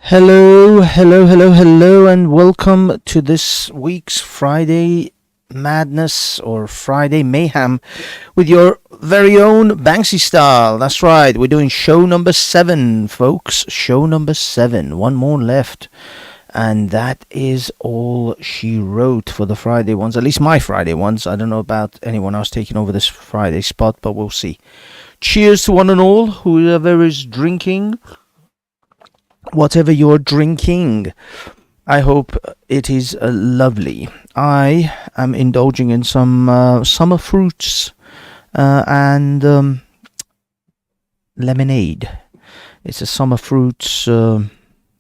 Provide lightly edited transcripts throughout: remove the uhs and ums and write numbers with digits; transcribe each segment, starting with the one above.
Hello, hello, hello, hello, and welcome to this week's Friday Madness or Friday Mayhem with your very own Banksy style. That's right, we're doing show number 7, folks. Show number 7, one more left. And that is all she wrote for the Friday ones, at least my Friday ones. I don't know about anyone else taking over this Friday spot, but we'll see. Cheers to one and all, whoever is drinking. Whatever you're drinking, I hope it is lovely. I am indulging in some summer fruits and lemonade. It's a summer fruits, I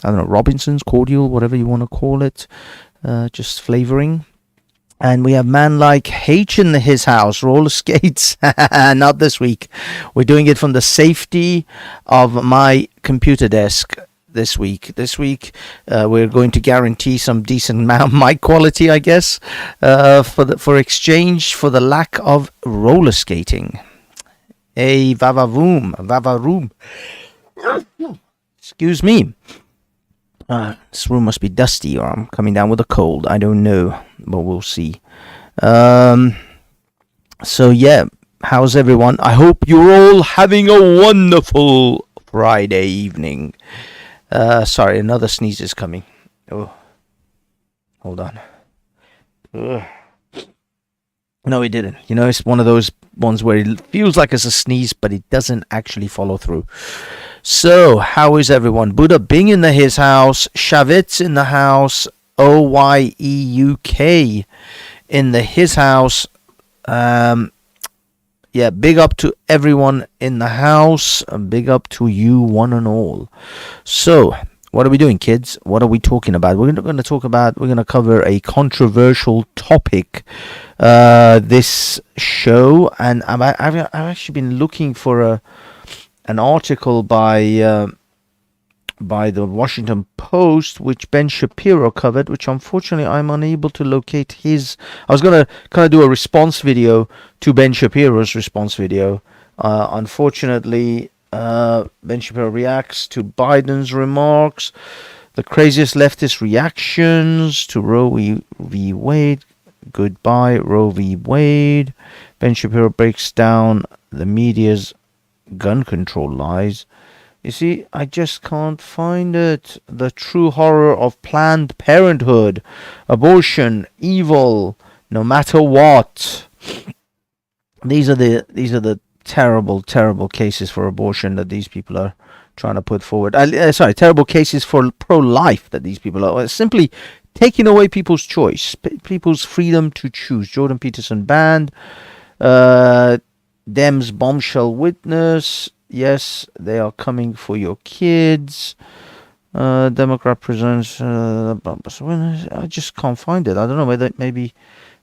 don't know, Robinson's, cordial, whatever you want to call it, just flavoring. And we have man like H in his house, roller skates. Not this week. We're doing it from the safety of my computer desk. This week, we're going to guarantee some decent mic quality, I guess, for exchange for the lack of roller skating. Hey, vavaroom. Excuse me. This room must be dusty, or I'm coming down with a cold. I don't know, but we'll see. So yeah, how's everyone? I hope you're all having a wonderful Friday evening. Sorry, another sneeze is coming. Oh, hold on. Ugh. No, it didn't. You know, it's one of those ones where it feels like it's a sneeze, but it doesn't actually follow through. So, how is everyone? Buddha Bing in his house, Shavitz in the house, OYEUK in his house. Yeah, big up to everyone in the house. Big up to you, one and all. So, what are we doing, kids? What are we talking about? We're going to cover a controversial topic this show. And I've actually been looking for an article by the Washington Post, which Ben Shapiro covered, which unfortunately I'm unable to locate his. I was going to kind of do a response video to Ben Shapiro's response video. Unfortunately, Ben Shapiro reacts to Biden's remarks, the craziest leftist reactions to Roe v. Wade. Goodbye, Roe v. Wade. Ben Shapiro breaks down the media's gun control lies. You see, I just can't find it. The true horror of Planned Parenthood, abortion, evil, no matter what. These are the terrible, terrible cases for abortion that these people are trying to put forward. Terrible cases for pro-life that these people are simply taking away people's choice, people's freedom to choose. Jordan Peterson banned. Dems bombshell witness. Yes, they are coming for your kids. Democrat presents I just can't find it. I don't know whether maybe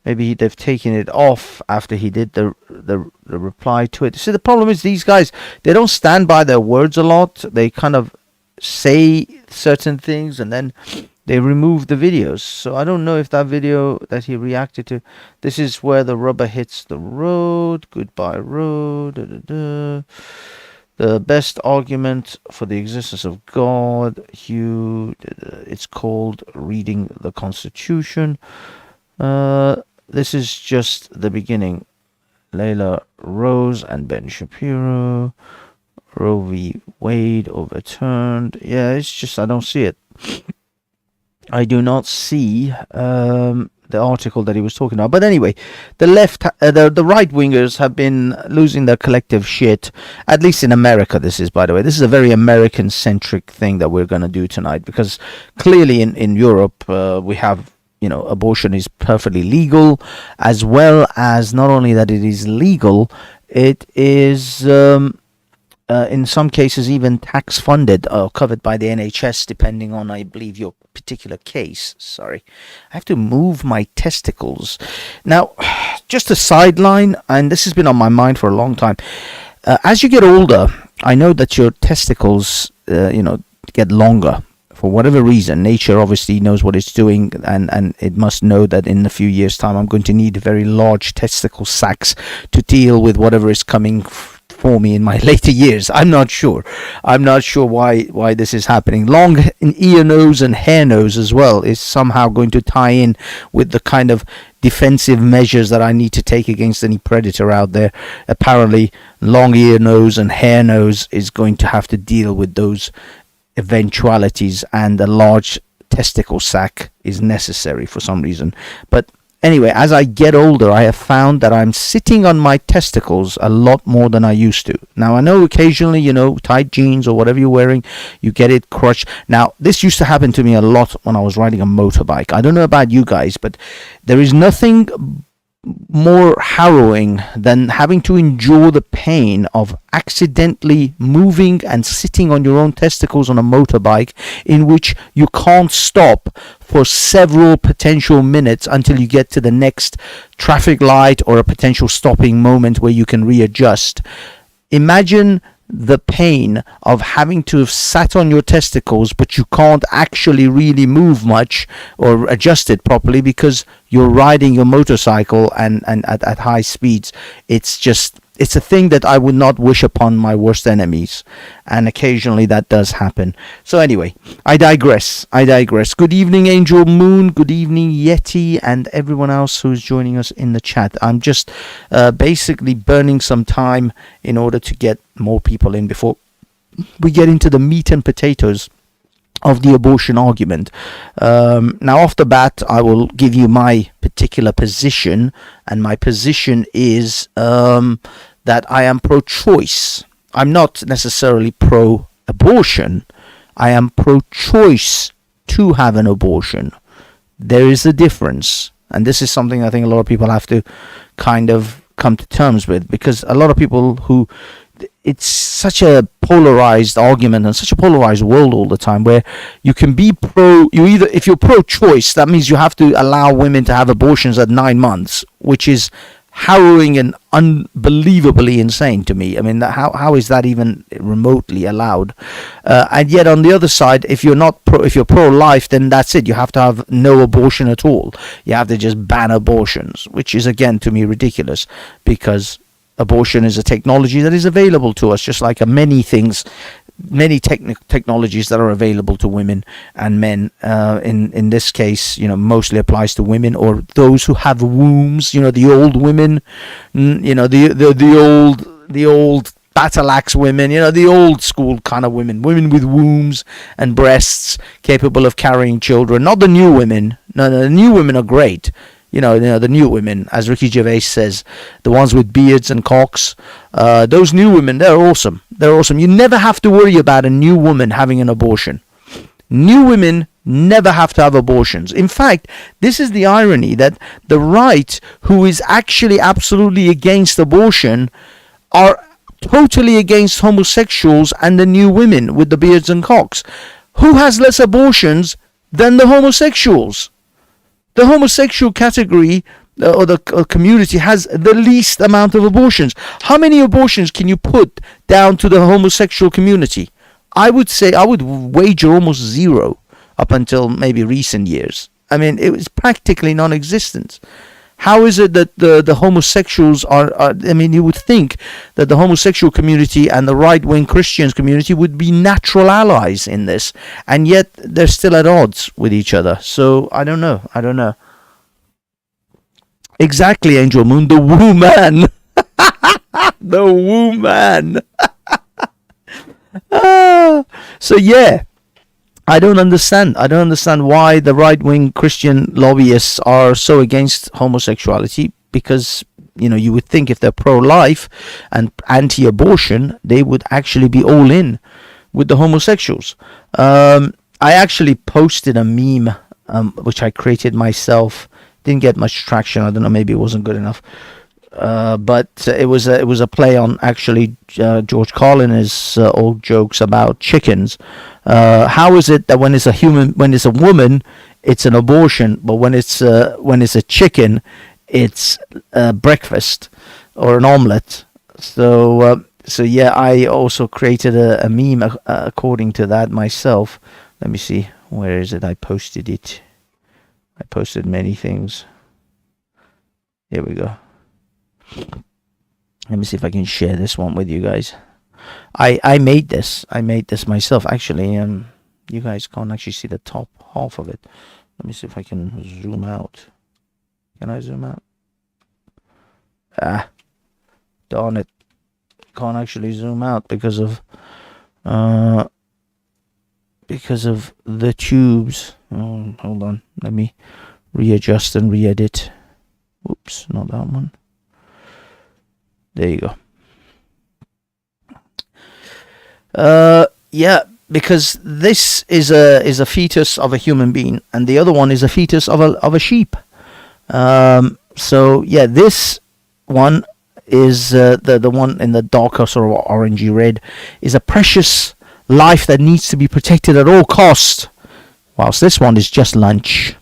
they've taken it off after he did the reply to it. See, the problem is these guys, they don't stand by their words a lot. They kind of say certain things and then they remove the videos. So I don't know if that video that he reacted to, this is where the rubber hits the road. Goodbye, road. The best argument for the existence of God, it's called reading the Constitution. This is just the beginning. Layla Rose and Ben Shapiro. Roe v. Wade overturned. Yeah, it's just, I don't see it. I do not see the article that he was talking about. But anyway, the right wingers have been losing their collective shit, at least in America. This is, by the way, this is a very American centric thing that we're going to do tonight, because clearly in Europe we have, abortion is perfectly legal, as well as not only that it is legal, it is in some cases even tax funded or covered by the NHS, depending on, I believe, your particular case. Sorry, I have to move my testicles. Now, just a sideline, and this has been on my mind for a long time. As you get older, I know that your testicles, get longer. For whatever reason, nature obviously knows what it's doing, and it must know that in a few years' time I'm going to need very large testicle sacs to deal with whatever is coming for me in my later years. I'm not sure why this is happening. Long ear, nose, and hair nose as well is somehow going to tie in with the kind of defensive measures that I need to take against any predator out there. Apparently, long ear, nose, and hair nose is going to have to deal with those eventualities, and a large testicle sac is necessary for some reason. But anyway, as I get older, I have found that I'm sitting on my testicles a lot more than I used to. Now, I know occasionally, tight jeans or whatever you're wearing, you get it crushed. Now, this used to happen to me a lot when I was riding a motorbike. I don't know about you guys, but there is nothing more harrowing than having to endure the pain of accidentally moving and sitting on your own testicles on a motorbike, in which you can't stop for several potential minutes until you get to the next traffic light or a potential stopping moment where you can readjust. Imagine the pain of having to have sat on your testicles, but you can't actually really move much or adjust it properly because you're riding your motorcycle and at high speeds. It's a thing that I would not wish upon my worst enemies, and occasionally that does happen. So anyway, I digress. Good evening, Angel Moon. Good evening, Yeti, and everyone else who's joining us in the chat. I'm just basically burning some time in order to get more people in before we get into the meat and potatoes of the abortion argument. Now, off the bat, I will give you my particular position, and my position is that I am pro-choice. I'm not necessarily pro-abortion. I am pro-choice to have an abortion. There is a difference, and this is something I think a lot of people have to kind of come to terms with, because a lot of people who, it's such a polarized argument and such a polarized world all the time, where you can be if you're pro-choice, that means you have to allow women to have abortions at 9 months, which is harrowing and unbelievably insane to me. I mean, how is that even remotely allowed? And yet on the other side, if you're pro-life, then that's it. You have to have no abortion at all. You have to just ban abortions, which is again to me ridiculous, because abortion is a technology that is available to us, just like many things, many technologies that are available to women and men. In this case, mostly applies to women or those who have wombs. The old women, the old battle axe women, the old school kind of women with wombs and breasts capable of carrying children. Not the new women. No, the new women are great. The new women, as Ricky Gervais says, the ones with beards and cocks, those new women, they're awesome. They're awesome. You never have to worry about a new woman having an abortion. New women never have to have abortions. In fact, this is the irony, that the right, who is actually absolutely against abortion, are totally against homosexuals and the new women with the beards and cocks. Who has less abortions than the homosexuals? The homosexual category or the community has the least amount of abortions. How many abortions can you put down to the homosexual community? I would wager almost zero up until maybe recent years. I mean, it was practically non-existent. How is it that the homosexuals are, I mean, you would think that the homosexual community and the right-wing Christians community would be natural allies in this, and yet they're still at odds with each other. So, I don't know. Exactly, Angel Moon, the woo man. The woo man. So, yeah. I don't understand why the right-wing Christian lobbyists are so against homosexuality, because, you would think if they're pro-life and anti-abortion, they would actually be all in with the homosexuals. I actually posted a meme, which I created myself. Didn't get much traction. I don't know, maybe it wasn't good enough. But it was a play on actually George Carlin's old jokes about chickens. How is it that when it's a woman, it's an abortion, but when it's a chicken, it's breakfast or an omelette? So yeah, I also created a meme according to that myself. Let me see, where is it? I posted it. I posted many things. Here we go. Let me see if I can share this one with you guys. I made this. I made this myself. Actually, you guys can't actually see the top half of it. Let me see if I can zoom out. Can I zoom out? Ah, darn it. Can't actually zoom out because of the tubes. Oh, hold on. Let me readjust and re-edit. Oops, not that one. There you go. Yeah, because this is a fetus of a human being, and the other one is a fetus of a sheep. So yeah, this one is the one in the darker sort of orangey red is a precious life that needs to be protected at all costs, whilst this one is just lunch.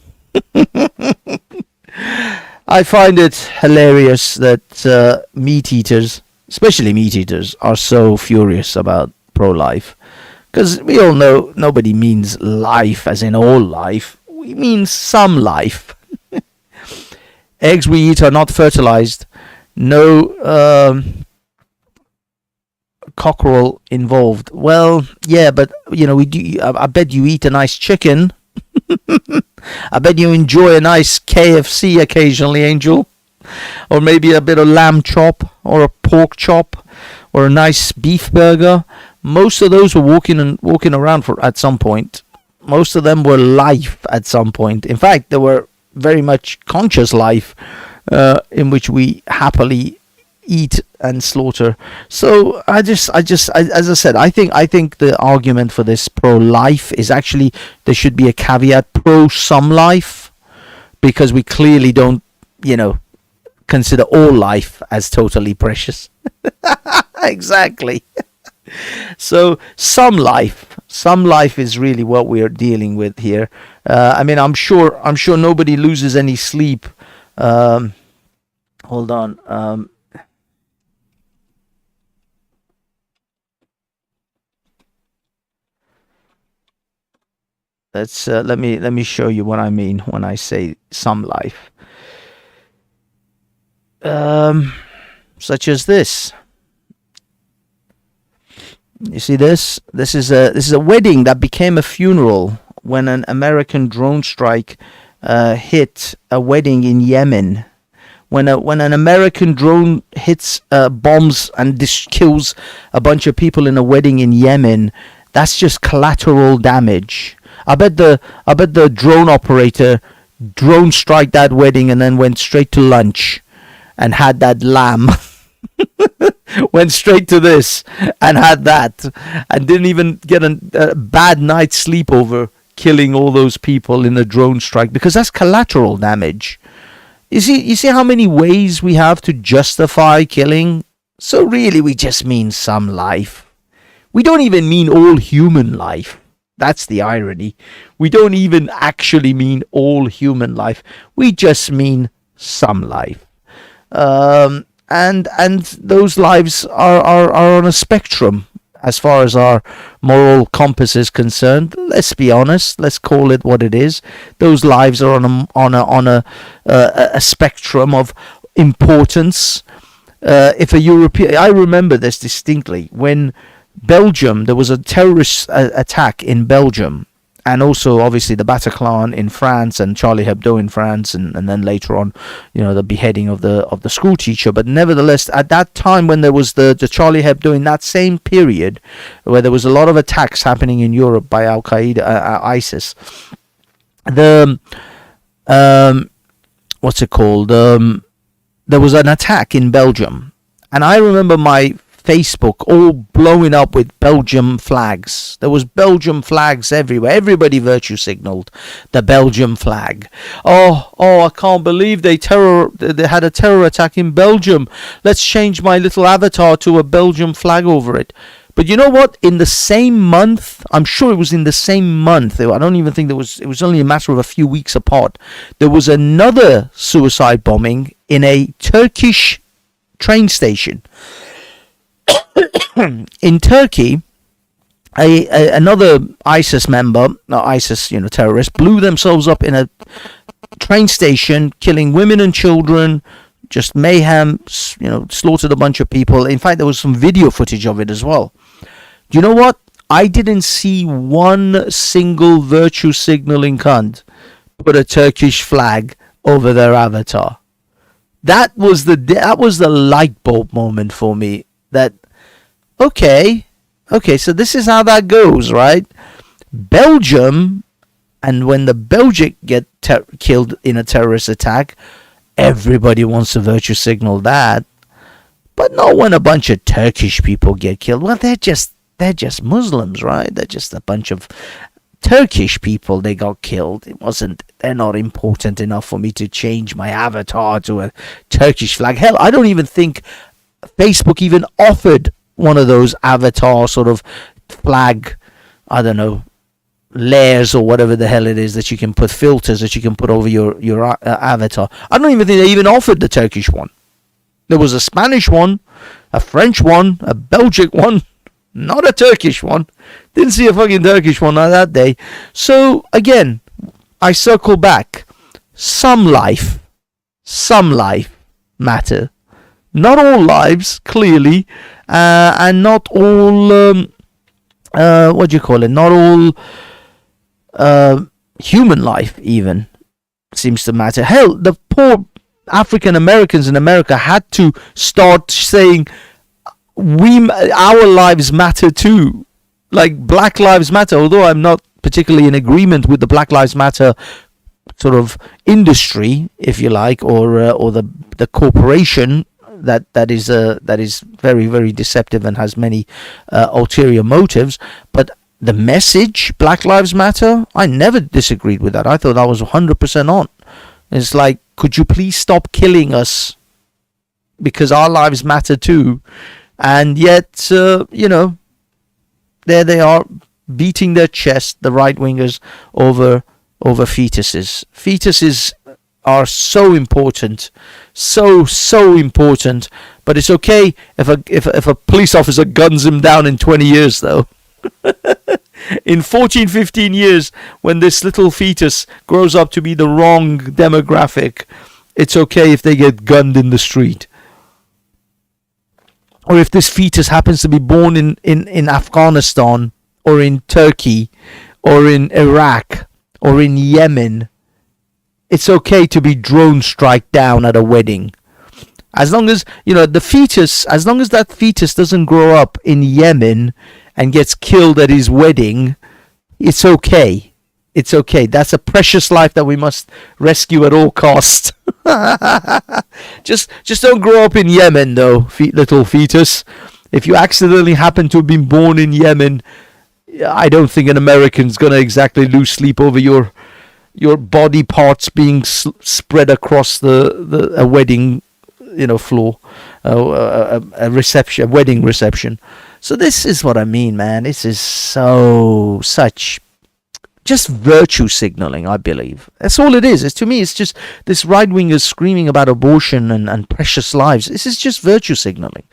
I find it hilarious that meat eaters, especially meat eaters, are so furious about pro-life, because we all know nobody means life as in all life. We mean some life. Eggs we eat are not fertilized. No cockerel involved. Well, yeah, but we do. I bet you eat a nice chicken. I bet you enjoy a nice KFC occasionally, Angel, or maybe a bit of lamb chop or a pork chop or a nice beef burger. Most of those were walking around at some point. Most of them were life at some point. In fact, they were very much conscious life, in which we happily eat and slaughter. So I as I said, I think the argument for this pro-life is actually there should be a caveat pro-some life, because we clearly don't consider all life as totally precious. Exactly. So some life is really what we are dealing with here. I mean, I'm sure nobody loses any sleep. Hold on. Let me show you what I mean when I say some life. Such as this. You see this? This is a wedding that became a funeral when an American drone strike hit a wedding in Yemen. When an American drone hits bombs and kills a bunch of people in a wedding in Yemen, that's just collateral damage. I bet the drone operator drone strike that wedding and then went straight to lunch and had that lamb. Went straight to this and had that, and didn't even get a bad night's sleep over killing all those people in the drone strike, because that's collateral damage. You see how many ways we have to justify killing? So really we just mean some life. We don't even mean all human life. That's the irony. We don't even actually mean all human life. We just mean some life. And those lives are on a spectrum as far as our moral compass is concerned. Let's be honest. Let's call it what it is. Those lives are on a spectrum of importance. If a European, I remember this distinctly when Belgium, there was a terrorist attack in Belgium. And also, obviously, the Bataclan in France and Charlie Hebdo in France, and then later on, the beheading of the school teacher. But nevertheless, at that time when there was the Charlie Hebdo, in that same period, where there was a lot of attacks happening in Europe by Al Qaeda, ISIS, what's it called? There was an attack in Belgium, and I remember my Facebook all blowing up with Belgium flags. There was Belgium flags everywhere. Everybody virtue signaled the Belgium flag. Oh, I can't believe they had a terror attack in Belgium. Let's change my little avatar to a Belgium flag over it. But you know what? In the same month, I'm sure it was in the same month. I don't even think it was only a matter of a few weeks apart. There was another suicide bombing in a Turkish train station. In Turkey, another ISIS member, not ISIS, terrorist, blew themselves up in a train station, killing women and children, just mayhem, slaughtered a bunch of people. In fact, there was some video footage of it as well. Do you know what? I didn't see one single virtue signaling cunt put a Turkish flag over their avatar. That was the light bulb moment for me. That okay, so this is how that goes, right? Belgium, and when the Belgic get killed in a terrorist attack, everybody wants to virtue signal that, but not when a bunch of Turkish people get killed. Well, they're just Muslims, right? They're just a bunch of Turkish people. They got killed. They're not important enough for me to change my avatar to a Turkish flag. Hell, I don't even think Facebook even offered one of those avatar sort of flag, I don't know, layers or whatever the hell it is that you can put, filters that you can put over your avatar. I don't even think they even offered the Turkish one. There was a Spanish one, a French one, a Belgic one, not a Turkish one. Didn't see a fucking Turkish one on that day. So again, I circle back. Some life matter. Not all lives, clearly, and not all what do you call it? Not all human life even seems to matter. Hell, the poor African Americans in America had to start saying our lives matter too, like Black Lives Matter. Although I'm not particularly in agreement with the Black Lives Matter sort of industry, if you like, or the corporation that is very, very deceptive and has many ulterior motives, but the message, Black Lives Matter, I never disagreed with that. I thought that was 100% on. It's like, could you please stop killing us because our lives matter too? And yet, there they are beating their chest, the right-wingers, over fetuses. Fetuses are so important, so important. But it's okay if a police officer guns him down in 20 years, though. In 14, 15 years, when this little fetus grows up to be the wrong demographic, it's okay if they get gunned in the street. Or if this fetus happens to be born in Afghanistan, or in Turkey, or in Iraq, or in Yemen, it's okay to be drone strike down at a wedding. As long as, the fetus, as long as that fetus doesn't grow up in Yemen and gets killed at his wedding, it's okay. It's okay. That's a precious life that we must rescue at all costs. Just don't grow up in Yemen, though, little fetus. If you accidentally happen to have been born in Yemen, I don't think an American's going to exactly lose sleep over your body parts being spread across a wedding, floor, a wedding reception. So this is what I mean, man. This is such just virtue signaling, I believe. That's all it is. To me, it's just this right-wingers screaming about abortion and precious lives. This is just virtue signaling,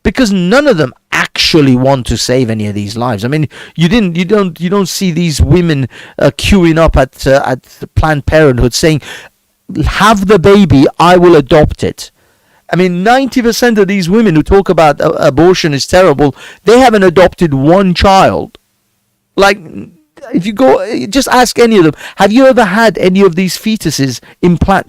because none of them actually want to save any of these lives. I mean, you don't see these women queuing up at Planned Parenthood saying, "Have the baby, I will adopt it." I mean, 90% of these women who talk about abortion is terrible, they haven't adopted one child. Like, if you go, just ask any of them, have you ever had any of these fetuses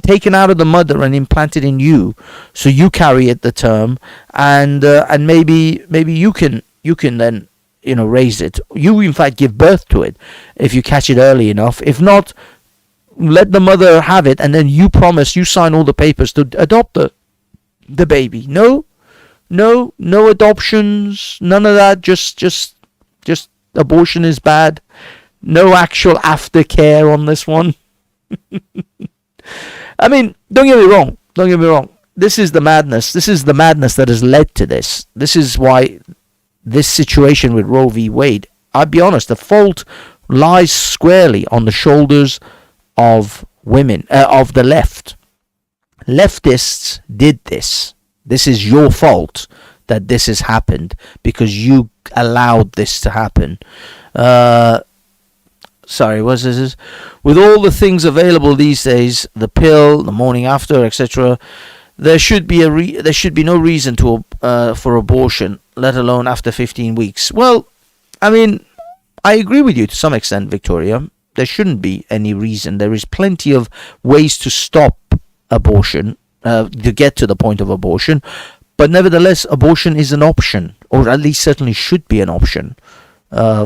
taken out of the mother and implanted in you, so you carry it the term, and maybe you can then raise it. You in fact give birth to it if you catch it early enough. If not, let the mother have it, and then you sign all the papers to adopt the baby. No adoptions, none of that. Just abortion is bad. No actual aftercare on this one. I mean, don't get me wrong. This is the madness. This is the madness that has led to this. This is why this situation with Roe v. Wade, I'll be honest, the fault lies squarely on the shoulders of women, of the left. Leftists did this. This is your fault that this has happened, because you allowed this to happen. What's this? With all the things available these days, the pill, the morning after, etc., there should be no reason to for abortion, let alone after 15 weeks. Well, I mean, I agree with you to some extent, Victoria. There shouldn't be any reason. There is plenty of ways to stop abortion, to get to the point of abortion. But nevertheless, abortion is an option, or at least certainly should be an option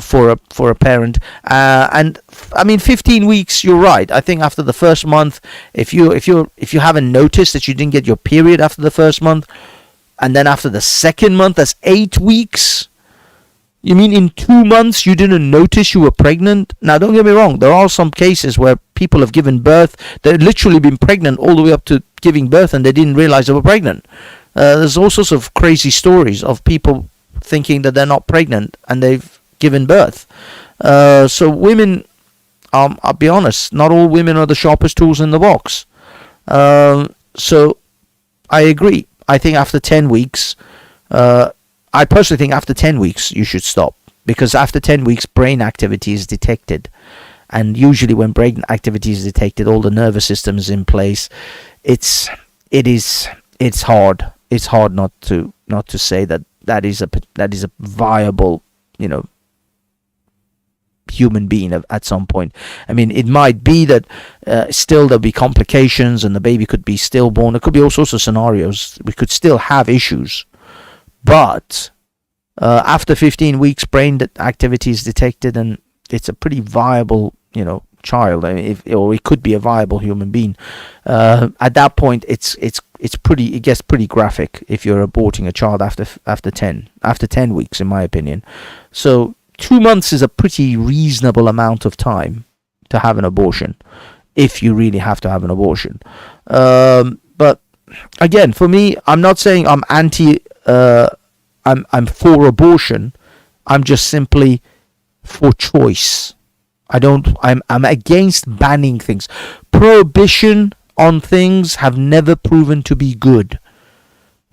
for a parent. And I mean, 15 weeks. You're right. I think after the first month, if you haven't noticed that you didn't get your period after the first month, and then after the second month, that's 8 weeks. You mean in 2 months you didn't notice you were pregnant? Now, don't get me wrong. There are some cases where people have given birth. They've literally been pregnant all the way up to giving birth, and they didn't realize they were pregnant. There's all sorts of crazy stories of people thinking that they're not pregnant and they've given birth. So women, I'll be honest, not all women are the sharpest tools in the box. So I agree. I think after 10 weeks, I personally think after 10 weeks you should stop, because after 10 weeks brain activity is detected, and usually when brain activity is detected, all the nervous system is in place. It's hard. It's hard not to say that is a viable, human being at some point. I mean, it might be that still there'll be complications and the baby could be stillborn. There could be all sorts of scenarios. We could still have issues. But after 15 weeks, brain activity is detected, and it's a pretty viable, child. I mean, it could be a viable human being. At that point, it gets pretty graphic if you're aborting a child after 10 weeks, in my opinion. So 2 months is a pretty reasonable amount of time to have an abortion, if you really have to have an abortion. But again, for me, I'm not saying I'm anti. I'm for abortion. I'm just simply for choice. I'm against banning things. Prohibition on things have never proven to be good.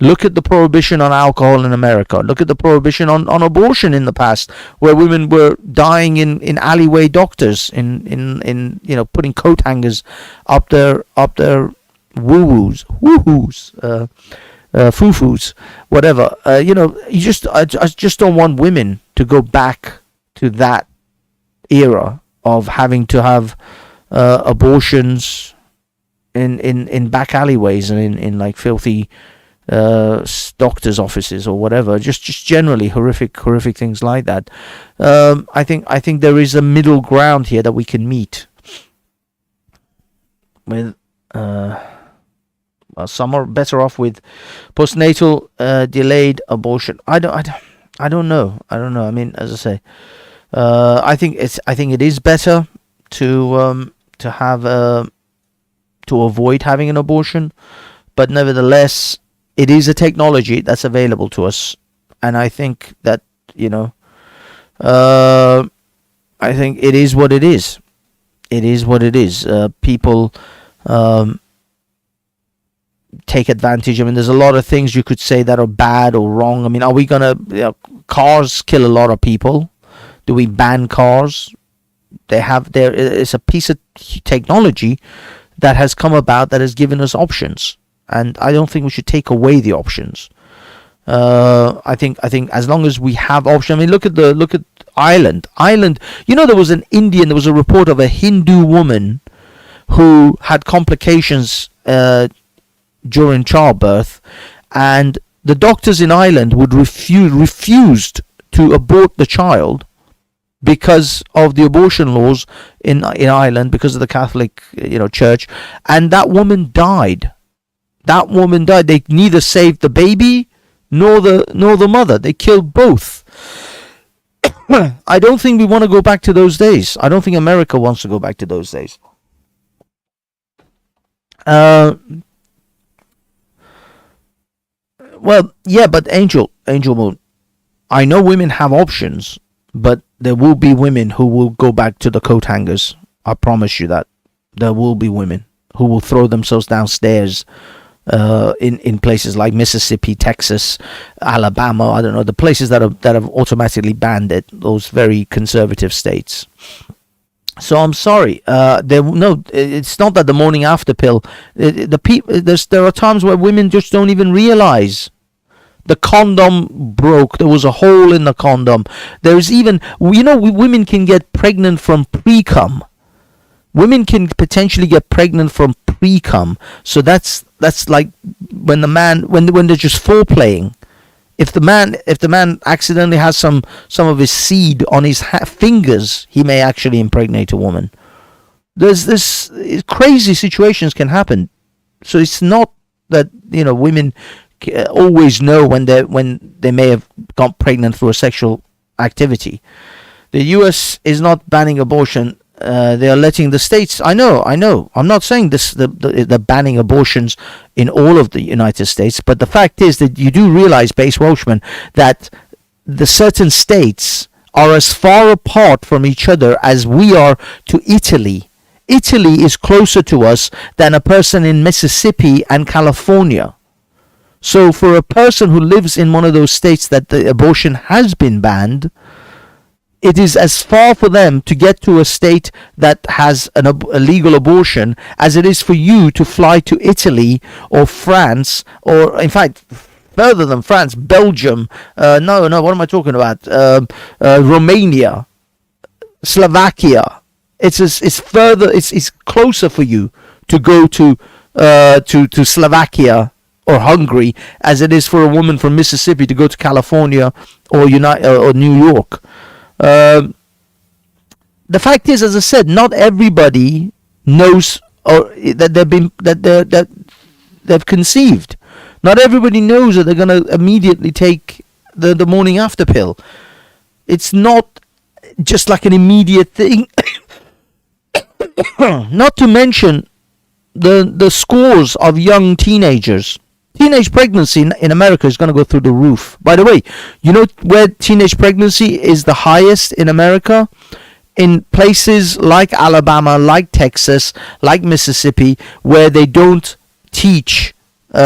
Look at the prohibition on alcohol in America. Look at the prohibition on abortion in the past, where women were dying in alleyway doctors, in putting coat hangers up their woo-woos, foo-foos, whatever. I just don't want women to go back to that era of having to have abortions in back alleyways and in like filthy doctors' offices or whatever. Just generally horrific things like that. I think there is a middle ground here that we can meet with. Some are better off with postnatal delayed abortion. I don't know. I mean, as I say, I think it is better to have to avoid having an abortion, but nevertheless, it is a technology that's available to us, and I think that I think it is what it is. It is what it is. People take advantage. I mean, there's a lot of things you could say that are bad or wrong. I mean, are we gonna cars kill a lot of people? Do we ban cars? There is a piece of technology that has come about that has given us options, and I don't think we should take away the options. I think as long as we have options. I mean, look at Ireland. There was there was a report of a Hindu woman who had complications during childbirth, and the doctors in Ireland would refused to abort the child because of the abortion laws in Ireland, because of the Catholic Church, and that woman died. They neither saved the baby nor the mother. They killed both. I don't think we want to go back to those days. I don't think America wants to go back to those days. Well, yeah, but Angel Moon, I know women have options, but there will be women who will go back to the coat hangers. I promise you that. There will be women who will throw themselves downstairs in places like Mississippi, Texas, Alabama. I don't know, the places that have automatically banned it. Those very conservative states. So I'm sorry. It's not that the morning after pill. There are times where women just don't even realize the condom broke. There was a hole in the condom. There's even, women can get pregnant from pre-cum. Women can potentially get pregnant from pre-cum. So that's like when they're just foreplaying. If the man accidentally has some of his seed on his fingers, he may actually impregnate a woman. There's this crazy situations can happen. So it's not that women always know when they may have got pregnant through a sexual activity. The U.S. is not banning abortion. They are letting the states. I know. I'm not saying this. They're banning abortions in all of the United States, but the fact is that you do realize, Base Welshman, that the certain states are as far apart from each other as we are to Italy. Italy is closer to us than a person in Mississippi and California. So for a person who lives in one of those states that the abortion has been banned, it is as far for them to get to a state that has a legal abortion as it is for you to fly to Italy or France, or in fact further than France, Belgium. What am I talking about? Romania, Slovakia. It's further. It's closer for you to go to Slovakia or Hungary as it is for a woman from Mississippi to go to California or New York. The fact is, as I said, not everybody knows that they've conceived. Not everybody knows that they're going to immediately take the morning after pill. It's not just like an immediate thing. Not to mention the scores of young teenagers. Teenage pregnancy in America is going to go through the roof. By the way, you know where teenage pregnancy is the highest in America? In places like Alabama, like Texas, like Mississippi, where they don't teach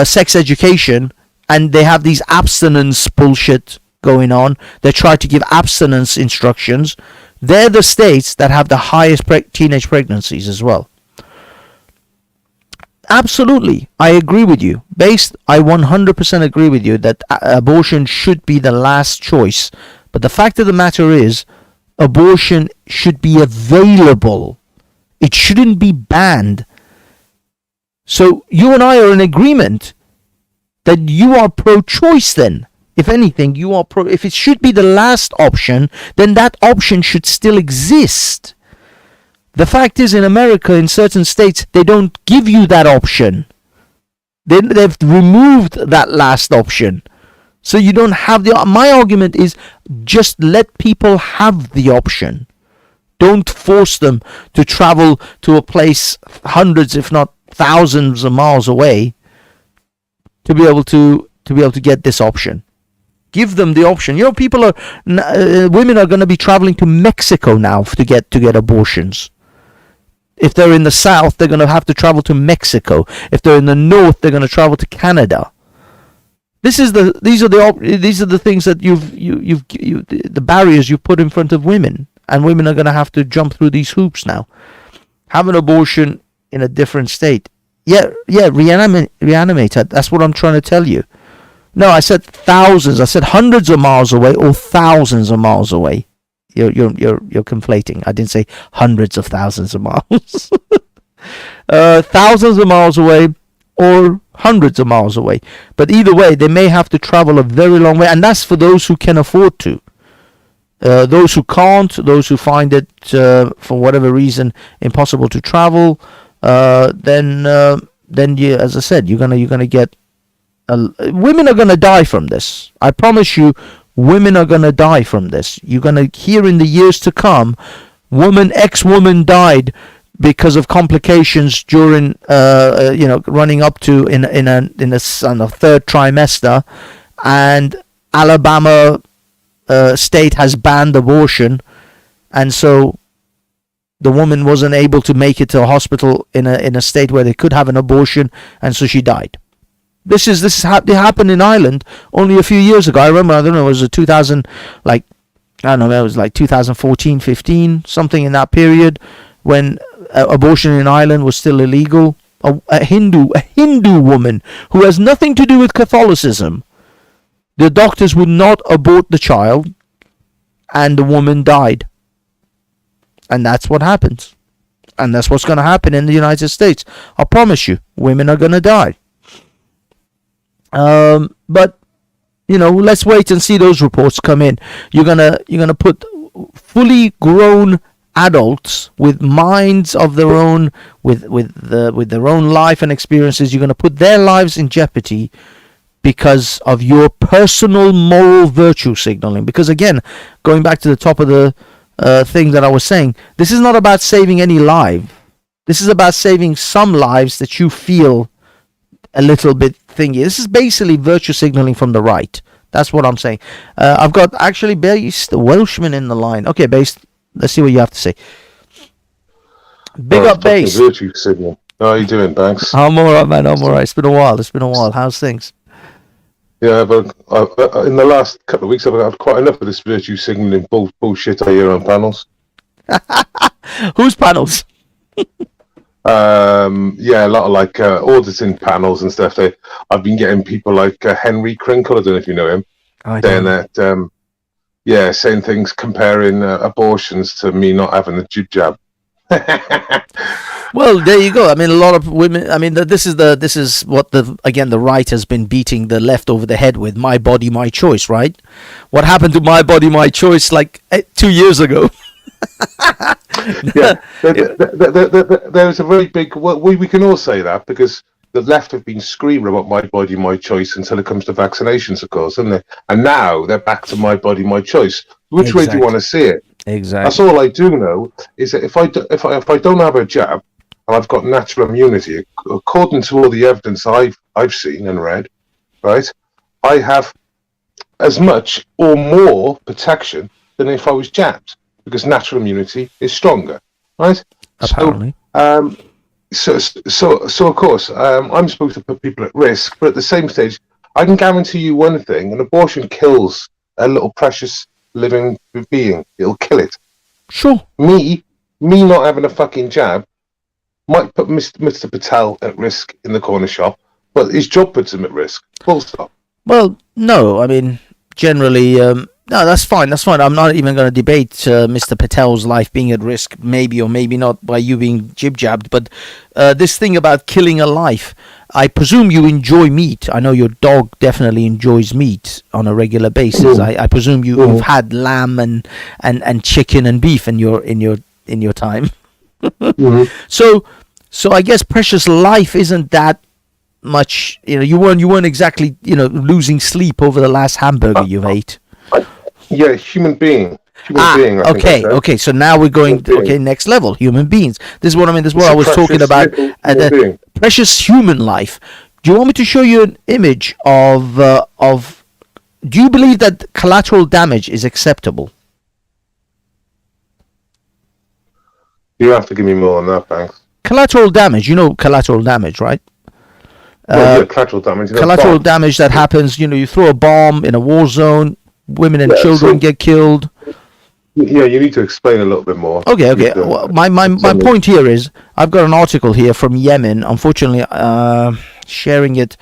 sex education, and they have these abstinence bullshit going on. They try to give abstinence instructions. They're the states that have the highest teenage pregnancies as well. Absolutely, I agree with you. I 100% agree with you that abortion should be the last choice. But the fact of the matter is, abortion should be available. It shouldn't be banned. So you and I are in agreement that you are pro-choice then. If anything, you are if it should be the last option, then that option should still exist. The fact is, in America, in certain states, they don't give you that option. They've removed that last option. So you don't have my argument is, just let people have the option. Don't force them to travel to a place hundreds, if not thousands of miles away to be able to get this option. Give them the option. Women are going to be traveling to Mexico now to get abortions. If they're in the south, they're going to have to travel to Mexico. If they're in the north, they're going to travel to Canada. These are the things that the barriers you put in front of women, and women are going to have to jump through these hoops now. Have an abortion in a different state. Reanimate. That's what I'm trying to tell you. No, I said thousands. I said hundreds of miles away or thousands of miles away. You're conflating. I didn't say hundreds of thousands of miles. Thousands of miles away or hundreds of miles away. But either way, they may have to travel a very long way, and that's for those who can afford to. Those who can't, those who find it for whatever reason impossible to travel, then you, as I said, you're gonna get. Women are gonna die from this. I promise you. Women are going to die from this. You're going to hear in the years to come, ex-woman died because of complications during, running up to in the third trimester, and Alabama state has banned abortion, and so the woman wasn't able to make it to a hospital in a state where they could have an abortion, and so she died. This happened in Ireland only a few years ago. I remember, I don't know, it was 2000, like I don't know, it was like 2014, 15, something in that period, when abortion in Ireland was still illegal. A Hindu woman who has nothing to do with Catholicism. The doctors would not abort the child, and the woman died. And that's what happens. And that's what's going to happen in the United States. I promise you, women are going to die. But let's wait and see those reports come in. You're gonna put fully grown adults with minds of their own, with their own life and experiences. You're gonna put their lives in jeopardy because of your personal moral virtue signaling. Because again, going back to the top of the thing that I was saying, this is not about saving any life. This is about saving some lives that you feel a little bit thingy. This is basically virtue signaling from the right. That's what I'm saying. I've got actually Based Welshman in the line. Okay, Based, let's see what you have to say. Big up, Based. Virtue signal. How are you doing, Banks? I'm alright, man. I'm alright. It's been a while. How's things? Yeah, but in the last couple of weeks, I've had quite enough of this virtue signaling bullshit I hear on panels. Whose panels? Yeah, a lot of like auditing panels and stuff. I've been getting people like Henry Crinkle, I don't know if you know him, saying that, saying things comparing abortions to me not having the jab. Well, there you go. I mean, a lot of women. I mean, this is what the right has been beating the left over the head with. My body, my choice. Right? What happened to my body, my choice? Like 2 years ago. Yeah, there's a very big. Well, we can all say that because the left have been screaming about my body, my choice until it comes to vaccinations, of course, haven't they? And now they're back to my body, my choice. Which way do you want to see it? Exactly. That's all I do know is that if I don't have a jab and I've got natural immunity, according to all the evidence I've seen and read, right, I have as much or more protection than if I was jabbed, because natural immunity is stronger, right? Apparently. So of course, I'm supposed to put people at risk, but at the same stage, I can guarantee you one thing: an abortion kills a little precious living being. It'll kill it. Sure. Me not having a fucking jab might put Mr. Patel at risk in the corner shop, but his job puts him at risk. Full stop. Well, no, I mean, generally, no, that's fine. I'm not even going to debate Mr. Patel's life being at risk, maybe or maybe not, by you being jib-jabbed. But this thing about killing a life, I presume you enjoy meat. I know your dog definitely enjoys meat on a regular basis. I presume you've had lamb and chicken and beef in your time. So I guess precious life isn't that much. You weren't exactly losing sleep over the last hamburger you ate. Yeah, human being. Okay. So now we're going. Next level, human beings. This is what I mean. This is what I was talking about. The precious human life. Do you want me to show you an image of? Do you believe that collateral damage is acceptable? You have to give me more on that, thanks. Collateral damage. You know collateral damage, right? Collateral damage. Collateral damage that happens. You throw a bomb in a war zone. Women and children get killed. Yeah, you need to explain a little bit more. Okay. Well, my point here is I've got an article here from Yemen. Unfortunately, sharing it,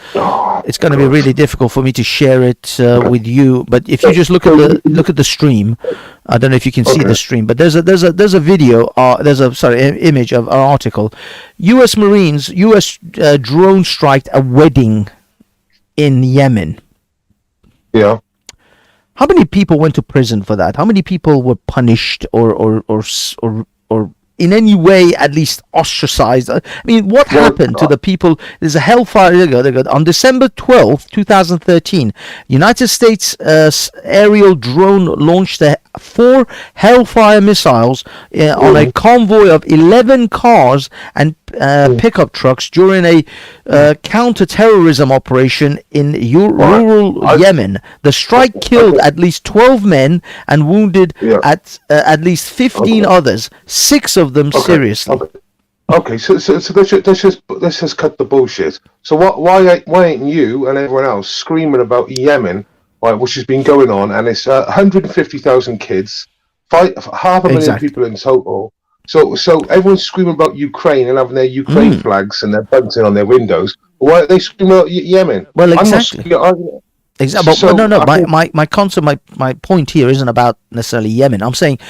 it's going to be really difficult for me to share it with you. But if you just look at the stream, I don't know if you can see the stream, but there's a video. Image of an article. U.S. Marines, U.S. drone striked a wedding in Yemen. Yeah. How many people went to prison for that? How many people were punished or in any way at least ostracized? I mean, what happened to the people? There's a hellfire. On December 12th, 2013, United States aerial drone launched 4 Hellfire missiles on a convoy of 11 cars and pickup trucks during a counter-terrorism operation in rural Yemen. The strike killed at least 12 men and wounded at least 15 others, 6 of them seriously. Okay, so let's just cut the bullshit. So why ain't you and everyone else screaming about Yemen right, which has been going on, and it's 150,000 kids, half a million people in total. So everyone's screaming about Ukraine and having their Ukraine flags and their bunting on their windows. Why are they screaming about Yemen? Well, exactly. Exactly. So But no. My concept, my point here isn't about necessarily Yemen. I'm saying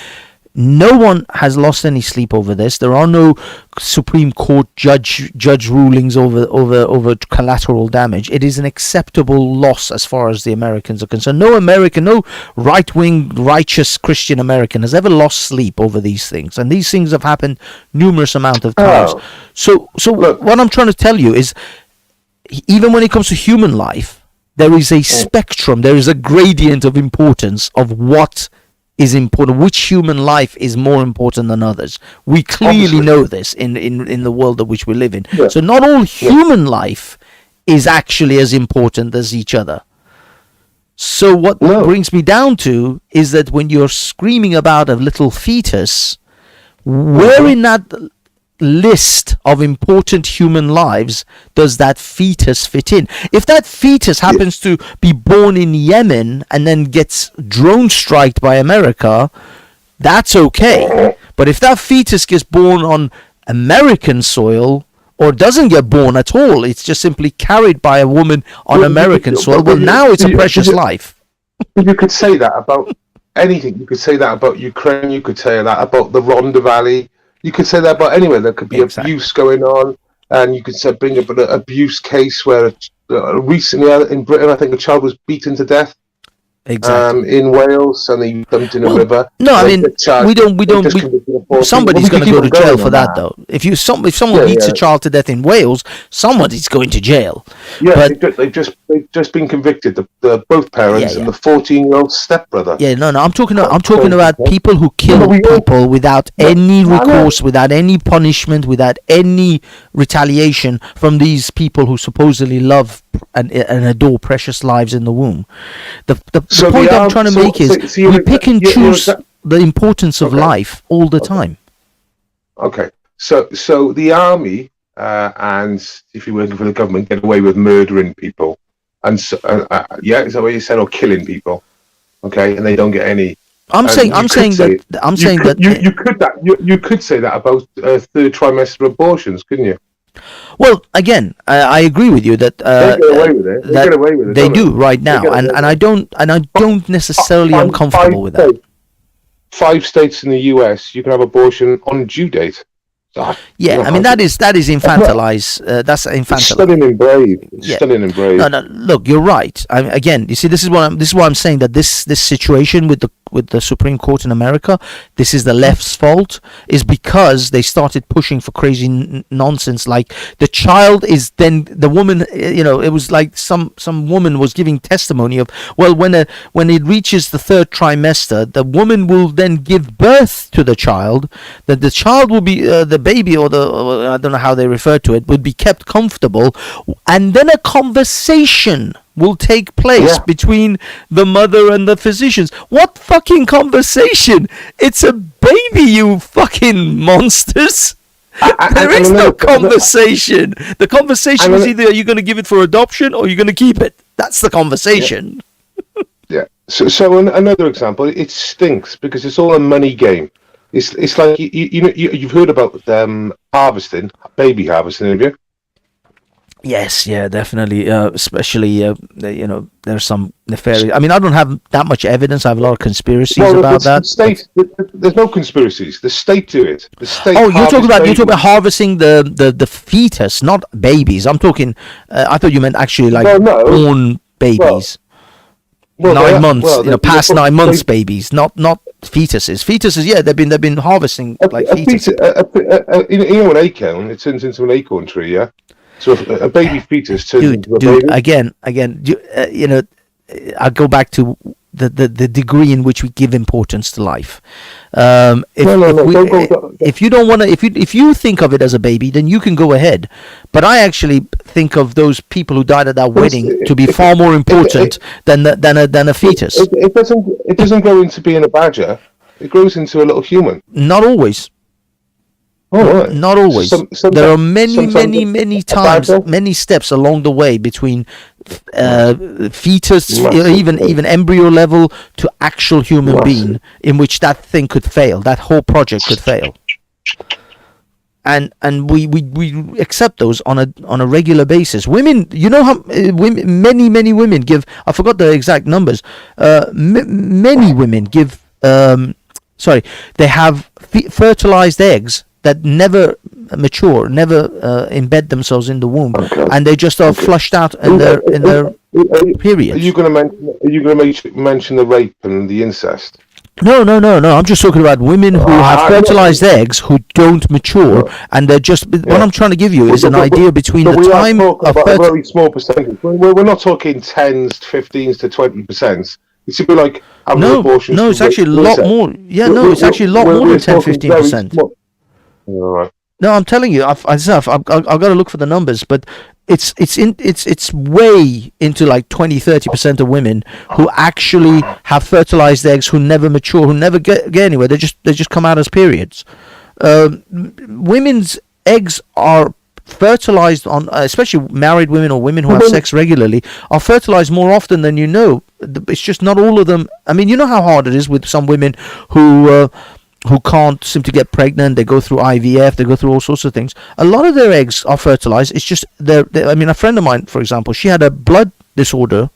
no one has lost any sleep over this. There are no Supreme Court judge rulings over collateral damage. It is an acceptable loss as far as the Americans are concerned. No American, no right-wing, righteous Christian American has ever lost sleep over these things, and these things have happened numerous amount of times. So look, what I'm trying to tell you is, even when it comes to human life, there is a spectrum, there is a gradient of importance of what is important, which human life is more important than others. We clearly know this in the world in which we live in. So not all human life is actually as important as each other. So what brings me down to is that when you're screaming about a little fetus, where in that list of important human lives does that fetus fit in? If that fetus happens to be born in Yemen and then gets drone striked by America, that's okay. But if that fetus gets born on American soil, or doesn't get born at all, it's just simply carried by a woman on American soil, well, now it's a precious life. You could say that about anything. You could say that about Ukraine. You could say that about the Rhondda Valley. You could say that about anywhere. There could be abuse going on, and you could bring up an abuse case where recently in Britain, I think a child was beaten to death. In Wales, and they dumped in a river. No, I mean somebody's going to go to jail for that, though. If someone beats a child to death in Wales, somebody's going to jail. Yeah, but they've just been convicted. The both parents and the 14-year-old stepbrother. Yeah, no. I'm talking about people who kill people without any recourse, without any punishment, without any retaliation from these people who supposedly love and adore precious lives in the womb. The point I'm trying to make is we pick and choose the importance of life all the time. Okay, so the army and if you're working for the government get away with murdering people, and is that what you said, or killing people? Okay, and they don't get any. You could say that about third trimester abortions, couldn't you? Well, again, I agree with you that they get away with it. They get away with it. They do right now, and I don't necessarily am comfortable with that. 5 states in the US, you can have abortion on due date. Yeah, I mean that is infantilized. That's infantilized. Studying in brave. Studying in brave. No. Look, you're right. Again, you see, this is why I'm saying that this situation with the Supreme Court in America, this is the left's fault, is because they started pushing for crazy nonsense. Like the child is then the woman. It was like some woman was giving testimony of, well, when it reaches the 3rd trimester, the woman will then give birth to the child. That the child will be the baby, or I don't know how they refer to it, would be kept comfortable, and then a conversation will take place between the mother and the physicians. What fucking conversation? It's a baby, you fucking monsters. There is no conversation. The conversation is either you're going to give it for adoption or you're going to keep it. That's the conversation. Yeah. So another example, it stinks because it's all a money game. It's like you've heard about harvesting, baby harvesting, have you? Yes, yeah, definitely. Especially, there's some nefarious. I mean, I don't have that much evidence. I have a lot of conspiracies about that. There's no conspiracies. The state do it. The state. Oh, you're talking about harvesting the fetus, not babies. I'm talking. I thought you meant actually born babies. 9 months, past 9 months babies, not fetuses. Fetuses, yeah, they've been harvesting like fetuses. An acorn, it turns into an acorn tree, yeah. So a baby fetus turns into a baby. Again, I'll go back to the degree in which we give importance to life. If you don't want to, if you think of it as a baby, then you can go ahead. But I actually think of those people who died at that wedding to be far more important than a fetus. It doesn't grow into being a badger. It grows into a little human. Not always. Right. Not always. There are many times, many steps along the way between fetus, even embryo level to actual human being, in which that thing could fail, that whole project could fail. And we accept those on a regular basis. Women, you know how many women give, I forgot the exact numbers, many women give, they have fertilized eggs that never mature, never embed themselves in the womb, and they just are flushed out in their period. Are you going to mention the rape and the incest? No. I'm just talking about women who have fertilized eggs who don't mature, and they're just. What I'm trying to give you is an idea between the time of a very small percentage. We're not talking 10s, 15s to 20%. It should be like abortions. No, it's actually a lot more. Yeah, it's actually a lot more than 10-15%. Right. No, I'm telling you, I've got to look for the numbers, but it's way into like 20-30% of women who actually have fertilized eggs, who never mature, who never get anywhere. They just come out as periods. Women's eggs are fertilized on, especially married women or women who have sex regularly, are fertilized more often than you know. It's just not all of them. I mean, you know how hard it is with some women who can't seem to get pregnant. They go through IVF, they go through all sorts of things. A lot of their eggs are fertilized. It's just I mean, a friend of mine, for example, she had a blood disorder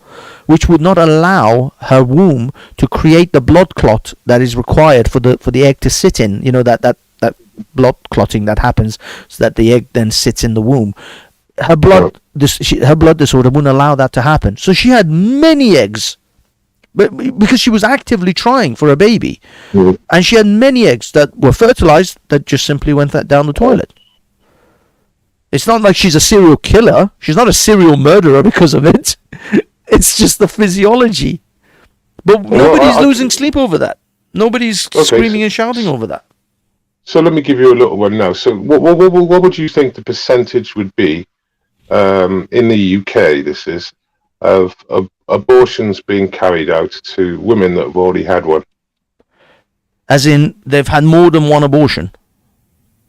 which would not allow her womb to create the blood clot that is required for the egg to sit in. You know, that blood clotting that happens so that the egg then sits in the womb. Her blood disorder wouldn't allow that to happen. So she had many eggs, but because she was actively trying for a baby, and she had many eggs that were fertilized that just simply went down the toilet. It's not like she's a serial killer. She's not a serial murderer because of it. It's just the physiology. But nobody's losing sleep over that. Nobody's screaming and shouting over that. So let me give you a little one now. So what would you think the percentage would be in the UK, this is, of abortions being carried out to women that have already had one? As in, they've had more than one abortion?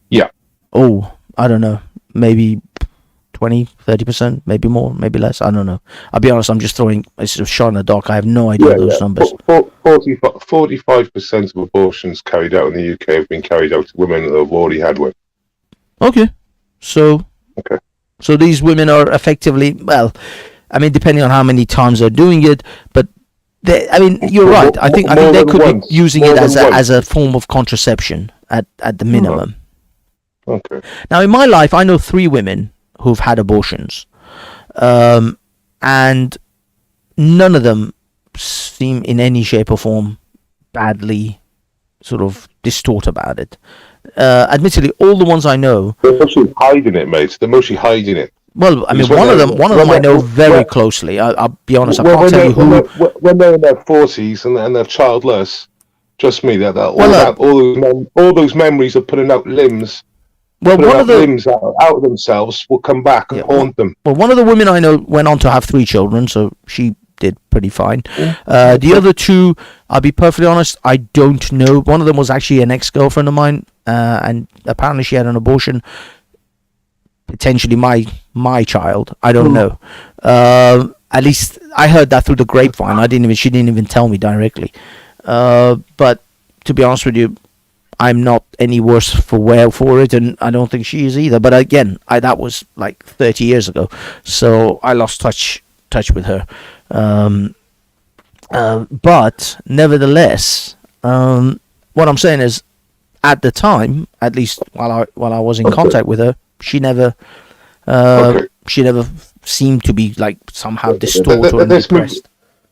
Yeah. Oh, I don't know. Maybe 20-30%, maybe more, maybe less. I don't know. I'll be honest, I'm just throwing a shot in the dark. I have no idea those numbers. 45% of abortions carried out in the UK have been carried out to women that have already had one. Okay. So these women are effectively, well, I mean, depending on how many times they're doing it, but you're right. I think they could be using it as a form of contraception at the minimum. Okay. Now, in my life, I know 3 women who've had abortions, and none of them seem in any shape or form badly sort of distort about it. Admittedly, all the ones I know, they're mostly hiding it, mate. They're mostly hiding it. Well, I mean, one of them I know very closely. I'll be honest, I can't tell you who. When they're in their 40s and they're childless, trust me, all those memories of putting out limbs. Well, one of the limbs out of themselves will come back and haunt them. Well, one of the women I know went on to have 3 children, so she did pretty fine. The other 2, I'll be perfectly honest, I don't know. One of them was actually an ex-girlfriend of mine, and apparently she had an abortion. Potentially my child. I don't know. At least I heard that through the grapevine. She didn't even tell me directly. But to be honest with you, I'm not any worse for it, and I don't think she is either. But again, that was like 30 years ago, so I lost touch with her. But nevertheless, what I'm saying is, at the time, at least while I was in contact with her, she never seemed to be like somehow distorted or depressed.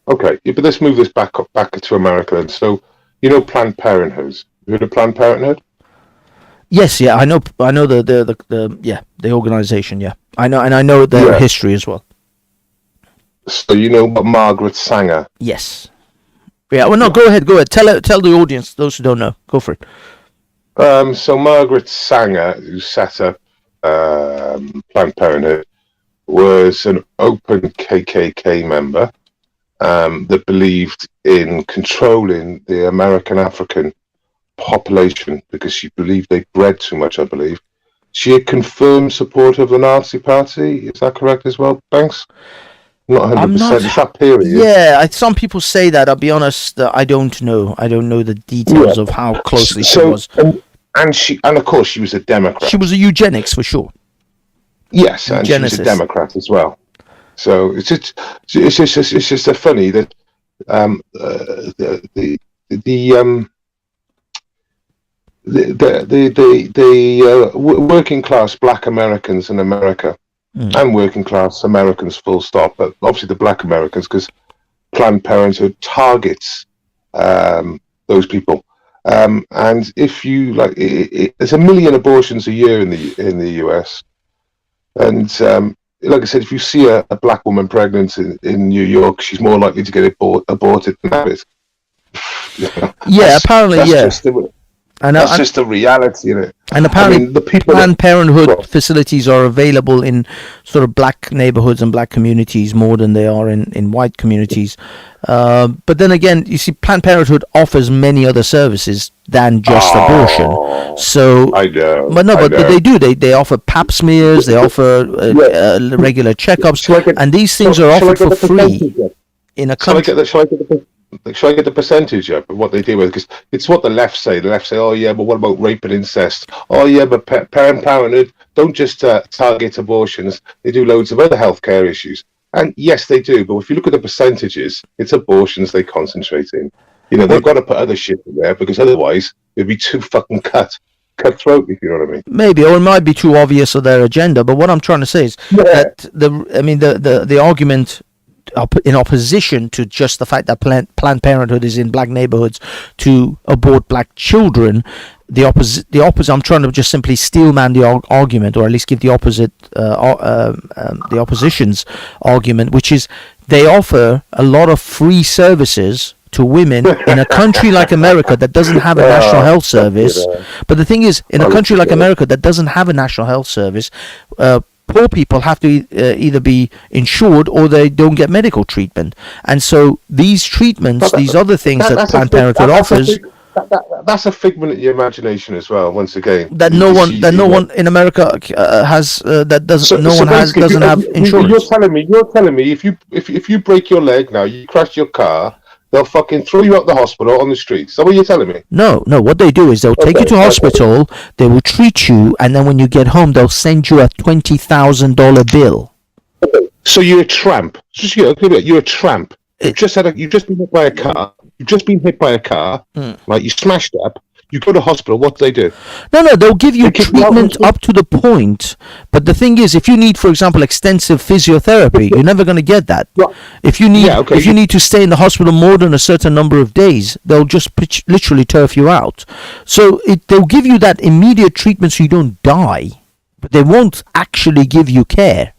Okay, but let's move this back to America then. So, you know, Planned Parenthood. You heard of Planned Parenthood? Yes, yeah, I know the organization. Yeah, I know, and I know their history as well. So you know Margaret Sanger? Yes. Yeah. Well, no. Go ahead. Tell the audience, those who don't know. Go for it. So Margaret Sanger, who set up Planned Parenthood, was an open KKK member that believed in controlling the American African population because she believed they bred too much, I believe. She had confirmed support of the Nazi Party. Is that correct as well, Banks? Not 100%. I'm not. It's that period. Yeah, some people say that. I'll be honest. I don't know. I don't know the details of how closely she was. And of course, she was a Democrat. She was a eugenics for sure. Yes, and she was a Democrat as well. So it's just funny that the working class Black Americans in America and working class Americans, full stop, but obviously the Black Americans, because Planned Parenthood targets those people. And if you there's 1 million abortions a year in the US, and like I said, if you see a black woman pregnant in New York, she's more likely to get aborted than have it. Yeah, apparently, yeah. That's just the reality in it. And apparently, the Planned Parenthood facilities are available in sort of black neighborhoods and black communities more than they are in white communities. But then again, you see, Planned Parenthood offers many other services than just abortion. So, I know. But they do. They offer pap smears. They offer regular checkups, and these things are offered for free in a country. Shall I get the percentage of what they do with it? Because it's what the left say. The left say, oh yeah, but what about rape and incest? Oh yeah, but Planned Parenthood don't just target abortions. They do loads of other healthcare issues. And yes, they do. But if you look at the percentages, it's abortions they concentrate in. You know, they've got to put other shit in there because otherwise it'd be too fucking cutthroat, if you know what I mean. Maybe, or it might be too obvious of their agenda. But what I'm trying to say is that the argument in opposition to just the fact that Planned Parenthood is in black neighborhoods to abort black children, the opposite. I'm trying to just simply steelman the argument, or at least give the opposite, the opposition's argument, which is they offer a lot of free services to women in a country like America that doesn't have a national health service. But the thing is, in a country like America that doesn't have a national health service, poor people have to either be insured or they don't get medical treatment. And so these treatments, these other things that Planned Parenthood offers, that's a figment of your imagination as well. Once again, that no one in America has doesn't have insurance. You're telling me if you break your leg now, you crash your car, they'll fucking throw you out the hospital on the streets. Is that what you're telling me? No. What they do is they'll take you to hospital, they will treat you, and then when you get home, they'll send you a $20,000 bill. So you're a tramp. You're a tramp. You've just been hit by a car. You've just been hit by a car. Right? You smashed up. You go to hospital. What do they do? No, they'll give you treatment up to the point. But the thing is, if you need, for example, extensive physiotherapy, you're never going to get that. If you need to stay in the hospital more than a certain number of days, they'll just literally turf you out. So they'll give you that immediate treatment so you don't die, but they won't actually give you care.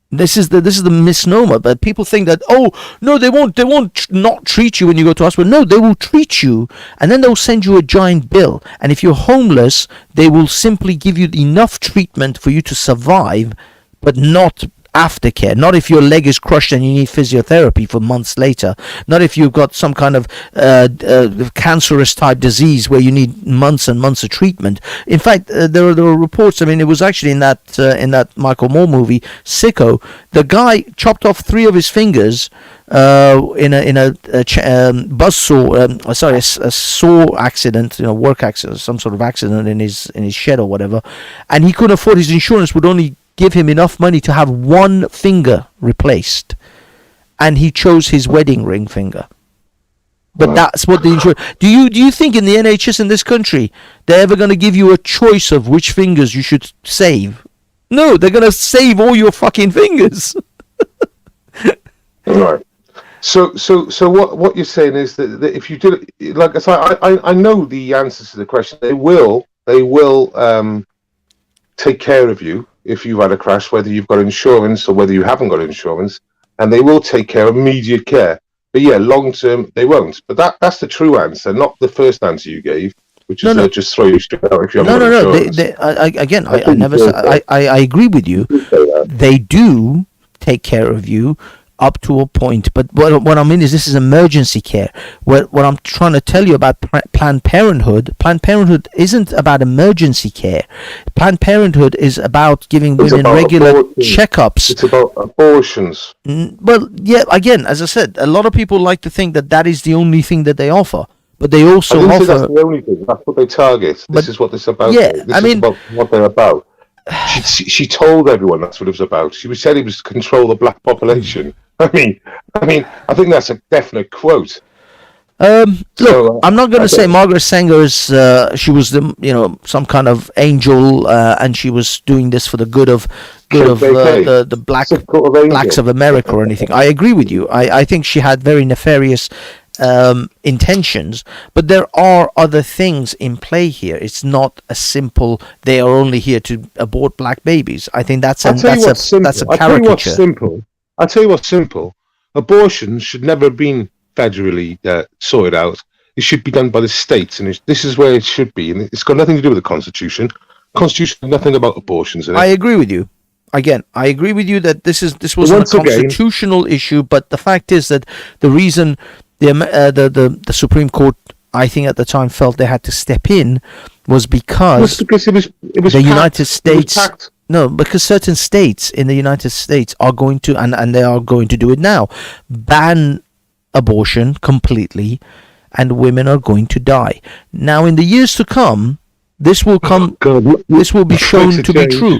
This is the misnomer, but people think that, oh no, they won't not treat you when you go to hospital. No, they will treat you, and then they'll send you a giant bill. And if you're homeless, they will simply give you enough treatment for you to survive, but not aftercare. Not if your leg is crushed and you need physiotherapy for months later. Not if you've got some kind of cancerous type disease where you need months and months of treatment. In fact, there were reports. I mean, it was actually in that Michael Moore movie Sicko. The guy chopped off 3 of his fingers in a saw accident, work accident, some sort of accident in his shed or whatever, and he couldn't afford. His insurance would only give him enough money to have 1 finger replaced, and he chose his wedding ring finger. But that's what the insurance. Do you think in the NHS in this country they're ever going to give you a choice of which fingers you should save? No, they're going to save all your fucking fingers. Right. So what you're saying is that if you do, like I said, I know the answers to the question. They will take care of you if you've had a crash, whether you've got insurance or whether you haven't got insurance, and they will take care of immediate care. But yeah, long term they won't. But that's the true answer, not the first answer you gave, which is they'll just throw you straight out if you haven't got insurance. I agree with you. They do take care of you, up to a point. But what I mean is, this is emergency care. What I'm trying to tell you about Planned Parenthood isn't about emergency care. Planned Parenthood is about giving women regular checkups. It's about abortions. Well, yeah, again, as I said, a lot of people like to think that is the only thing that they offer. But they also I didn't offer... say that's the only thing. That's what they target. This is what this is about. Yeah, this is about what they're about. She told everyone that's what it was about. She said it was to control the black population. I mean, I think that's a definite quote. Look, I'm not going to say Margaret Sanger is she was some kind of angel, and she was doing this for the good of the blacks of America or anything. I agree with you. I think she had very nefarious intentions, but there are other things in play here. It's not a simple they are only here to abort black babies. I think that's a caricature. I'll tell you what's simple. Abortion should never have been federally sorted out. It should be done by the states, and this is where it should be. And it's got nothing to do with the Constitution. The Constitution has nothing about abortions in it. I agree with you. Again, I agree with you that this wasn't a constitutional issue, but the fact is that the reason the Supreme Court, I think at the time, felt they had to step in was because it was the United States. No, because certain states in the United States are going to, and they are going to do it now, ban abortion completely, and women are going to die. Now, in the years to come, this will be shown to be true.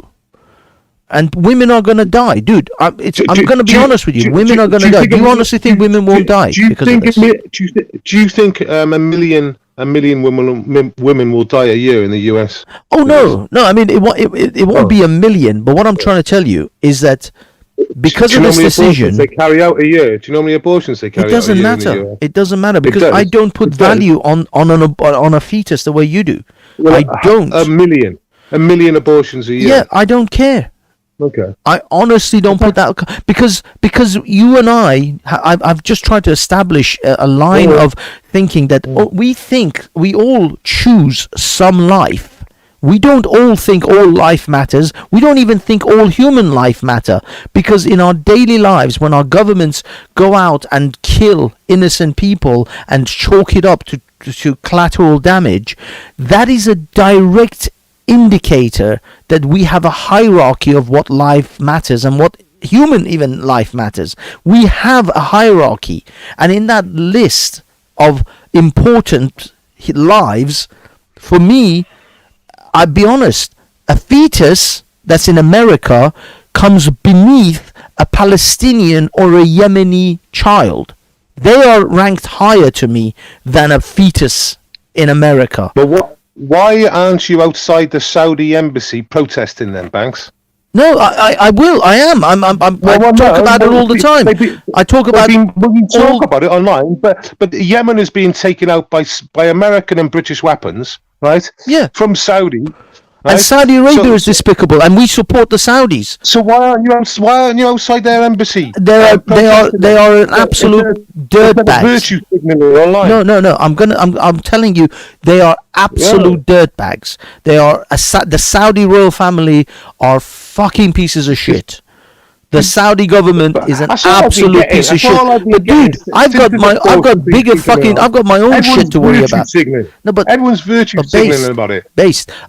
And women are going to die. Dude, I'm going to be honest with you. Women are going to die. Do you honestly think women won't die because of this? Do you think a million women will die a year in the US? Oh, no. I mean, it won't be a million. But what I'm trying to tell you is that because of this decision, they carry out a year. Do you know how many abortions they carry out? It doesn't matter. It doesn't matter because I don't put value on a fetus the way you do. Well, I don't. A million abortions a year. Yeah, I don't care. Okay. I honestly don't put that because you and I've just tried to establish a line of thinking that we all choose some life. We don't all think all life matters. We don't even think all human life matter, because in our daily lives, when our governments go out and kill innocent people and chalk it up to collateral damage, that is a direct indicator that we have a hierarchy of what life matters and what human even life matters. We have a hierarchy, and in that list of important lives, for me, I'll be honest, a fetus that's in America comes beneath a Palestinian or a Yemeni child. They are ranked higher to me than a fetus in America. But why aren't you outside the Saudi embassy protesting then, Banks? No, I will. I am. I talk about it all the time. I talk about. We talk about it online, but Yemen is being taken out by American and British weapons, right? Yeah. From Saudi. Right? And Saudi Arabia is despicable, and we support the Saudis. So why aren't you outside their embassy? They are an absolute dirtbags. Virtue signaling online. No. I'm telling you, they are absolute dirtbags. They are the Saudi royal family are fucking pieces of shit. The Saudi government is an absolute piece of shit. But dude, I've got my own shit to worry about. No, but everyone's virtue signaling about it.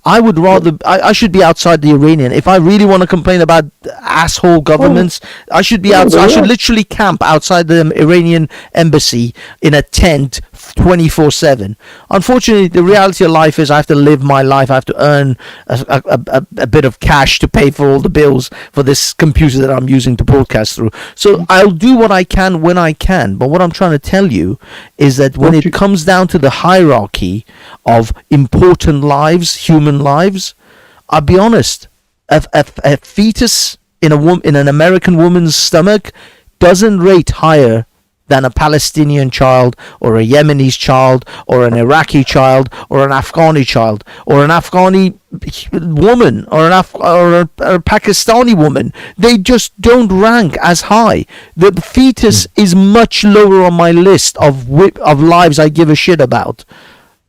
I would rather I should be outside the Iranian. If I really want to complain about asshole governments, I should be outside. I should literally camp outside the Iranian embassy in a tent 24/7. Unfortunately, the reality of life is I have to live my life. I have to earn a bit of cash to pay for all the bills for this computer that I'm using to broadcast through. So I'll do what I can when I can. But what I'm trying to tell you is that when it comes down to the hierarchy of important lives, human lives, I'll be honest, a fetus in an American woman's stomach doesn't rate higher than a Palestinian child or a Yemeni child or an Iraqi child or an Afghani child or an Afghani woman or a Pakistani woman. They just don't rank as high. The fetus is much lower on my list of lives I give a shit about.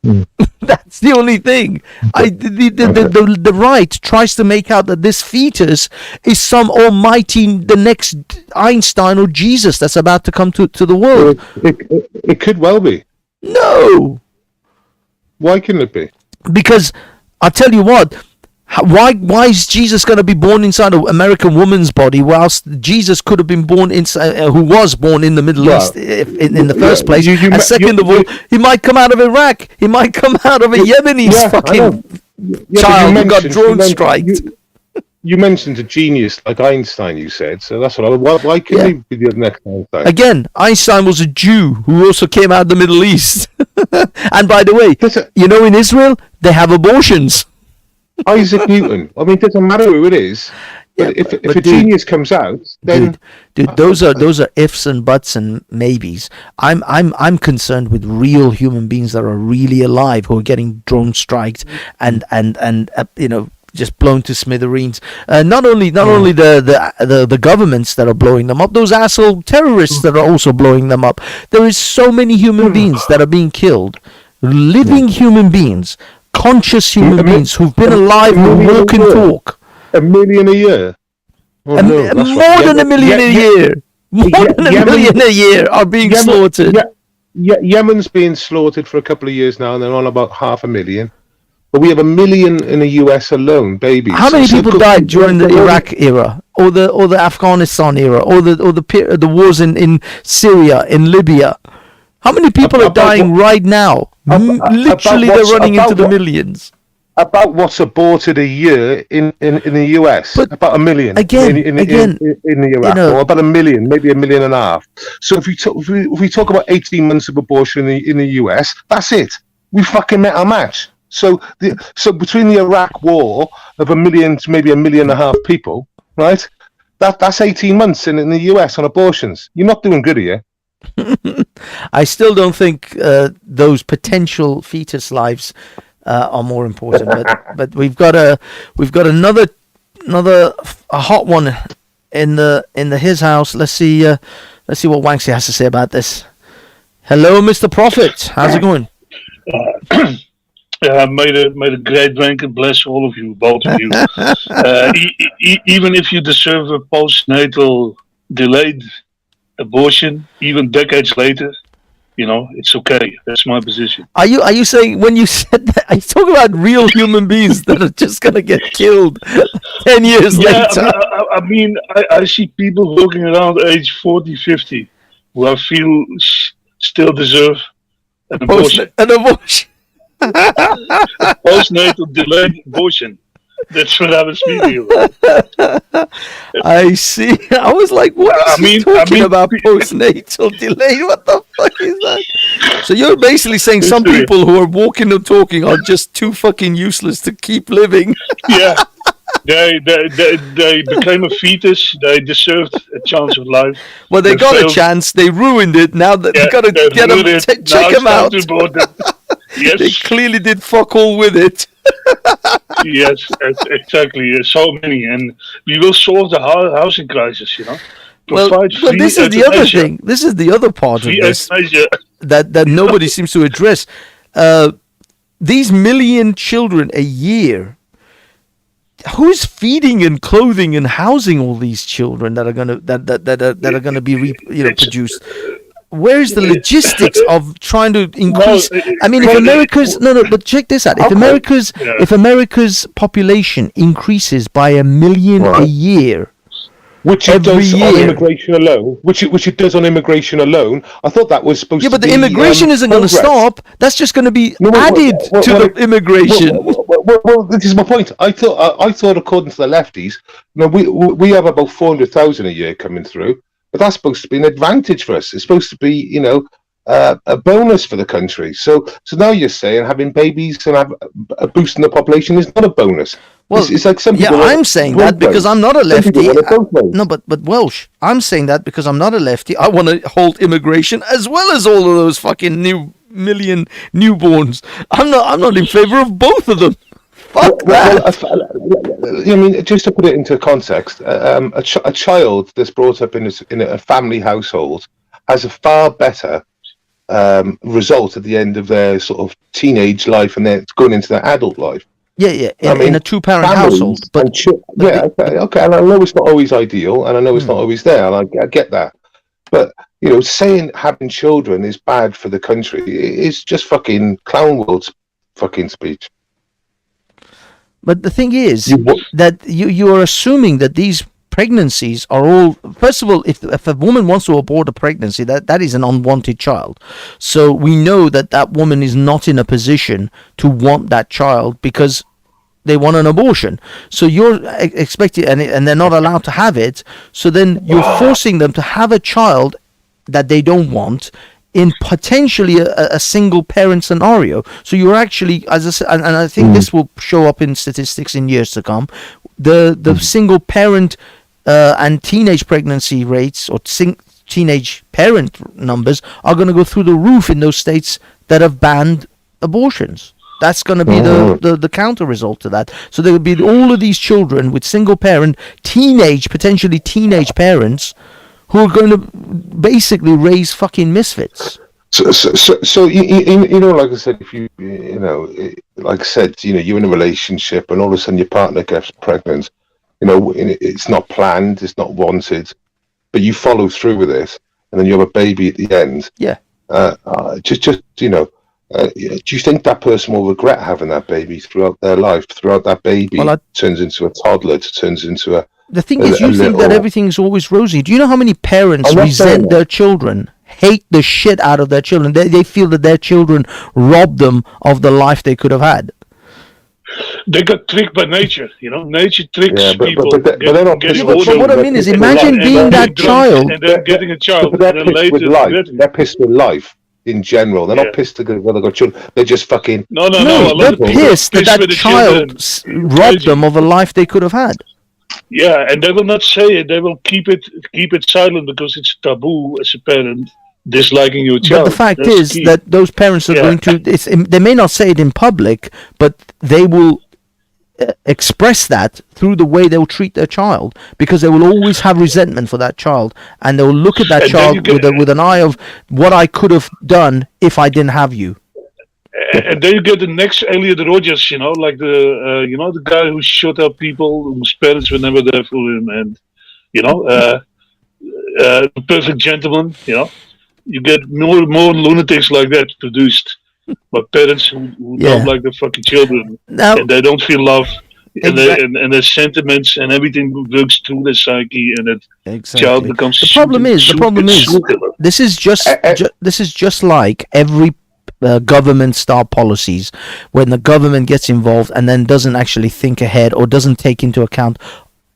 That's the only thing. The right tries to make out that this fetus is some almighty, the next Einstein or Jesus that's about to come to the world. It could well be. No. Why couldn't it be? Because I'll tell you what. Why is Jesus going to be born inside an American woman's body, whilst Jesus could have been born inside, who was born in the Middle East in the first place? And second of all, he might come out of Iraq. He might come out of a Yemeni fucking child who got drone striked. You mentioned a genius like Einstein, you said, so that's what why couldn't he be the next Einstein? Again, Einstein was a Jew who also came out of the Middle East. And by the way, in Israel, they have abortions. Isaac Newton. I mean, it doesn't matter who it is. But if a genius comes out, then dude, those are ifs and buts and maybes. I'm concerned with real human beings that are really alive who are getting drone striked and just blown to smithereens. Not only the governments that are blowing them up, those asshole terrorists that are also blowing them up. There is so many human beings that are being killed, living human beings. Conscious human beings who've been alive, who walk and talk. 1 million a year. More than a million a year. More than a million a year are being slaughtered. Yemen's being slaughtered for a couple of years now, and they're on about 500,000. But we have 1 million in the US alone, babies. How many people died during the Iraq era, or the Afghanistan era, or the wars in Syria, in Libya? How many people are dying right now? Literally, they're running into the millions. About what's aborted a year in the US, but about 1 million again in the Iraq, or about 1 million, maybe 1.5 million. So if we talk about 18 months of abortion in the US, that's it. We fucking met our match. So between the Iraq war of 1 million to maybe 1.5 million people, right? That's 18 months in the US on abortions. You're not doing good here. I still don't think those potential fetus lives are more important, but we've got another hot one in his house. Let's see what Banksy has to say about this. Hello, Mr. Prophet. How's it going? May the great drinker bless all of you, both of you. Even if you deserve a postnatal delayed abortion, even decades later, it's okay. That's my position. Are you saying, when you said that, are you talking about real human beings that are just gonna get killed 10 years later? I mean, I see people walking around age 40, 50 who I feel still deserve an abortion. An abortion. Postnatal delayed abortion. That's what I was speaking about. I see. I was like, what is he talking about postnatal delay? What the fuck is that? So you're basically saying some people who are walking and talking are just too fucking useless to keep living. Yeah. They became a fetus. They deserved a chance of life. Well, they got a chance. They ruined it. Now that you got to get them, check them out. Yes. They clearly did fuck all with it. Yes, exactly. So many, and we will solve the housing crisis. Well, this is the other thing. This is the other part of this that nobody seems to address. These 1 million children a year. Who's feeding and clothing and housing all these children that are gonna be produced? Where's the logistics of trying to increase? I mean, if America's but check this out. If America's population increases by 1 million a year, which it does on immigration alone, which it does on immigration alone, I thought that was supposed to be. Yeah, but the immigration isn't going to stop. That's just going to be added to the immigration. Well, this is my point. I thought, according to the lefties, we have about 400,000 a year coming through. But that's supposed to be an advantage for us. It's supposed to be, a bonus for the country. So now you're saying having babies and have a boost in the population is not a bonus. Well, it's like some people. Yeah, I'm saying that because I'm not a lefty. No, but Welsh, I'm saying that because I'm not a lefty. I want to hold immigration as well as all of those fucking 1 million newborns. I'm not in favor of both of them. Fuck that. I mean, just to put it into context, a child that's brought up in a family household has a far better result at the end of their sort of teenage life and then going into their adult life. Yeah. In a two-parent household, but okay, and I know it's not always ideal, and I know it's not always there, and I get that. But saying having children is bad for the country is just fucking clown world fucking speech. But the thing is that you are assuming that these pregnancies are all. First of all, if a woman wants to abort a pregnancy, that is an unwanted child. So we know that woman is not in a position to want that child because they want an abortion. So you're expecting, and they're not allowed to have it. So then you're forcing them to have a child that they don't want in potentially a single parent scenario. So you're actually, as I said, and I think this will show up in statistics in years to come, the single parent and teenage pregnancy rates or teenage parent numbers are going to go through the roof in those states that have banned abortions. That's going to be the counter result to that. So there would be all of these children with single parent, potentially teenage parents who are going to basically raise fucking misfits. So like I said, if like I said, you're in a relationship and all of a sudden your partner gets pregnant, it's not planned, it's not wanted, but you follow through with it, and then you have a baby at the end. Yeah. Do you think that person will regret having that baby throughout their life? Throughout that baby turns into a toddler, turns into a. The thing is, you think that everything's always rosy. Do you know how many parents resent their children, hate the shit out of their children? They feel that their children robbed them of the life they could have had. They got tricked by nature, Nature tricks people. But what I mean is, imagine being that child and then getting a child, but they're pissed with life. They're pissed with life in general. They're not pissed because they've got children. They're just fucking. No. They're pissed that child robbed them of a life they could have had. Yeah, and they will not say it. They will keep it silent because it's taboo as a parent disliking your child. But the fact is that those parents are going to. They may not say it in public, but they will express that through the way they'll treat their child, because they will always have resentment for that child, and they'll look at that child with an eye of what I could have done if I didn't have you. And then you get the next Elliot Rodgers, like the guy who shot up people whose parents were never there for him, and the Perfect Gentleman. You get more lunatics like that produced by parents who don't like their fucking children, and they don't feel love, and their sentiments and everything works through their psyche, and that child becomes. The problem is this is just like every. Government style policies, when the government gets involved and then doesn't actually think ahead or doesn't take into account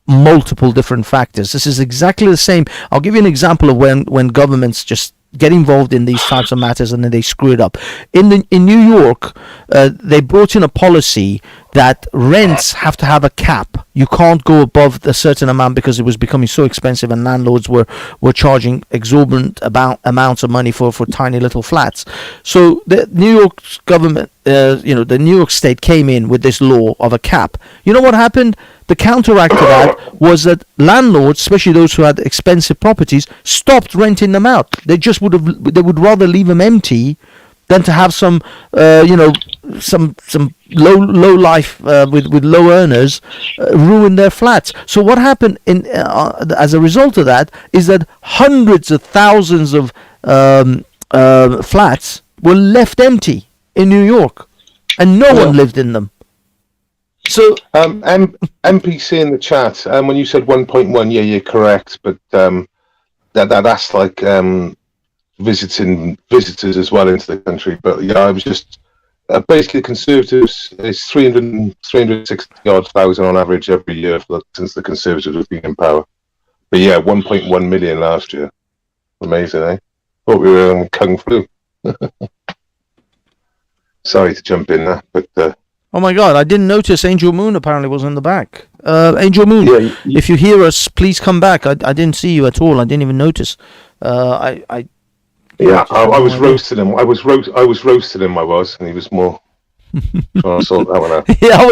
multiple different factors. This is exactly the same. I'll give you an example of when governments just get involved in these types of matters and then they screw it up. In New York, they brought in a policy that rents have to have a cap. You can't go above a certain amount because it was becoming so expensive, and landlords were charging exorbitant amounts of money for tiny little flats. So the New York government, the New York state came in with this law of a cap. You know what happened? The counteract to that was that landlords, especially those who had expensive properties, stopped renting them out. They would rather leave them empty than to have some low life with low earners ruin their flats. So what happened as a result of that is that hundreds of thousands of flats were left empty in New York, and no one lived in them. So MPC in the chat, when you said 1.1, you're correct, but that's like visiting visitors as well into the country. But I was just basically Conservatives. It's 360 odd thousand on average every year since the Conservatives have been in power. But 1.1 million last year. Amazing, eh? Thought we were on Kung Flu. Sorry to jump in there, but. Oh my God! I didn't notice Angel Moon apparently was in the back. Angel Moon, if you hear us, please come back. I didn't see you at all. I didn't even notice. I was roasting him. I was roasting him. and he was more trying to sort that one out. I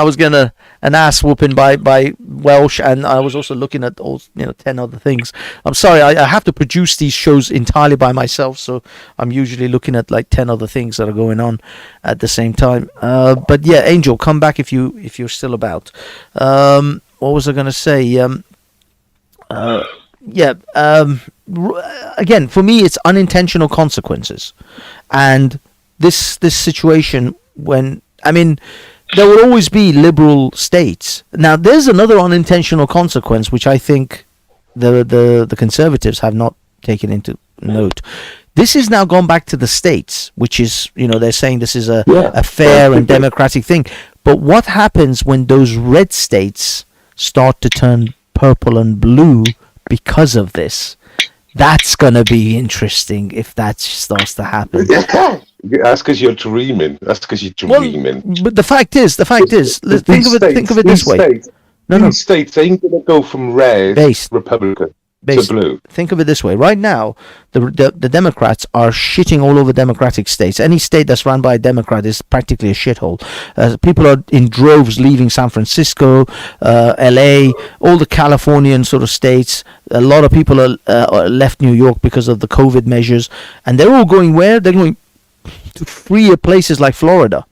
was gonna an ass whooping by Welsh, and I was also looking at all 10 other things. I'm sorry, I have to produce these shows entirely by myself, so I'm usually looking at like 10 other things that are going on at the same time. But yeah, Angel, come back if you're still about. What was I going to say? Again, for me, it's unintentional consequences, and this situation. When there will always be liberal states. Now, there's another unintentional consequence which I think the conservatives have not taken into note. This is now gone back to the states, which is, they're saying this is a fair and democratic thing. But what happens when those red states start to turn purple and blue because of this? That's going to be interesting if that starts to happen. That's because you're dreaming. But the fact is, think of it this way. These states ain't going to go from red Republican to blue. Think of it this way. Right now, the Democrats are shitting all over Democratic states. Any state that's run by a Democrat is practically a shithole. People are in droves leaving San Francisco, LA, all the Californian sort of states. A lot of people are left New York because of the COVID measures. And they're all going where? They're going to freer places like Florida,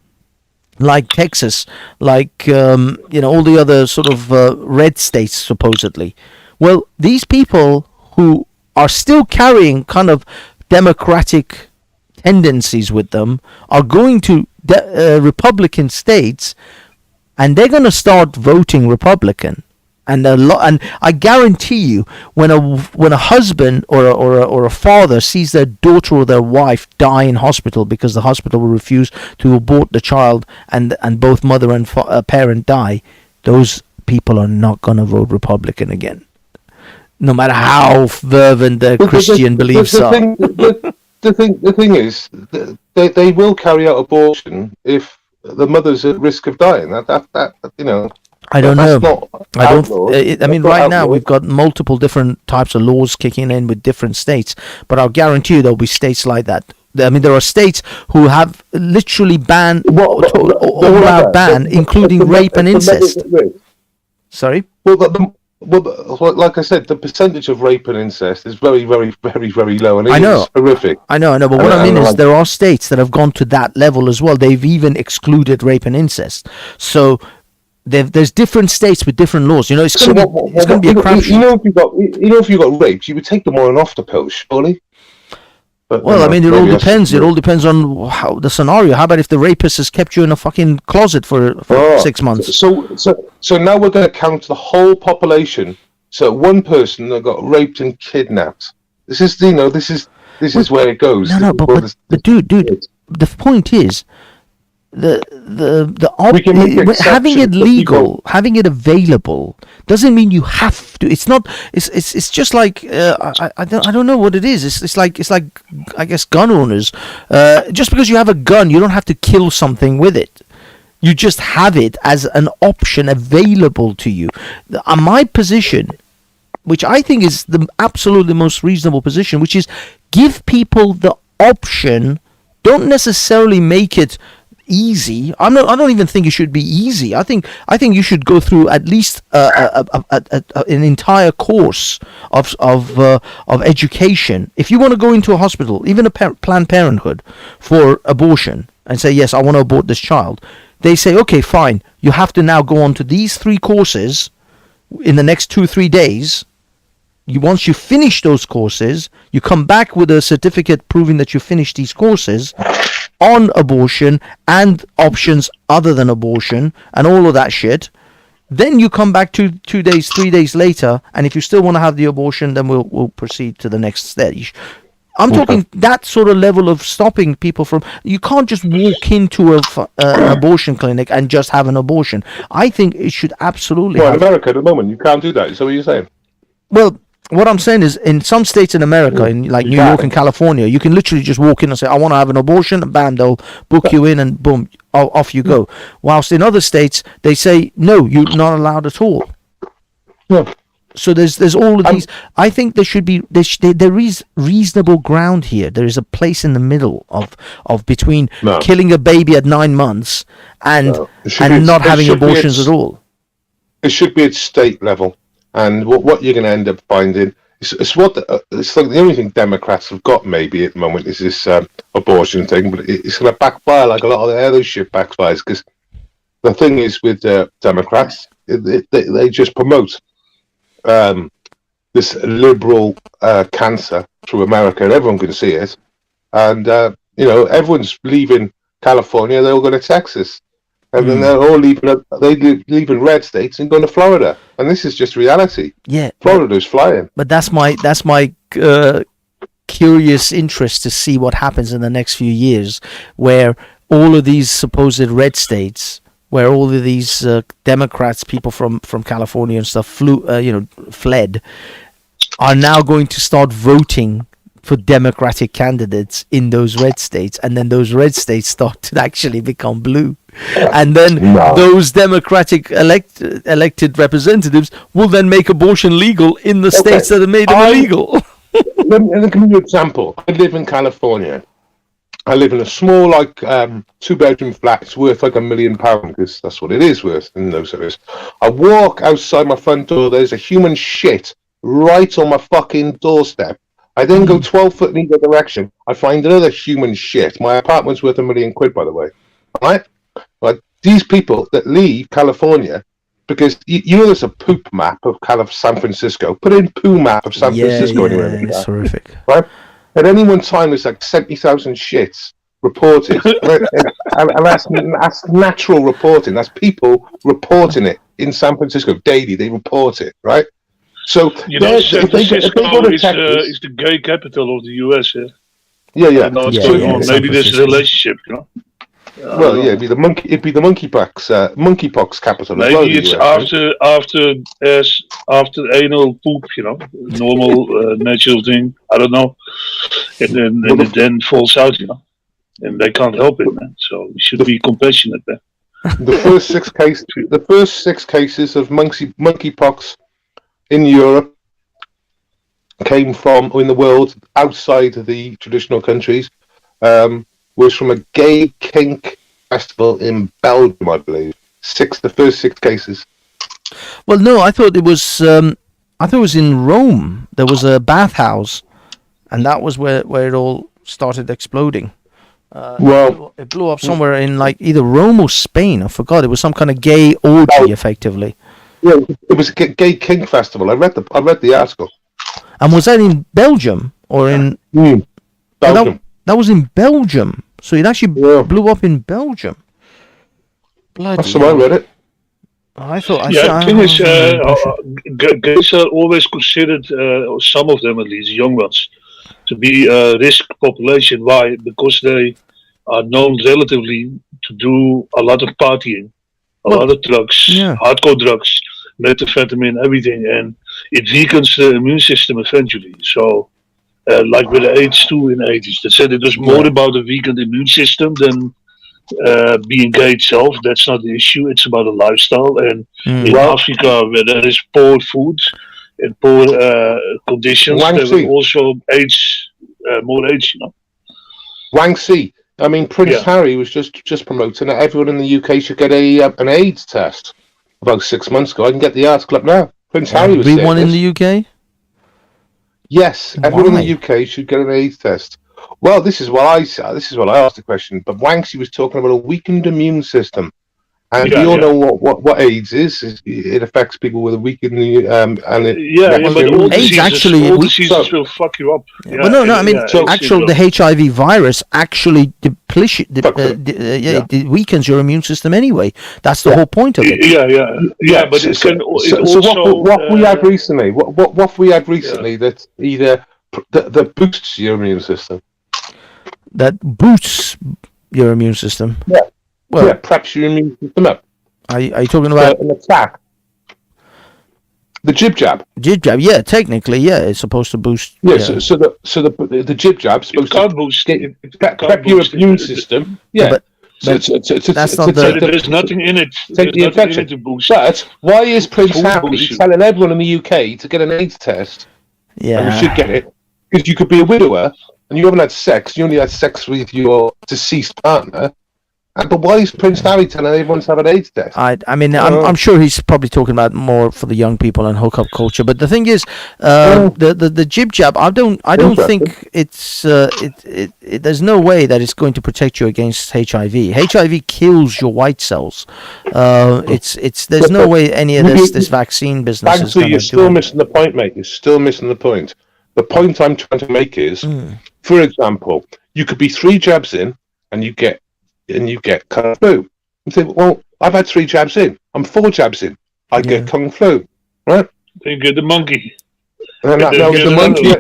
like Texas, like all the other sort of red states, supposedly. Well, these people who are still carrying kind of democratic tendencies with them are going to Republican states, and they're going to start voting Republican. And I guarantee you, when a husband or a father sees their daughter or their wife die in hospital because the hospital will refuse to abort the child, and both mother and parent die, those people are not going to vote Republican again, no matter how fervent their Christian beliefs are. The thing is, they will carry out abortion if the mother's at risk of dying. I don't know. Right now we've got multiple different types of laws kicking in with different states, but I'll guarantee you there'll be states like that. There are states who have literally banned, all-out ban, including rape and incest. Sorry? Well, like I said, the percentage of rape and incest is very, very, very, very low, and it's horrific. I know, but what I mean is there are states that have gone to that level as well. They've even excluded rape and incest. So there's different states with different laws. It's going to be a crapshoot. If you got raped, you would take them on and off the pill, surely. But, it all depends. It all depends on how the scenario. How about if the rapist has kept you in a fucking closet for 6 months? So now we're going to count the whole population. So one person that got raped and kidnapped. This is where it goes. But dude, the point is, having it legal, having it available doesn't mean you have to. It's not. It's just like I don't know what it is. It's like I guess gun owners. Just because you have a gun, you don't have to kill something with it. You just have it as an option available to you. My position, which I think is the absolutely most reasonable position, which is give people the option. Don't necessarily make it easy. I don't even think it should be easy. I think you should go through at least an entire course of education. If you want to go into a hospital, even a Planned Parenthood, for abortion, and say, yes, I want to abort this child, they say, okay, fine, you have to now go on to these 3 courses in the next 2-3 days. Once you finish those courses, you come back with a certificate proving that you finished these courses on abortion and options other than abortion and all of that shit. Then you come back 2 days, 3 days later, and if you still want to have the abortion, then we'll proceed to the next stage. I'm talking that sort of level of stopping people from. You can't just walk into an abortion clinic and just have an abortion. I think it should absolutely. Well, in America at the moment, you can't do that. So what are you saying? Well, what I'm saying is, in some states in America, in like New York and California, you can literally just walk in and say, I want to have an abortion, and bam, they'll book you in, and boom, off you go. Whilst in other states, they say, no, you're not allowed at all. Yeah. So there's all of these. I think there should be there is reasonable ground here. There is a place in the middle of between killing a baby at 9 months and not having abortions at all. It should be at state level, and what you're going to end up finding is it's like the only thing Democrats have got maybe at the moment is this abortion thing, but it's going to backfire like a lot of the other shit backfires, because the thing is with Democrats, they just promote this liberal cancer through America, and everyone can see it, and everyone's leaving California, they're all going to Texas. And then they're all leaving red states and going to Florida, and this is just reality. Yeah, Florida's flying. But that's my curious interest to see what happens in the next few years, where all of these supposed red states, where all of these Democrats, people from California and stuff, fled, are now going to start voting for Democratic candidates in those red states, and then those red states start to actually become blue, and then those Democratic elected representatives will then make abortion legal in the states that have made them illegal. Let me give you an example. I live in California. I live in a small, 2-bedroom flat. It's worth like £1 million, because that's what it is worth in those areas. I walk outside my front door. There's a human shit right on my fucking doorstep. I then go 12 foot in either direction. I find another human shit. My apartment's worth £1 million, by the way. Right? Like, these people that leave California, because you know there's a poop map of San Francisco. Put in poo map of San Francisco anywhere. It's horrific. Right? At any one time, there's like 70,000 shits reported. and that's natural reporting. That's people reporting it in San Francisco daily. They report it, right? So San Francisco is the gay capital of the US. Yeah. Maybe there's a relationship, Well, it'd be the monkeypox capital. Maybe as well, it's after anal poop, normal natural thing. I don't know, and then it then falls out, and they can't help it, man. So we should be compassionate there. The first six cases of monkeypox in Europe came from, in the world outside of the traditional countries, was from a gay kink festival in Belgium, I believe. The first six cases. Well, no, I thought it was in Rome. There was a bathhouse, and that was where it all started exploding. It blew up somewhere in either Rome or Spain. I forgot. It was some kind of gay orgy, effectively. Yeah, it was a gay kink festival. I read the article. And was that in Belgium or in Belgium? That was in Belgium. So it actually blew up in Belgium. Bloody That's the way I read it. I thought. The thing is, gays are always considered, some of them at least, young ones, to be a risk population. Why? Because they are known relatively to do a lot of partying, a lot of drugs, hardcore drugs, methamphetamine, everything, and it weakens the immune system eventually. So, like with the AIDS too in the 80s, they said it was more about a weakened immune system than being gay itself. That's not the issue. It's about a lifestyle. And in Africa, where there is poor food and poor conditions, there was also AIDS, more AIDS, Banksy. I mean, Prince Harry was just promoting that everyone in the UK should get an AIDS test about 6 months ago. I can get the article up now. Prince Harry was saying everyone in the UK? Yes, everyone in the UK should get an AIDS test. Well, this is what I asked the question. But Banksy was talking about a weakened immune system, and we all know what AIDS is. It affects people with a weakened but all diseases will fuck you up. But no. I mean, the HIV virus actually it weakens your immune system anyway. That's the whole point of it. But it can. What we had recently? What we had recently that either that boosts your immune system. That boosts your immune system. Yeah. Well, preps your immune system up. Are you talking about an attack? The jib jab. Jib jab, technically, it's supposed to boost. So the jib jab is supposed to boost prep your immune system. Yeah. But that's not there's nothing in it. Take the infection to boost. But why is Prince Harry telling everyone in the UK to get an AIDS test? Yeah. And we should get it because you could be a widower and you haven't had sex. You only had sex with your deceased partner. But why is Prince Harry telling everyone to have an AIDS test? I'm sure he's probably talking about more for the young people and hookup culture. But the thing is, the jib jab, I don't think it's there's no way that it's going to protect you against HIV. HIV kills your white cells. There's no way any of this vaccine business is going to do it. You're still missing the point, mate. You're still missing the point. The point I'm trying to make is, for example, you could be 3 jabs in and you get kung flu. You say, well, I've had 3 jabs in. I'm 4 jabs in. I get kung flu, right? You get the monkey. The monkey.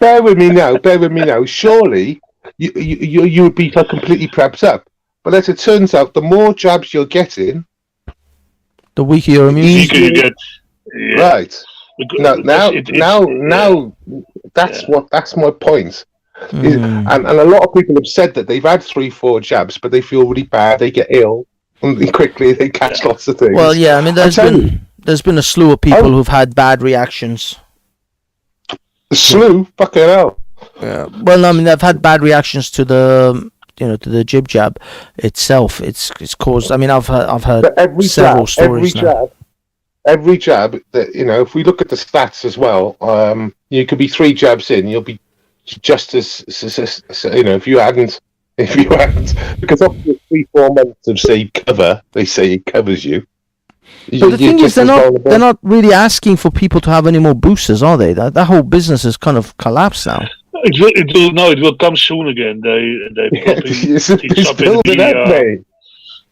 Bear with me now. Surely you would be completely prepped up. But as it turns out, the more jabs you're getting, the weaker your immune system you get. Yeah. Right. Now, that's my point. And a lot of people have said that they've had 3-4 jabs, but they feel really bad. They get ill and quickly. They catch lots of things. Well, yeah, I mean, there's been a slew of people who've had bad reactions. A slew, fucking hell. Yeah. Well, I mean, they've had bad reactions to the jib jab itself. It's caused. I mean, I've heard several stories now. Every jab that if we look at the stats as well, you could be 3 jabs in, you'll be just as if you hadn't, because after 3-4 months of they say it covers you. But the thing is, they're not really asking for people to have any more boosters, are they? That whole business has kind of collapsed now. It will come soon again. They're building up, mate.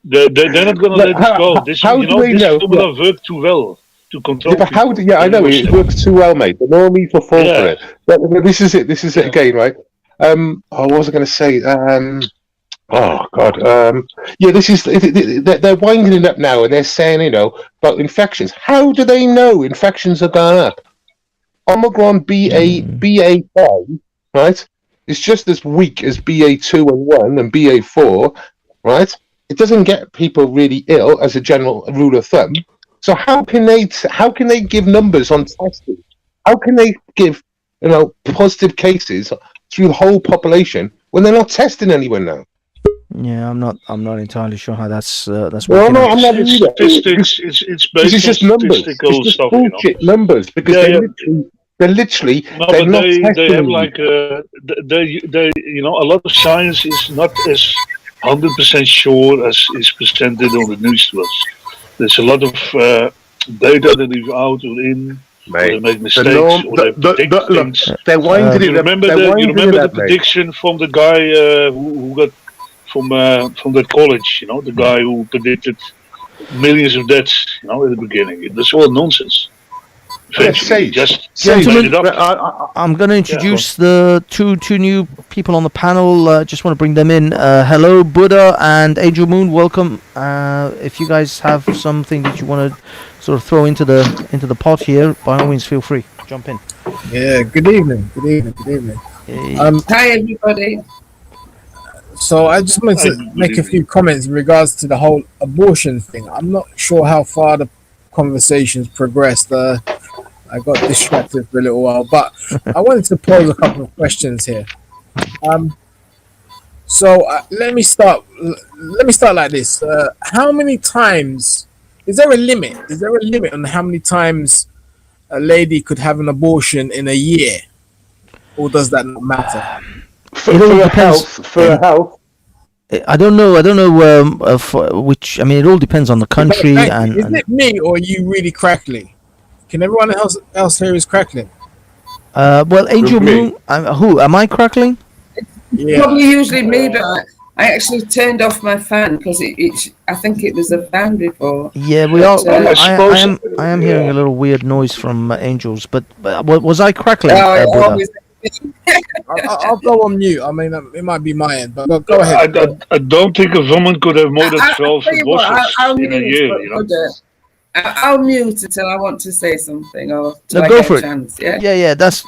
They're not going to let it go. This will not work too well to control. Yeah, but I know it works too well, mate. The normies will fall for it. But this is it. This is it again, right? What was I going to say? Oh God. This is. They're winding it up now, and they're saying, about infections. How do they know infections have gone up? Omicron BA5, right? It's just as weak as BA2 and 1 and BA4, right? It doesn't get people really ill as a general rule of thumb. So how can they give numbers on testing? How can they give positive cases through the whole population when they're not testing anyone now? Yeah, I'm not entirely sure how that's well, no, I'm not either. Statistics. It's based on just numbers. statistical it's just stuff. Bullshit numbers because they're literally. No, but they have like a lot of science is not as 100% sure as is presented on the news to us. There's a lot of data that is out or in. They make mistakes or they predict things. They're winding it up. You remember the prediction from the guy who got from that college? The guy who predicted millions of deaths. At the beginning, that's all nonsense. Gentlemen, I'm going to introduce the two new people on the panel. Just want to bring them in. Hello, Buddha and Angel Moon. Welcome. If you guys have something that you want to sort of throw into the pot here, by all means, feel free. Jump in. Yeah. Good evening. Hey. Hi, everybody. So I just wanted to make a few comments in regards to the whole abortion thing. I'm not sure how far the conversation's progressed. I got distracted for a little while, but I wanted to pose a couple of questions here. So let me start like this. How many times is there a limit? Is there a limit on how many times a lady could have an abortion in a year, or does that not matter? For health. I don't know. For which, I mean, it all depends on the country. Is it me or are you really crackling? Can everyone else here is crackling? Well, Angel Moon, who am I crackling? Yeah. Probably usually me, but I actually turned off my fan because I think it was a fan before. Yeah, we are. I am hearing a little weird noise from Angel's, but was I crackling? I'll go on mute. I mean, it might be my end, but go ahead. I don't think a woman could have more than 12 abortions in a year. I'll mute until I want to say something or go for it. Chance, yeah. That's.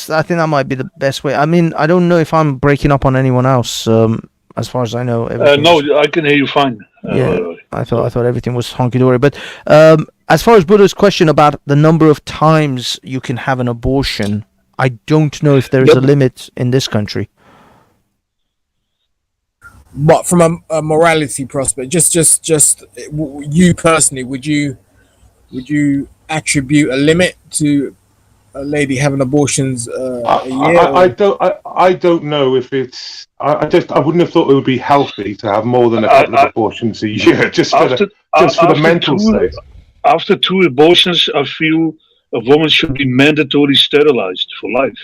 I think that might be the best way. I mean, I don't know if I'm breaking up on anyone else. As far as I know, no, I can hear you fine. I thought everything was honky dory. But as far as Buddha's question about the number of times you can have an abortion, I don't know if there is a limit in this country. But from a morality prospect, just you personally, would you attribute a limit to a lady having abortions a year? I don't know if it's. I wouldn't have thought it would be healthy to have more than a couple of abortions a year, just for the mental state. After 2 abortions, I feel a woman should be mandatory sterilized for life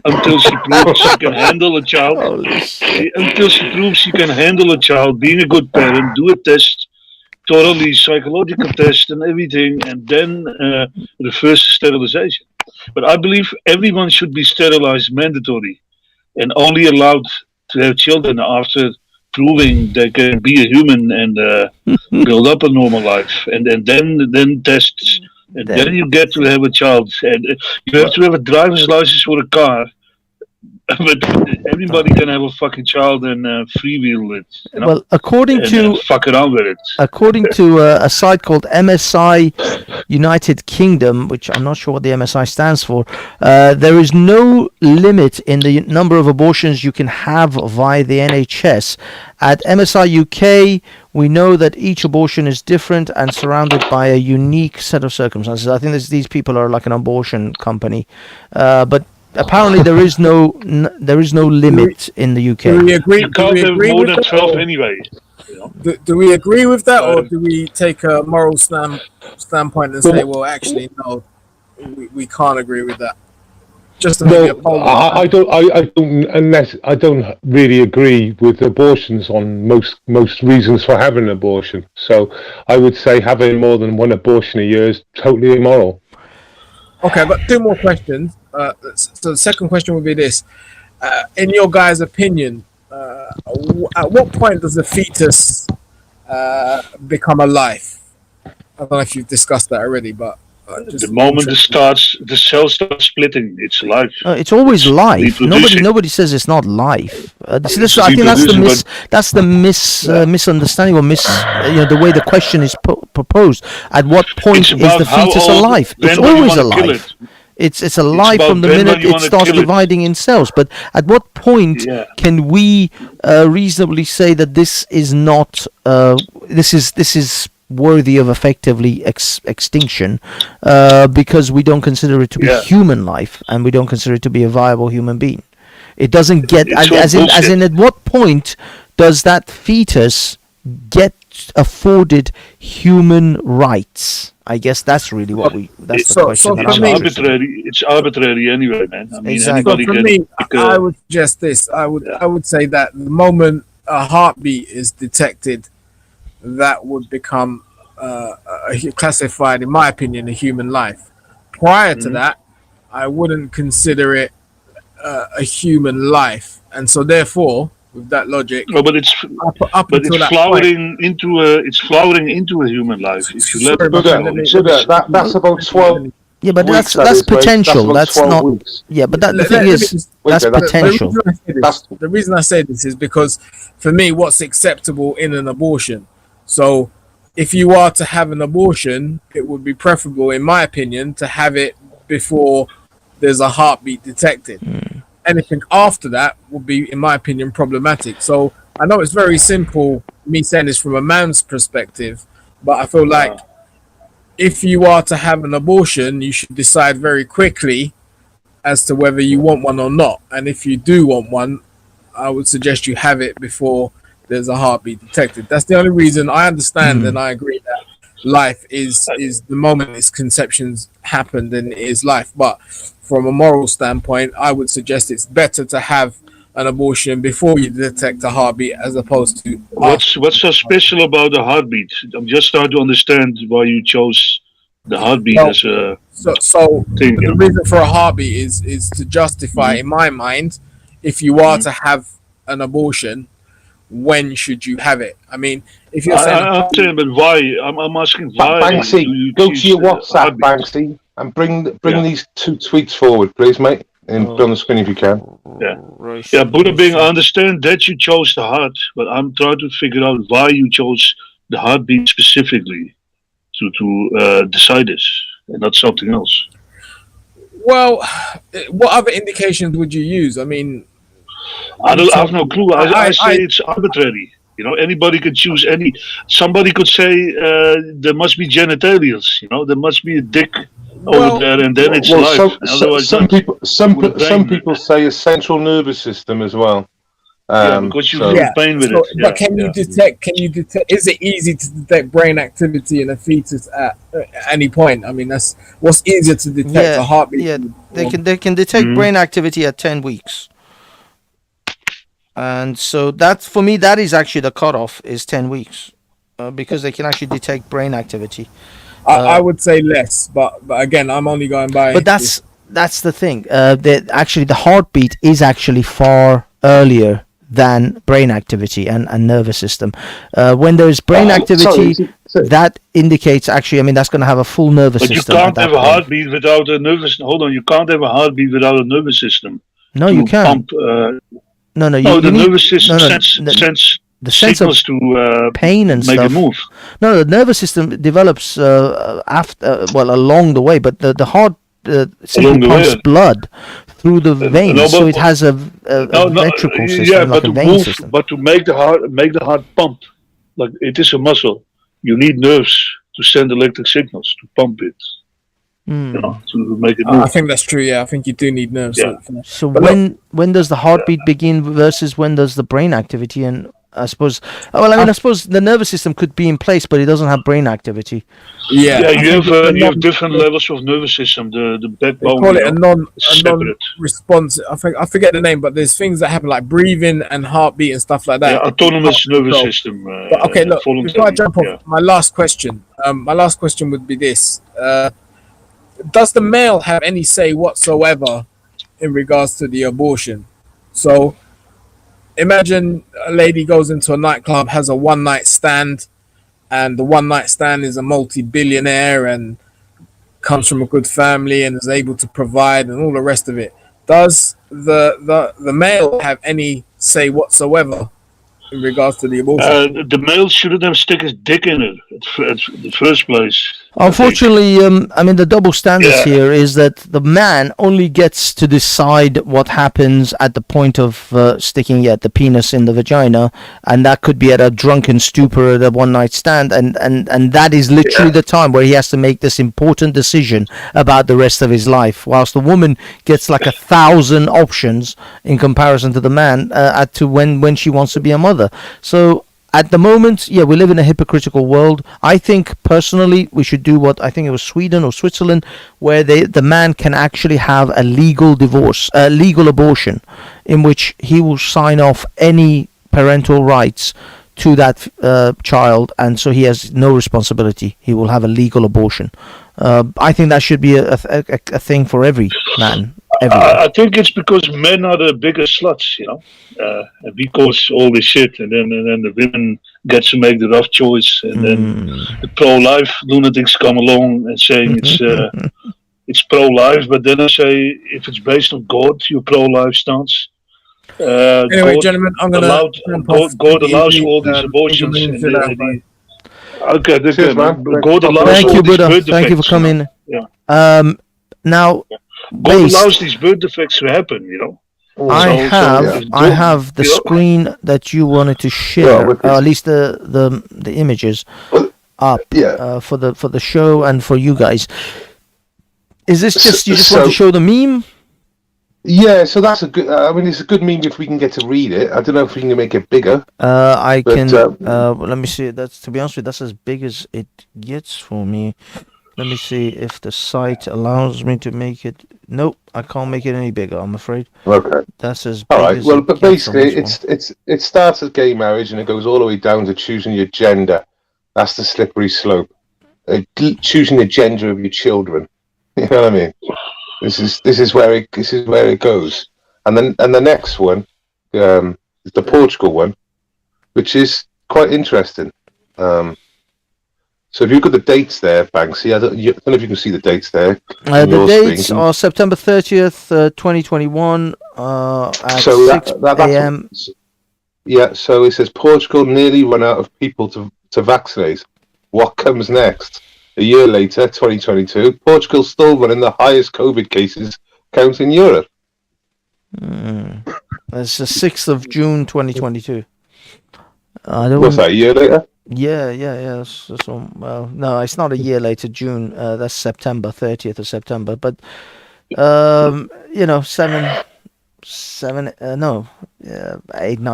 until she proves she can handle a child. Until she proves she can handle a child, being a good parent, do a test, thoroughly psychological test and everything, and then reverse the sterilization. But I believe everyone should be sterilized mandatory and only allowed to have children after proving they can be a human and build up a normal life, and then tests, and then you get to have a child, and you have to have a driver's license for a car. But everybody can have a fucking child and freewheel it. You know? Well, according to fuck around with it. According to a site called MSI United Kingdom, which I'm not sure what the MSI stands for, there is no limit in the number of abortions you can have via the NHS. At MSI UK, we know that each abortion is different and surrounded by a unique set of circumstances. I think these people are like an abortion company, but apparently there is no limit in the UK. Do we agree? You can't have more than 12 anyway. You know? Do we agree with that, or do we take a moral standpoint and say, well, actually, no, we can't agree with that? Just to make a poll. I don't really agree with abortions on most reasons for having an abortion. So I would say having more than 1 abortion a year is totally immoral. Okay, but 2 more questions. So the second question would be this: in your guys' opinion, at what point does a fetus become a life? I don't know if you've discussed that already, but the moment the cells start splitting, it's life. It's always life. Nobody says it's not life. I think that's the misunderstanding or the way the question is proposed. At what point is the fetus alive? It's always alive. It's alive from the minute it starts dividing in cells. But at what point can we reasonably say that this is not this is worthy of effectively extinction because we don't consider it to be human life and we don't consider it to be a viable human being? It doesn't get as in at what point does that fetus get afforded human rights? I guess that's really what that's the question. It's arbitrary anyway, man. I mean, exactly. So for me, I would suggest this. I would say that the moment a heartbeat is detected, that would become classified, in my opinion, a human life. Prior to that, I wouldn't consider it a human life, and so therefore, with that logic, no, but it's flowering into a human life. If you let that's about 12. Yeah, but that's potential. That's not. Weeks. Yeah, but the thing is, that's potential. The reason I say this is because, for me, what's acceptable in an abortion. So, if you are to have an abortion, it would be preferable, in my opinion, to have it before there's a heartbeat detected. Anything after that would be, in my opinion, problematic. So I know it's very simple, me saying this from a man's perspective, but I feel like if you are to have an abortion, you should decide very quickly as to whether you want one or not. And if you do want one, I would suggest you have it before there's a heartbeat detected. That's the only reason. I understand and I agree that life is the moment its conceptions happen, then it is life. But from a moral standpoint, I would suggest it's better to have an abortion before you detect a heartbeat as opposed to what's so special about the heartbeat? I'm just starting to understand why you chose the heartbeat as a thing. The reason for a heartbeat is to justify, in my mind, if you are to have an abortion, when should you have it? I mean, if you're saying, I'm saying, but why? I'm asking why. Banksy, go to your WhatsApp, Banksy, and bring these 2 tweets forward, please, mate, and put on the screen if you can. Yeah, Buddha Bing, I understand that you chose the heart, but I'm trying to figure out why you chose the heartbeat specifically to decide this and not something else. Well, what other indications would you use? I mean, I have no clue. I say it's arbitrary. You know, anybody can choose any. Somebody could say there must be genitalias. You know, there must be a dick over there, and then it's life. Some people say a central nervous system as well. Because you feel pain with it. But can you detect? Is it easy to detect brain activity in a fetus at any point? I mean, that's what's easier to detect. A heartbeat. Yeah, they can detect brain activity at 10 weeks. And so that's, for me, that is actually the cutoff, is 10 weeks, because they can actually detect brain activity. I would say less, but again, I'm only going by. But that's the thing. Actually, the heartbeat is actually far earlier than brain activity and nervous system. When there's brain activity, that indicates actually, I mean, that's going to have a full nervous system. But you can't have a heartbeat without a nervous. Hold on, you can't have a heartbeat without a nervous system. No, you can't. No, the nervous system sends the sense of pain and make stuff. It move. No, the nervous system develops along the way, but the heart simply pumps blood through the veins, so it has a ventricle system, like a vein system. But to make the heart pump, like it is a muscle, you need nerves to send electric signals to pump it. You know, to make it move. I think that's true. Yeah, I think you do need nerves. Yeah. So when does the heartbeat begin versus when does the brain activity? And I suppose, I suppose the nervous system could be in place, but it doesn't have brain activity. Yeah, you have different levels of nervous system. The backbone. They call it a non-response. I forget the name, but there's things that happen like breathing and heartbeat and stuff like that. Yeah, autonomous nervous system. But okay, look. Before I jump off, my last question. My last question would be this. Does the male have any say whatsoever in regards to the abortion? So imagine a lady goes into a nightclub, has a one-night stand, and the one-night stand is a multi-billionaire and comes from a good family and is able to provide and all the rest of it. Does the male have any say whatsoever in regards to the abortion? The male shouldn't have stick his dick in it at the first place. Unfortunately, I mean, the double standards here is that the man only gets to decide what happens at the point of sticking the penis in the vagina, and that could be at a drunken stupor at a one-night stand, and that is literally the time where he has to make this important decision about the rest of his life, whilst the woman gets like 1,000 options in comparison to the man to when she wants to be a mother. So at the moment, we live in a hypocritical world. I think personally we should do what I think it was Sweden or Switzerland, where the man can actually have a legal divorce, a legal abortion, in which he will sign off any parental rights to that child, and so he has no responsibility. He will have a legal abortion. I think that should be a thing for every man. I think it's because men are the biggest sluts, you know, and we cause all this shit, and then the women get to make the rough choice, and then the pro-life lunatics come along and saying it's pro-life, but then I say if it's based on God, your pro-life stance. Anyway, God, gentlemen, I'm going to God allows all these abortions. Okay, cheers, man. God allows Thank you, these Buddha. birth Thank you for coming. Yeah. Now, God allows these birth defects to happen, you know. I have the screen that you wanted to share, at least the images up for the show and for you guys. Is this just you just want to show the meme? Yeah, so that's a good. I mean, it's a good meme if we can get to read it. I don't know if we can make it bigger. I can. Let me see. That's, to be honest with you, that's as big as it gets for me. Let me see if the site allows me to make it. Nope, I can't make it any bigger, I'm afraid. Okay. That's as big all right. As well, but basically, it starts at gay marriage and it goes all the way down to choosing your gender. That's the slippery slope. Choosing the gender of your children. You know what I mean? This is where it goes. And then the next one is the Portugal one, which is quite interesting. So if you've got the dates there, Banksy, I don't know if you can see the dates there. The dates are September 30th, 2021, at 6 a.m. Yeah, so it says Portugal nearly run out of people to vaccinate. What comes next? A year later, 2022, Portugal still running the highest COVID cases count in Europe. It's the 6th of June 2022. What's that, a year later? Yeah. So, well, no, it's not a year later. June. That's September, 30th of September. But 8-9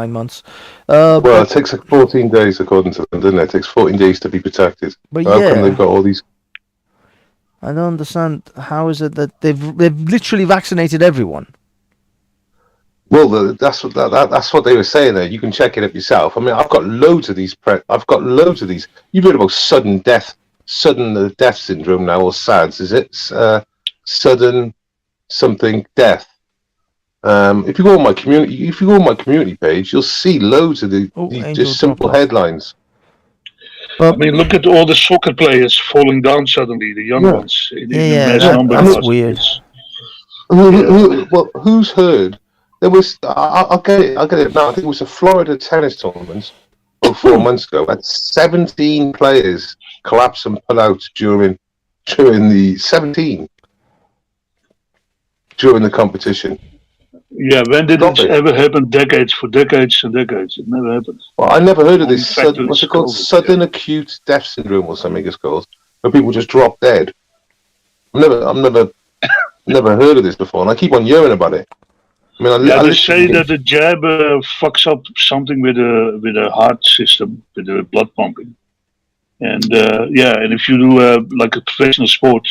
months. Well, it takes like 14 days according to them, doesn't it? It takes 14 days to be protected. But How come they've got all these? I don't understand. How is it that they've literally vaccinated everyone? Well, that's what they were saying there. You can check it up yourself. I mean, I've got loads of these. I've got loads of these. You've heard about sudden death syndrome now, or SADS? Is it sudden something death? If you go on my community page, you'll see loads of these just simple headlines. I mean, look at all the soccer players falling down suddenly, the young ones. That's weird. Well, who's heard? There was, I'll get it now. I think it was a Florida tennis tournament 4 months ago. Had 17 players collapse and pull out during the competition. Yeah, when did it ever happen? Decades and decades. It never happened. Well, I never heard of this. What's it called? Sudden acute death syndrome or something it's called, where people just drop dead. I've never heard of this before, and I keep on hearing about it. I mean, they say that the jab fucks up something with the heart system, with the blood pumping, and and if you do like a professional sport,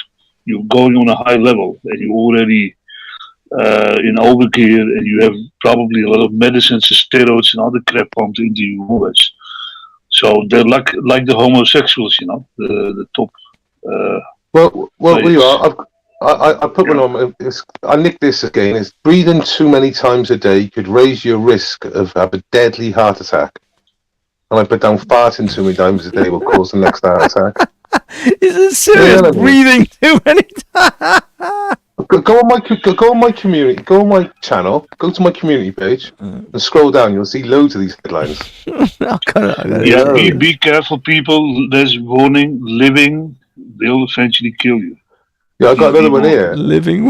you're going on a high level, and you already in overgear, and you have probably a lot of medicines, steroids, and other crap pumped into you always. So they're like the homosexuals, the top. Well, you are. I put one on. I nicked this again. It's breathing too many times a day could raise your risk of having a deadly heart attack. And I put down farting too many times a day will cause the next heart attack. Is it serious? Breathing too many times? Go on my community. Go on my channel. Go to my community page and scroll down. You'll see loads of these headlines. Be careful, people. There's warning. Living will eventually kill you. Yeah, I got another one here. I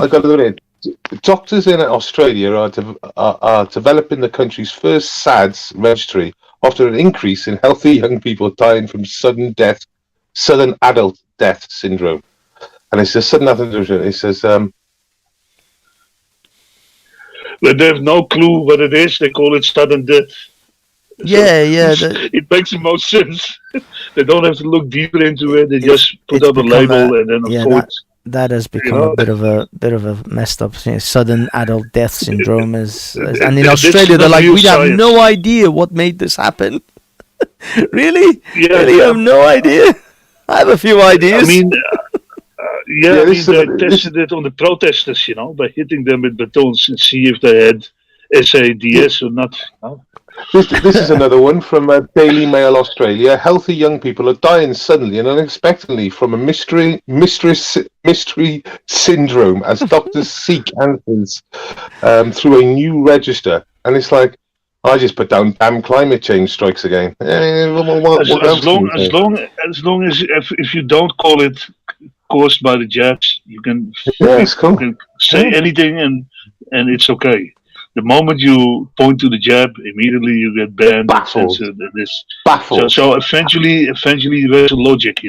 got another one here. Doctors in Australia are developing the country's first SADS registry after an increase in healthy young people dying from sudden adult death syndrome. And it says sudden adult syndrome. It says but they have no clue what it is. They call it sudden death. It makes the most sense. They don't have to look deeper into it. They just put up a label and then afford. That has become a bit of a messed up thing. Sudden adult death syndrome is and in Australia they're like, we have no idea what made this happen. Really? You have no idea? I have a few ideas. I mean, they tested it on the protesters, by hitting them with batons and see if they had SADS or not. This is another one from Daily Mail Australia. Healthy young people are dying suddenly and unexpectedly from a mystery syndrome as doctors seek answers through a new register. And it's like, I just put down damn climate change strikes again. As long as if you don't call it caused by the jabs, you can, you can say anything and it's okay. The moment you point to the jab, immediately you get banned. Baffled. So eventually there's a logic,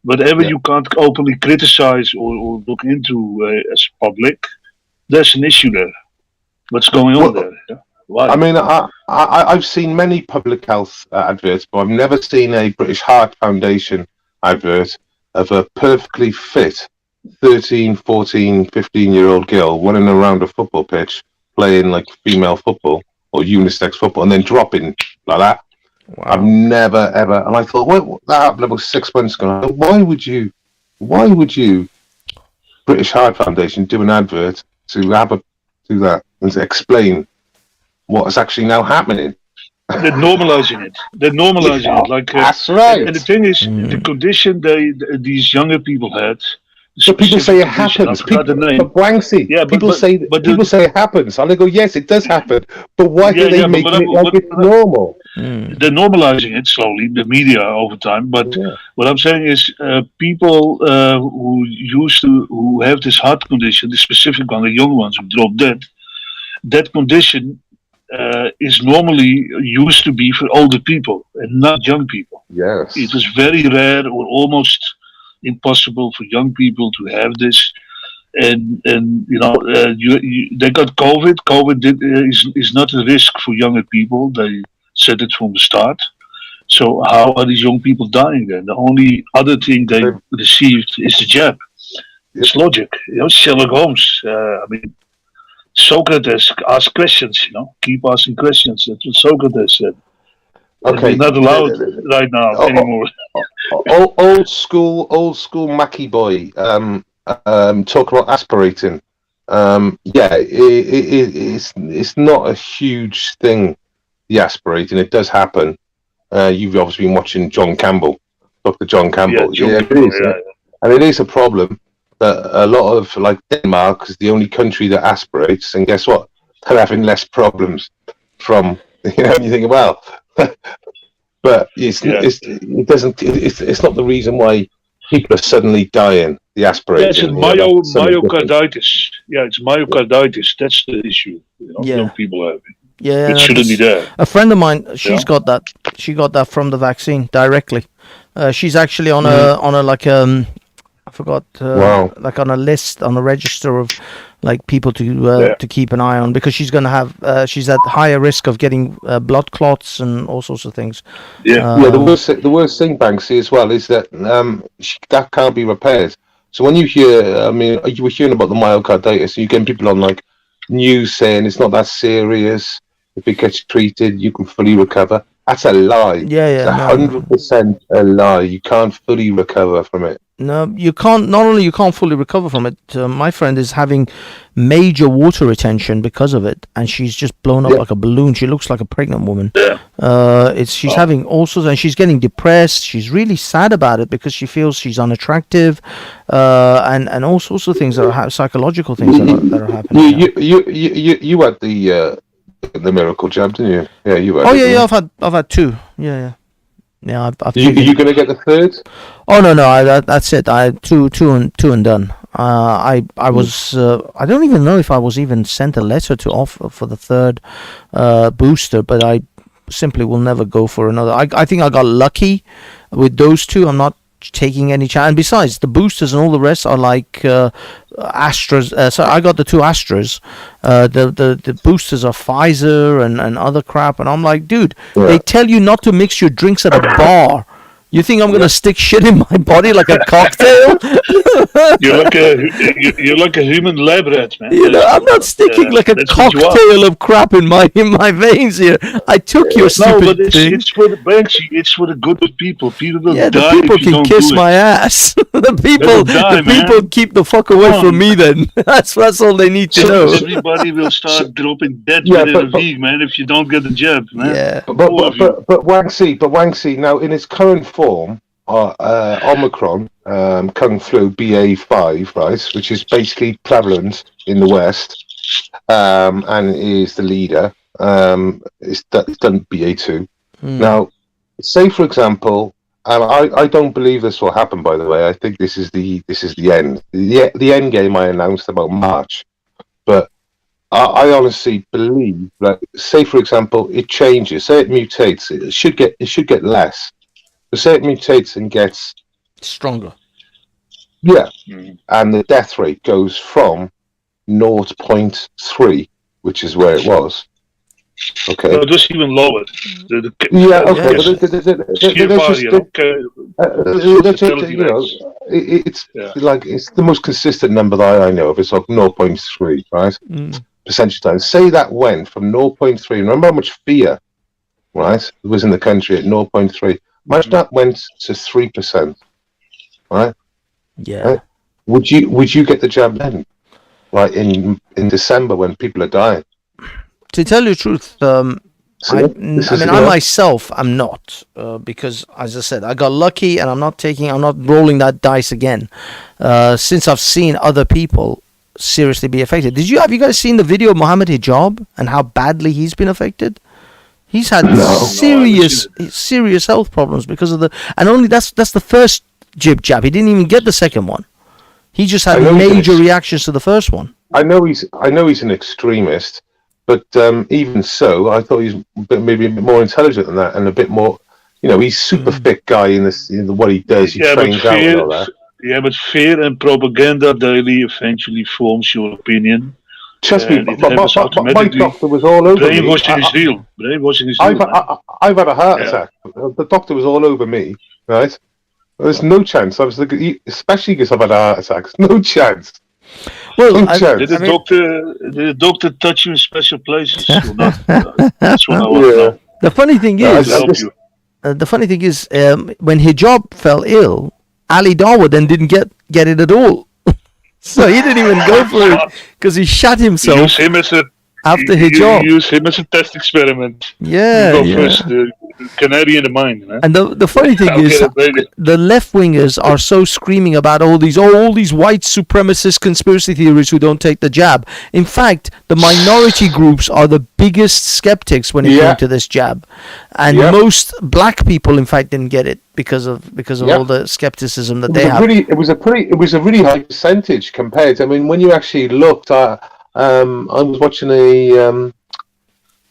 Whatever you can't openly criticize or look into as public, there's an issue there. What's going on there? Yeah? Why? I mean, I've seen many public health adverts, but I've never seen a British Heart Foundation advert of a perfectly fit 13, 14, 15-year-old girl running around a football pitch playing like female football or unisex football and then dropping like that. Wow. I've never ever, and I thought, what that happened about 6 months ago. Why would you, British Heart Foundation, do an advert to do that and to explain what is actually now happening? They're normalizing it. Like that's right. And the thing is, the condition these younger people had. So people say it happens. But Banksy, people say it happens, and I go, yes, it does happen. But why do they make it like it's normal? They're normalizing it slowly, the media over time. But what I'm saying is, people who have this heart condition, the specific one, the young ones who drop dead, that condition is normally used to be for older people and not young people. Yes. It was very rare or almost impossible for young people to have this. And they got COVID. COVID is not a risk for younger people. They said it from the start. So how are these young people dying then? The only other thing they received is the jab. It's logic. Sherlock Holmes. Socrates asked questions. Keep asking questions. That's what Socrates said. Okay. We're not allowed right now anymore. Old school Mackie boy. Talk about aspirating. It's not a huge thing. The aspirating, it does happen. You've obviously been watching John Campbell, Dr. John Campbell. It is, and it is a problem that a lot of, like, Denmark is the only country that aspirates, and guess what? They're having less problems from, you think, well, but it's not the reason why people are suddenly dying. The aspirating. It's myocarditis. It's myocarditis. That's the issue. Young people have it. Yeah, it shouldn't be there. A friend of mine, she's got that. She got that from the vaccine directly. She's actually on a like I forgot like on a list, on a register of like people to keep an eye on, because she's going to have she's at higher risk of getting blood clots and all sorts of things. The worst thing, Banksy, as well, is that that can't be repaired. So when you hear, you were hearing about the myocarditis, and you're getting people on like news saying it's not that serious. If it gets treated, you can fully recover. That's a lie. It's 100% a lie. You can't fully recover from it. No, you can't. Not only you can't fully recover from it. My friend is having major water retention because of it, and she's just blown up like a balloon. She looks like a pregnant woman. She's having all sorts, and she's getting depressed. She's really sad about it because she feels she's unattractive, and all sorts of things that are psychological things that are happening. You had the miracle jab, didn't you? Yeah, you had. Oh yeah, I've had two. Yeah. I've you going to get the third? Oh no, that's it. I had two and done. I was I don't even know if I was even sent a letter to offer for the third booster, but I simply will never go for another. I think I got lucky with those two. I'm not taking any chance. And besides, the boosters and all the rest are like Astras. So I got the two Astras. The boosters are Pfizer and other crap, and I'm like, dude, they tell you not to mix your drinks at a bar. You think I'm gonna stick shit in my body like a cocktail? You're like a human lab rat, man. I'm not sticking like a cocktail of crap in my veins here. I took your stupid thing. It's for the Banksy. It's for the good of people. People will die. The people can kiss my ass. the people keep the fuck away from me. Then that's all they need to know. Everybody will start dropping dead within a week, man. If you don't get the jab, man. Yeah. But Banksy, now in its current form, Omicron, Kung Flu BA5, right, which is basically prevalent in the West, and is the leader. It's done BA2. Now, say for example, I don't believe this will happen. By the way, I think this is the end. The end game I announced about March, but I honestly believe that, say for example, it changes. Say it mutates. It should get less. But say it mutates and gets stronger. Yeah. And the death rate goes from 0.3, which is where it was. Okay. No, just even lower. It's the most consistent number that I know of. It's like 0.3, right? Percentage time. Say that went from 0.3. Remember how much fear, right, was in the country at 0.3. Imagine that went to 3%, right? Yeah. Right? Would you get the jab then, like in December when people are dying? To tell you the truth, I myself am not, because as I said, I got lucky, and I'm not rolling that dice again. Since I've seen other people seriously be affected. Have you guys seen the video of Mohammed Hijab and how badly he's been affected? He's had serious health problems because of that's the first jab. He didn't even get the second one. He just had major reactions to the first one. I know he's an extremist, But even so, I thought he's maybe a bit more intelligent than that, and a bit more. You know, he's super fit guy in this. In what he does, he trains out and all that. Yeah, but fear and propaganda daily eventually forms your opinion. Trust me, my doctor was all over me. Brainwashing is real. Brainwashing is real. I've had a heart attack. The doctor was all over me, right? There's no chance. I was thinking, especially because I've had a heart attack. No chance. Well, did the doctor touch you in special places or not? That's what I want to know. The funny thing is, when Hijab fell ill, Ali Dawa then didn't get it at all. So he didn't even go for it because he shot himself after Hijab. You use him as a test experiment. Yeah, you go first, canary in the mine. Huh? And the funny thing is, the left wingers are so screaming about all these white supremacist conspiracy theories who don't take the jab. In fact, the minority groups are the biggest skeptics when it came to this jab, and most black people, in fact, didn't get it because of all the skepticism that they have. It was a really high percentage compared. I mean, when you actually looked at, I was watching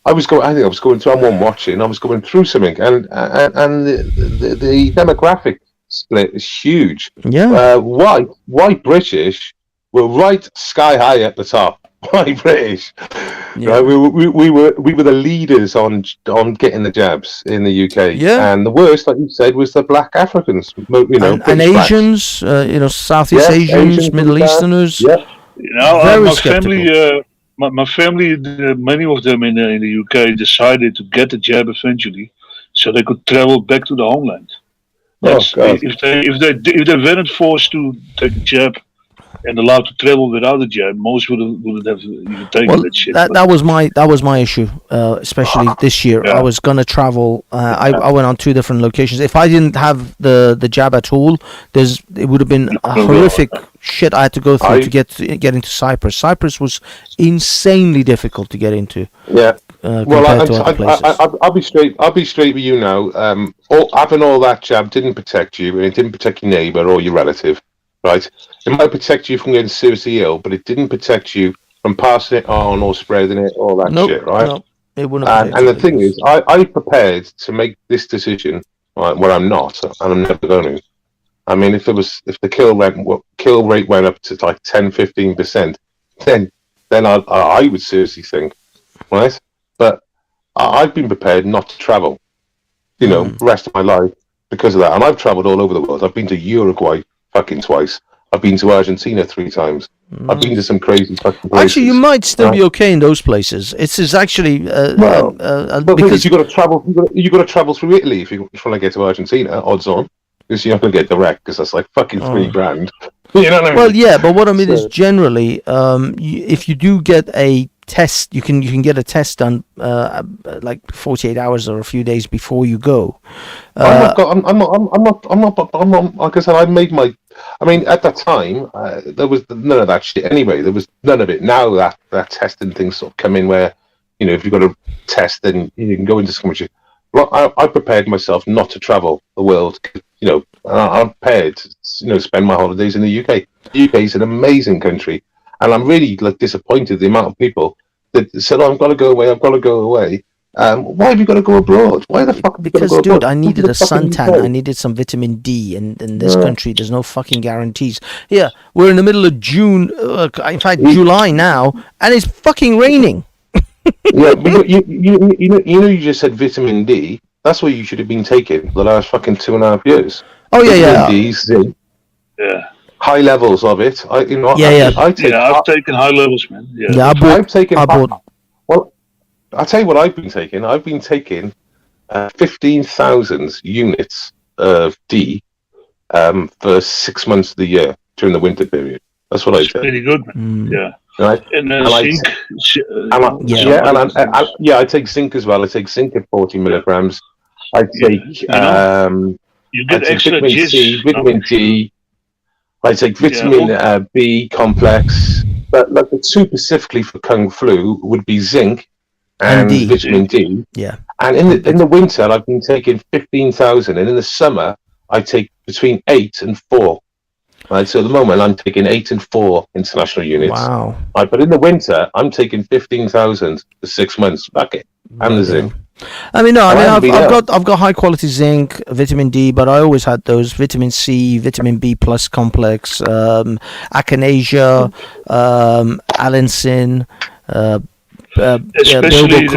I think I was going through. I was going through something, and the demographic split is huge. Yeah, white British were right sky high at the top. White British, right? We were the leaders on getting the jabs in the UK. Yeah, and the worst, like you said, was the black Africans. And Asians, Southeast Asians, Middle Easterners. Yeah, my family, many of them in the UK decided to get the jab eventually, so they could travel back to the homeland. If they weren't forced to take the jab and allowed to travel without the jab, most wouldn't have even taken that shit. That was my issue, especially this year. I was gonna travel. I went on 2 different locations. If I didn't have the jab at all, it would have been a horrific shit I had to go through to get into Cyprus. Cyprus was insanely difficult to get into. Yeah. I'll be straight with you now. Having all that jab didn't protect you, and it didn't protect your neighbour or your relative. Right, it might protect you from getting seriously ill, but it didn't protect you from passing it on or spreading it, all that shit, right? No, it wouldn't. And the thing is, I prepared to make this decision, right, where I'm not, and I'm never going to. I mean, if the kill rate went up to like 10-15%, then I would seriously think, right? But I've been prepared not to travel, the rest of my life because of that, and I've travelled all over the world. I've been to Uruguay fucking twice. I've been to Argentina 3 times. I've been to some crazy fucking places. Actually, you might still be okay in those places. It's actually because you got to travel. You got to travel through Italy if you want to get to Argentina. Odds on, because you're not going to get direct because that's like fucking $3,000. You know what I mean? Well, yeah, but what I mean is generally, if you do get a test, you can get a test done like 48 hours or a few days before you go. I'm not. Like I said, I made my. I mean, at that time, there was none of that shit. Anyway, there was none of it. Now that testing things sort of come in where, if you've got a test, then you can go into so much. Well, I prepared myself not to travel the world. I'm prepared to spend my holidays in the UK. The UK is an amazing country, and I'm really disappointed the amount of people that said, "Oh, I've got to go away. I've got to go away." Why have you got to go abroad? Why the fuck? Because, dude, I needed a suntan. I needed some vitamin D, and in this country, there's no fucking guarantees. Yeah, we're in the middle of June. In fact, July now, and it's fucking raining. Yeah, but you just said vitamin D. That's what you should have been taking the last fucking 2.5 years. Oh yeah, D, zinc. Yeah. High levels of it. I've taken high levels, man. Yeah, I've taken. Well, I'll tell you what I've been taking. I've been taking 15,000 units of D for 6 months of the year during the winter period. That's what I take. Pretty good, man. Yeah. Right. And zinc. I take zinc as well. I take zinc at 40 milligrams. I take you get extra vitamin C, vitamin D. I take vitamin B complex. But the 2 specifically for Kung Flu would be zinc and vitamin D. Yeah. And in the winter, I've been taking 15,000, and in the summer, I take between 8 and 4. Right, so at the moment I'm taking 8 and 4 international units. Wow. Right, but in the winter I'm taking 15,000 for 6 months. Back it and the zinc. I mean, no, I mean, haven't I've got high quality zinc, vitamin D, but I always had those vitamin C, vitamin B plus complex, echinacea, allicin, Especially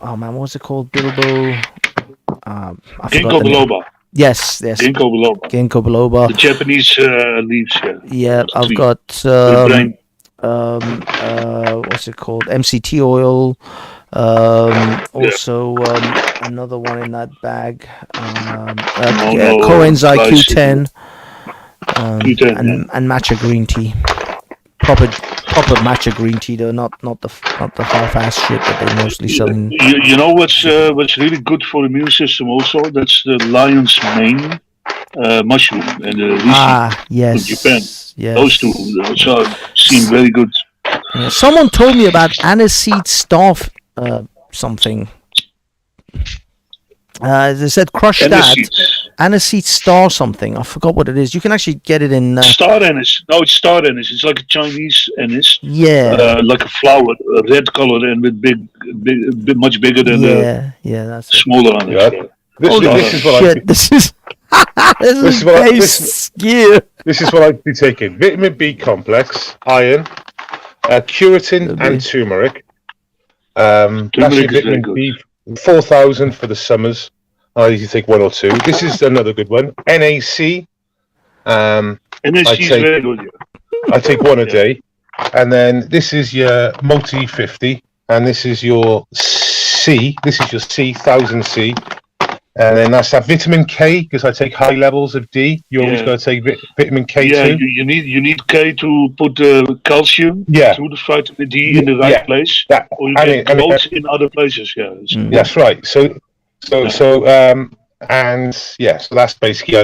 oh man, what's it called? Bilbo. I forgot ginkgo the name. biloba. Yes. Ginkgo biloba. Ginkgo biloba. The Japanese leaves. Yeah, I've tree. got brain. what's it called? MCT oil. Also another one in that bag. Coenzyme Q10. And matcha green tea. Proper matcha green tea though, not the half-ass shit that they mostly sell in. You know what's really good for the immune system also? That's the lion's mane mushroom and the reishi yes, from Japan. yes. Those two also seem very good. Yeah, someone told me about aniseed star something. They said crush aniseed star something. I forgot what it is. You can actually get it in star anise. No, it's star anise. It's like a Chinese anise. Yeah. Like a flower, red color and with big, much bigger than that's it. smaller anise. Yeah. This is what I'd be taking: vitamin B complex, iron, quercetin, and turmeric. Actually, vitamin B 4,000 for the summers. You take 1 or 2. This is another good one. NAC. NAC is very good. I take 1 a day, and then this is your multi 50, and this is your C. This is your C 1000C. And then that's that vitamin K, because I take high levels of D. You always got to take vitamin K too. You need K to put the calcium through the vitamin D in the right place, or you get both in other places. That's right. So that's basically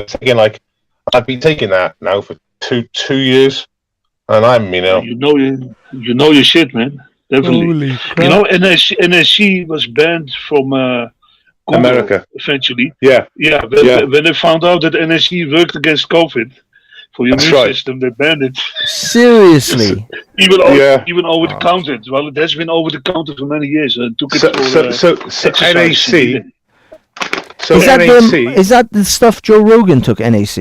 I've been taking that now for two years, and you know your shit, man. Definitely. Holy crap. You know, NSC was banned from Google, America eventually. When they found out that NSC worked against COVID for your immune system, they banned it. Seriously? even over the counter. Well, it has been over the counter for many years. Took it NAC. Is that the stuff Joe Rogan took? NAC.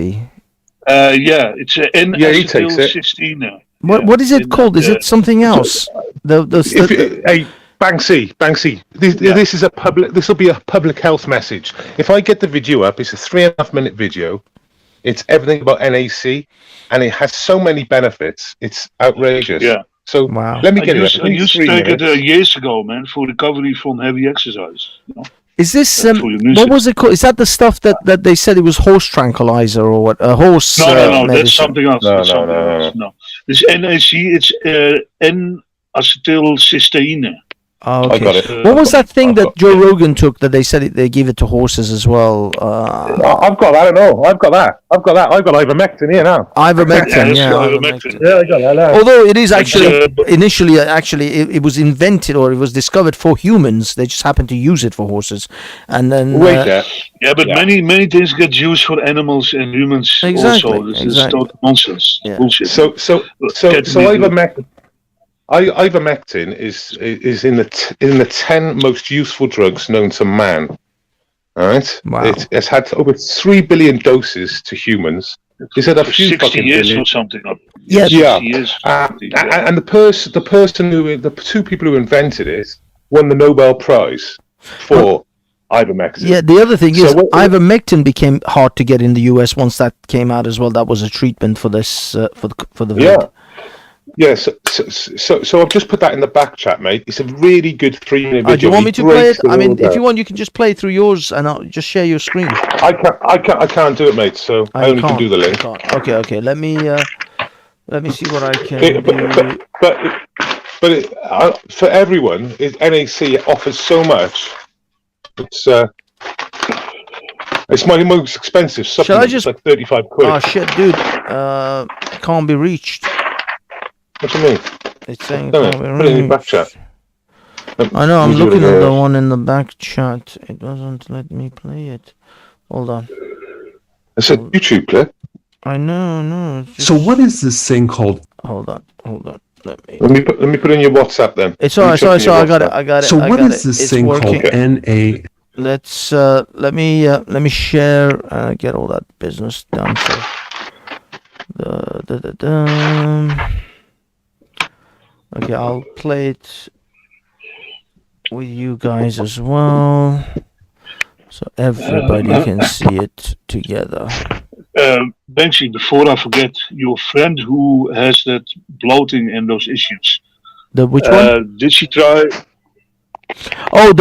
It's he takes it. 16 now. What is it called? Is it something else? Banksy. This is this will be a public health message. If I get the video up, it's a 3.5 minute video. It's everything about NAC, and it has so many benefits. It's outrageous. Yeah. So let me get it. I used to take it years ago, man, for recovery from heavy exercise. You know? Is this what was it called? Is that the stuff that they said it was horse tranquilizer or what? A horse? No, that's something else. No. This NAC, it's N-acetylcysteine. Oh, okay. I got it. What was that thing that Joe Rogan took that they said they give it to horses as well? I've got that. I've got ivermectin here now. Ivermectin, ivermectin. Yeah, I got that. Although it is actually initially it was invented or it was discovered for humans. They just happened to use it for horses, and then many things get used for animals and humans also. This is total nonsense. Yeah. Bullshit. So ivermectin is in the 10 most useful drugs known to man. All right. Wow. It's had over 3 billion doses to humans. It's had a few 60 years billion. or something. Yeah. 60 years. And the two people who invented it won the Nobel Prize for ivermectin. Yeah. The other thing is ivermectin became hard to get in the US once that came out as well. That was a treatment for this for the Yeah. Yeah, so I've just put that in the back chat, mate. It's a really good 3-minute video. Do you want me to play it? I mean, if you want, you can just play it through yours, and I'll just share your screen. I can't do it, mate. So I only can do the link. Okay. Let me see what I can do. But for everyone, NAC offers so much. It's my most expensive supplement. It's like 35 quid. Oh shit, dude! Can't be reached. What do you mean? It's saying Put it in the back chat. I know, I'm looking at the one in the back chat. It doesn't let me play it. Hold on. It's a YouTube clip. I know, no. So what is this thing called? Hold on. Let me put in your WhatsApp then. It's all right. Sorry. I got it. So what is this It's thing working. called NA? Let's let me share. Get all that business done. So, okay, I'll play it with you guys as well, so everybody can see it together. Banksy, before I forget, your friend who has that bloating and those issues. The which one? Did she try? Oh,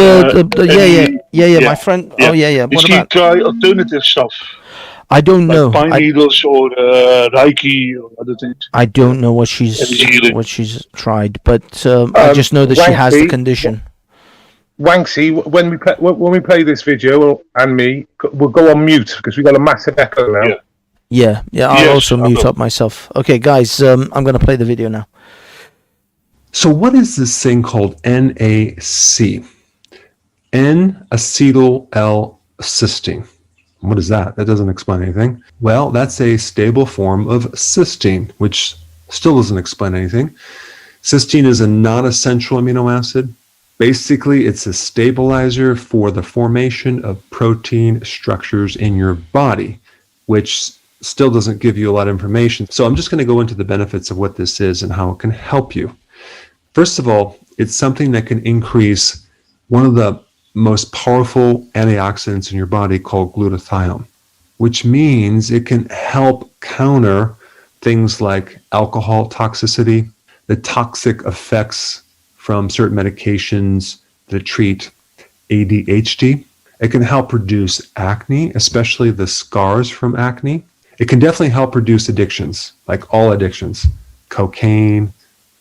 yeah. Yeah. My friend. Yeah. Oh, yeah. Did What she about? try alternative stuff? I don't know. Like pine needles or Reiki or other things? I don't know what she's tried, but I just know that she has the condition. Wanksy, when we play this video, and me, we'll go on mute because we got a massive echo now. Yeah. I'll also mute up myself. Okay, guys, I'm gonna play the video now. So what is this thing called NAC? N-acetyl L-cysteine. What is that? That doesn't explain anything. Well, that's a stable form of cysteine, which still doesn't explain anything. Cysteine is a non-essential amino acid. Basically, it's a stabilizer for the formation of protein structures in your body, which still doesn't give you a lot of information. So I'm just going to go into the benefits of what this is and how it can help you. First of all, it's something that can increase one of the most powerful antioxidants in your body called glutathione, which means it can help counter things like alcohol toxicity, the toxic effects from certain medications that treat ADHD. It can help reduce acne, especially the scars from acne. It can definitely help reduce addictions, like all addictions, cocaine,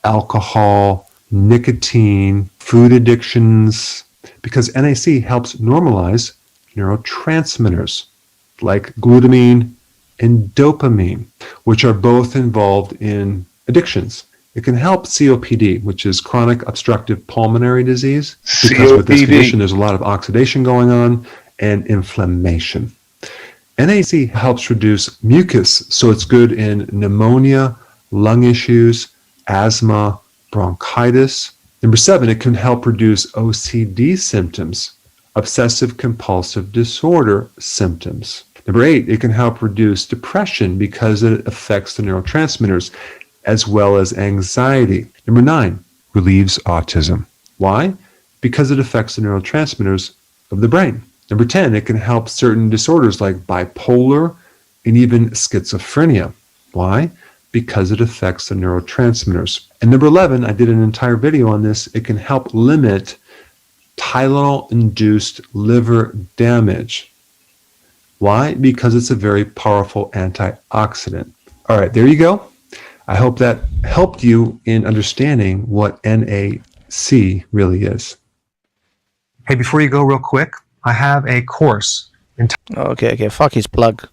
alcohol, nicotine, food addictions, because NAC helps normalize neurotransmitters like glutamine and dopamine, which are both involved in addictions. It can help COPD, which is chronic obstructive pulmonary disease, because with this condition, there's a lot of oxidation going on and inflammation. NAC helps reduce mucus, so it's good in pneumonia, lung issues, asthma, bronchitis. Number 7, it can help reduce OCD symptoms, obsessive compulsive disorder symptoms. Number 8, it can help reduce depression because it affects the neurotransmitters, as well as anxiety. Number 9, relieves autism. Why? Because it affects the neurotransmitters of the brain. Number 10, it can help certain disorders like bipolar and even schizophrenia. Why? Because it affects the neurotransmitters. And number 11, I did an entire video on this. It can help limit Tylenol-induced liver damage. Why? Because it's a very powerful antioxidant. All right, there you go. I hope that helped you in understanding what NAC really is. Hey, before you go real quick, I have a course. Okay, fuck his plug.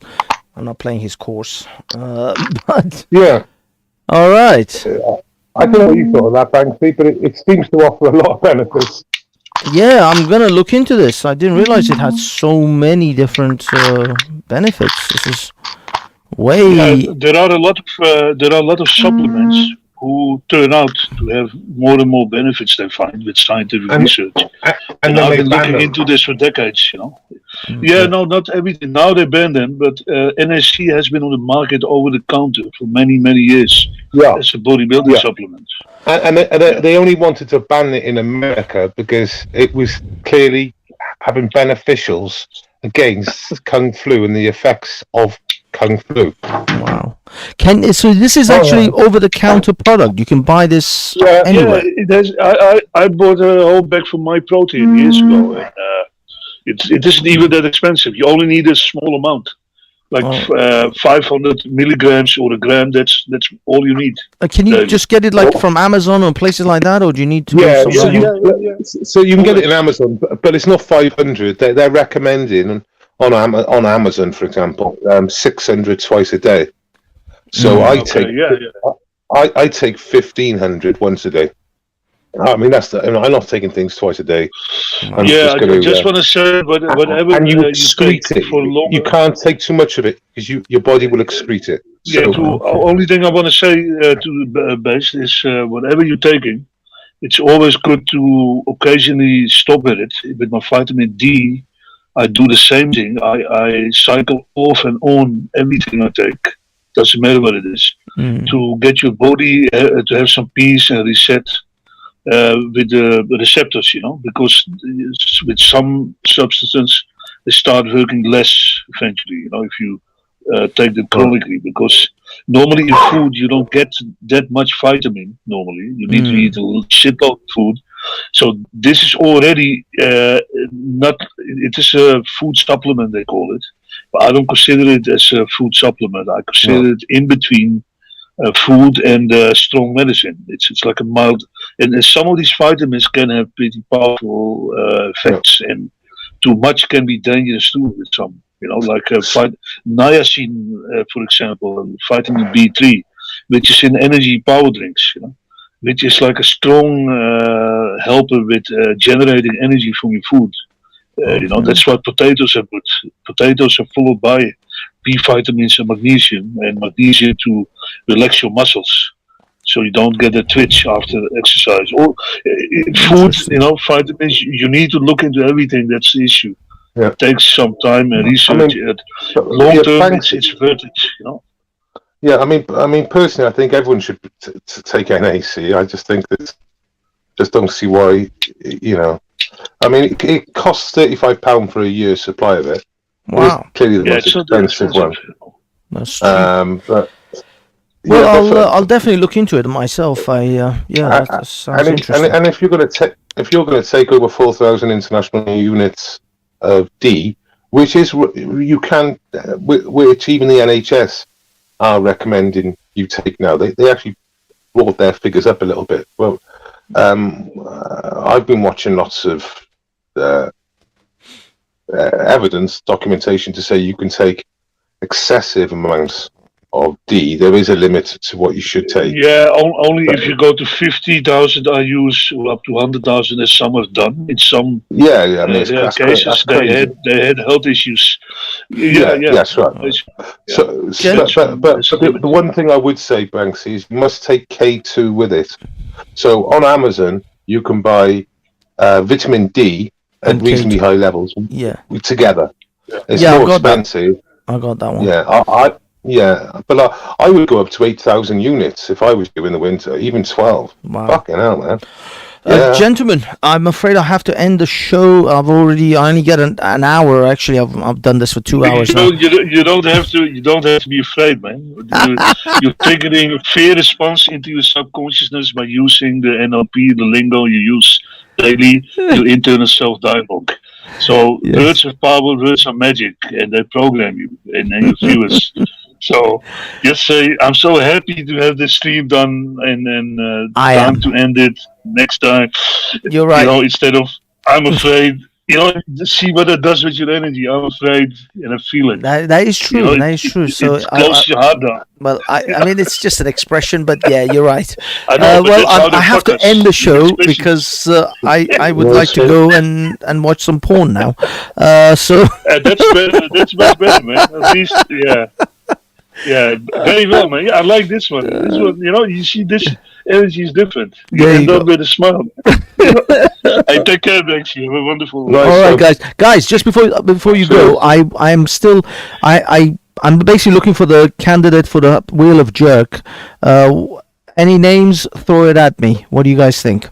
I'm not playing his course. But yeah. All right. I don't know what you thought of that, Banksy, but it seems to offer a lot of benefits. Yeah, I'm gonna look into this. I didn't realize it had so many different benefits. This is way. There are a lot of supplements who turn out to have more and more benefits they find with scientific research. And I've been looking into this for decades, you know. Yeah, no, not everything. Now they ban them, but NSC has been on the market over the counter for many, many years as a bodybuilding supplement. And they only wanted to ban it in America because it was clearly having beneficials against Kung Flu and the effects of Kung Flu. Wow. So this is actually over-the-counter product. You can buy this anywhere. Yeah, it has. I bought a whole bag from My Protein years ago, and it isn't even that expensive. You only need a small amount, like 500 milligrams or a gram. That's all you need. Can you just get it like from Amazon or places like that, or do you need to? So you can get it in Amazon, but it's not 500. They're recommending on Amazon, for example, 600 twice a day. So I take 1,500 once a day. I mean, I'm not taking things twice a day. I'm Yeah, just I just want to say, whatever and you you take excrete it. for longer. You can't take too much of it because your body will excrete it. Yeah, So, only thing I want to say to Base is whatever you're taking, it's always good to occasionally stop at it. With my vitamin D, I do the same thing. I cycle off and on everything I take. Doesn't matter what it is. To get your body to have some peace and reset with the receptors, because with some substances they start working less eventually, if you take them chronically, because normally in food you don't get that much vitamin. Normally you need to eat a shitload of food. So this is already not. It is a food supplement, they call it, but I don't consider it as a food supplement. I consider it in between food and strong medicine. It's like a mild, and some of these vitamins can have pretty powerful effects, and too much can be dangerous too. With some, like niacin, for example, and vitamin B3, which is in energy power drinks. Which is like a strong helper with generating energy from your food. That's why potatoes are good. Potatoes are full of B vitamins and magnesium to relax your muscles, so you don't get a twitch after exercise. Or food, vitamins. You need to look into everything. That's the issue. Yeah. It takes some time and research. Long term, it's worth it. Yeah, I mean, personally, I think everyone should take NAC. I just think that, just don't see why. I mean, it costs £35 for a year's supply of it. Wow. It's clearly the most expensive one. That's true. But I'll definitely look into it myself. That sounds interesting. And if you're going to take over 4,000 international units of D, which is which even the NHS are recommending you take now. They actually brought their figures up a little bit. Well, I've been watching lots of evidence, documentation to say you can take excessive amounts of D. There is a limit to what you should take. Yeah, only if you go to 50,000 IUs or up to 100,000, as some have done. In some I mean, cases, they had health issues. That's right. But the one thing I would say, Banksy, is you must take K2 with it. So on Amazon, you can buy vitamin D at reasonably high levels. Together. It's more expensive. I got that one. But I would go up to 8,000 units if I was you in the winter, even 12. Wow. Fucking hell, man. Gentlemen, I'm afraid I have to end the show. I only get an hour. Actually, I've done this for 2 hours now. You don't have to be afraid, man. You're triggering fear response into your subconsciousness by using the NLP, the lingo you use daily, your internal self-dialogue. So words have power, words are magic, and they program you and your viewers. So just say, I'm so happy to have this stream done, and time to end it next time. You're right. Instead of, I'm afraid, see what it does with your energy. I'm afraid, and I feel it. That is true. That is true. So it closes your heart down. Well, I mean, it's just an expression, but yeah, you're right. I know, I have to end the show because I would like to go and watch some porn now. So that's better. That's much better, man. At least, yeah. Yeah, very well, man. Yeah, I like this one. This one, you see, this energy is different. You end up with a smile. Hey, take care, Banksy. Have a wonderful. All right, guys. Just before you go, I'm basically looking for the candidate for the Wheel of Jerk. Any names? Throw it at me. What do you guys think?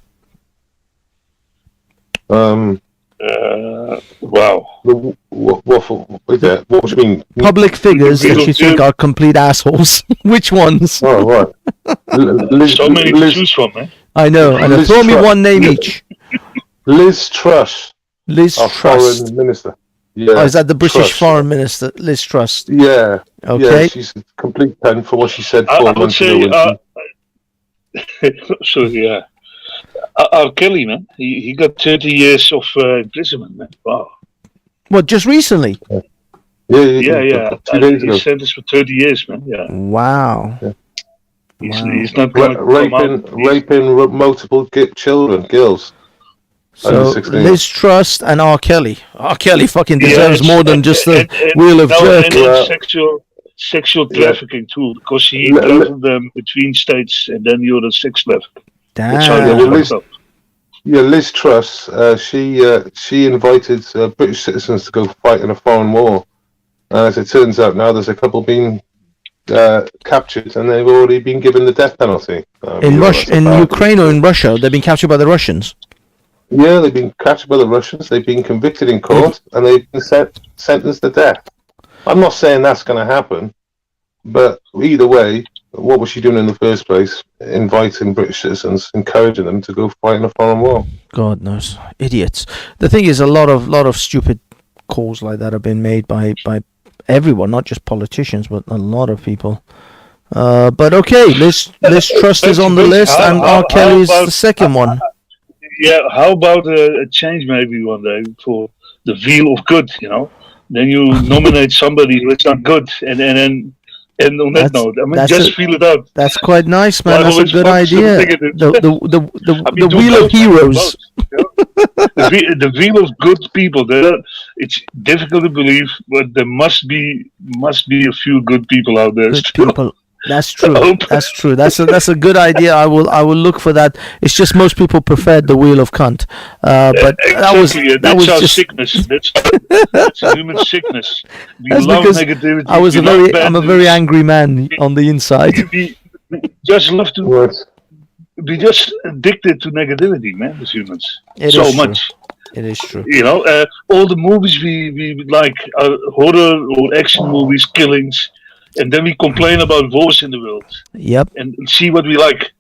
Wow. What do you mean? Public figures that you think are complete assholes. Which ones? Oh, right. So many to choose from, man. I know. Throw me one name each. Liz Truss. Liz Truss. Foreign Minister. Yeah. Oh, is that the British Foreign Minister, Liz Truss? Yeah. Okay. Yeah, she's a complete pen for what she said 4 months ago. So, yeah. R. Kelly, man. He got 30 years of imprisonment, man. Wow. What, just recently? Yeah. 2 days ago. He's sentenced for 30 years, man. Yeah. Wow. Yeah. He's not going to raping multiple children, girls. Under So 16. Liz Truss and R. Kelly. R. Kelly fucking deserves more than just the wheel of jerk. And sexual trafficking too, because he traveled them between states, and then you're a sex trafficker. That's how they fucked up. Yeah, Liz Truss, she invited British citizens to go fight in a foreign war. As it turns out now, there's a couple being captured, and they've already been given the death penalty. In Ukraine or in Russia? They've been captured by the Russians? Yeah, they've been captured by the Russians, they've been convicted in court, and they've been sentenced to death. I'm not saying that's going to happen, but either way, what was she doing in the first place? Inviting British citizens, encouraging them to go fight in a foreign war. God knows, idiots. The thing is, a lot of stupid calls like that have been made by everyone, not just politicians, but a lot of people. But okay, Liz Truss is on the list, and R. Kelly is the second one. Yeah, how about a change maybe one day for the wheel of good? Then you nominate somebody who is not good, and on that note, I mean, just feel it out. That's quite nice, man. That's a good idea. The wheel of heroes. The wheel of good people. It's difficult to believe, but there must be a few good people out there. Good people. That's true. That's true. That's a good idea. I will look for that. It's just most people preferred the wheel of cunt. But exactly, that was just sickness. That's a human sickness. We that's love because negativity. I'm a very angry man on the inside. We just love to. We just addicted to negativity, man. As humans, so much. It is true. All the movies we like, horror or action movies, killings. And then we complain about wars in the world. Yep. And see what we like.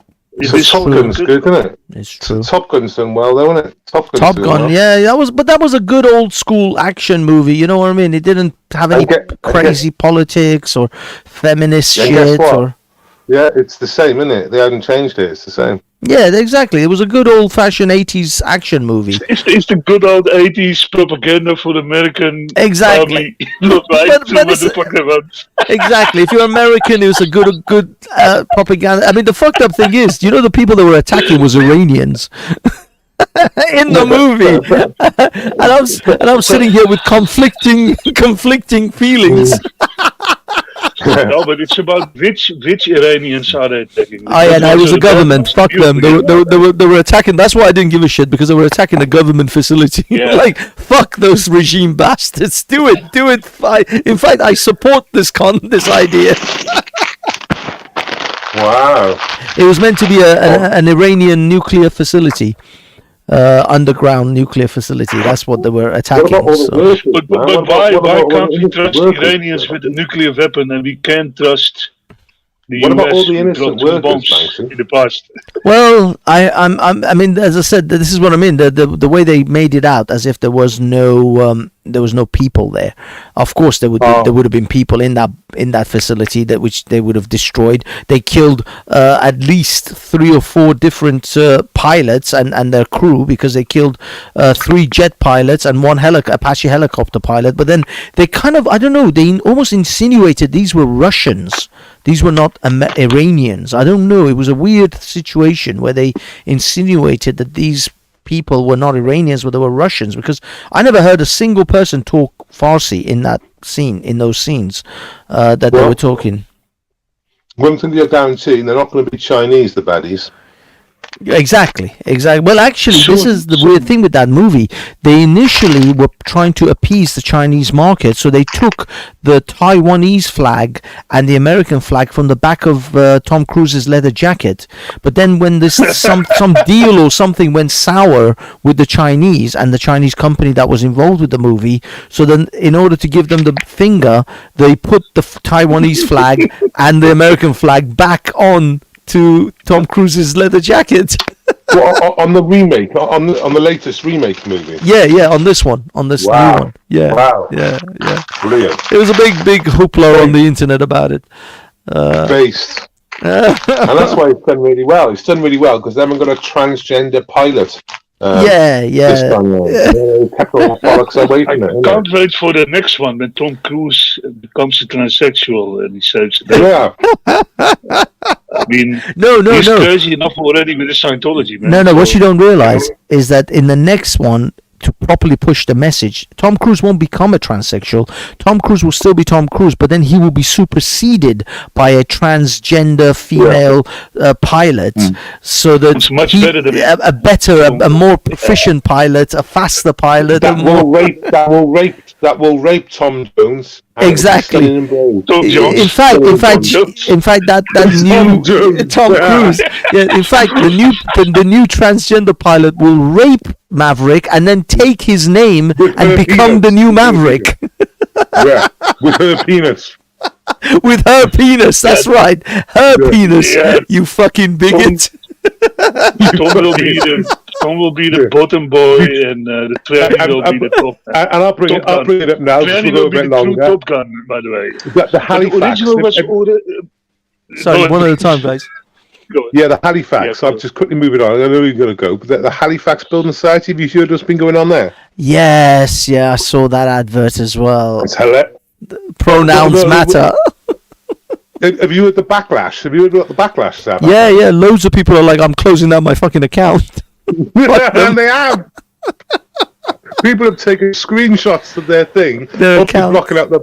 Top Gun's good, isn't it? It's true. Top Gun's done well, though, isn't it? Top Gun, well. Yeah, that was a good old school action movie. You know what I mean? It didn't have any crazy politics or feminist shit or. Yeah, it's the same, isn't it? They haven't changed it. It's the same. Yeah, exactly. It was a good old-fashioned 80s action movie. It's the good old 80s propaganda for the American exactly. Exactly. If you're American, it was a good propaganda. I mean, the fucked up thing is, the people that were attacking was Iranians. In the movie, and I'm sitting here with conflicting feelings. No, but it's about which Iranians are they attacking? Oh yeah, no, it was the government. Fuck them. They were attacking. That's why I didn't give a shit, because they were attacking a government facility. Yeah. Like, fuck those regime bastards. Do it. In fact, I support this idea. Wow. It was meant to be an Iranian nuclear facility. Underground nuclear facility. That's what they were attacking. But why can't we trust Iranians with a nuclear weapon, and we can't trust the what US about all the innocent workers, Banksy? In the past? Well, I mean, as I said, this is what I mean. The way they made it out, as if there was no people there. Of course, there would have been people in that facility which they would have destroyed. They killed at least 3 or 4 different pilots and their crew, because they killed 3 jet pilots and 1 Apache helicopter pilot. But then they kind of, I don't know, they almost insinuated these were Russians. These were not Iranians. I don't know. It was a weird situation where they insinuated that these people were not Iranians, but they were Russians, because I never heard a single person talk Farsi in those scenes that they were talking. One thing you're guaranteeing, they're not going to be Chinese, the baddies. Exactly. Well, actually, this is the weird thing with that movie. They initially were trying to appease the Chinese market, so they took the Taiwanese flag and the American flag from the back of Tom Cruise's leather jacket. But then when this some deal or something went sour with the Chinese and the Chinese company that was involved with the movie, so then in order to give them the finger, they put the Taiwanese flag and the American flag back on to Tom Cruise's leather jacket. Well, on the remake, on the latest remake movie. Yeah, on this new one. Yeah. Wow. Yeah. Brilliant. It was a big hoopla on the internet about it. Based. And that's why it's done really well. It's done really well because they haven't got a transgender pilot. This time, kept all the bollocks away from it. Can't wait for the next one when Tom Cruise becomes a transsexual and he saves the day. Yeah. I mean, No. he's crazy enough already with his Scientology, man. No. So, What you don't realize is that in the next one, to properly push the message, Tom Cruise won't become a transsexual. Tom Cruise will still be Tom Cruise, but then he will be superseded by a transgender female pilot, so that It's much better than a more proficient pilot, a faster pilot. That will rape Tom Jones. Exactly. Tom Jones. In fact, that new Tom Cruise. Yeah, in fact, the new transgender pilot will rape Maverick and then take his name and become the new Maverick. Yeah, with her penis. With her penis, that's right. Her penis, you fucking bigot. Tom will be the bottom boy, and the tranny will be the top. And I'll bring it up now. Tranny will be the true Top Gun, by the way. The Halifax. Sorry, one at a time, guys. Yeah, the Halifax. I'm just quickly moving on. I know you're going to go. But the Halifax Building Society, have you heard what's been going on there? Yes, I saw that advert as well. It's hilarious. Pronouns matter. Have you heard the backlash? Have you heard what the backlash is? Yeah. Loads of people are like, I'm closing down my fucking account. And they have. People have taken screenshots of their thing, blocking out the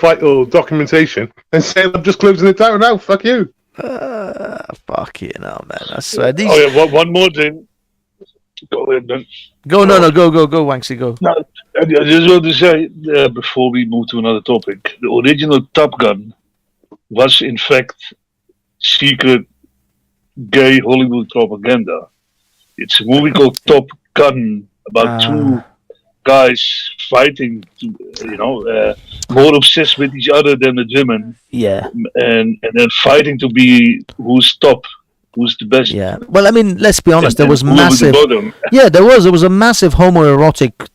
vital documentation, and saying, "I'm just closing it down now. Fuck you." Fuck you, man. I swear. One more thing. Go ahead, then. Go, Wanksy, go. No, I just want to say before we move to another topic, the original Top Gun was in fact secret gay Hollywood propaganda. It's a movie called Top Gun about two guys fighting, more obsessed with each other than the women. Yeah. And then fighting to be who's top, who's the best. Yeah. Well, I mean, let's be honest. There was massive. Yeah, there was a massive homoerotic,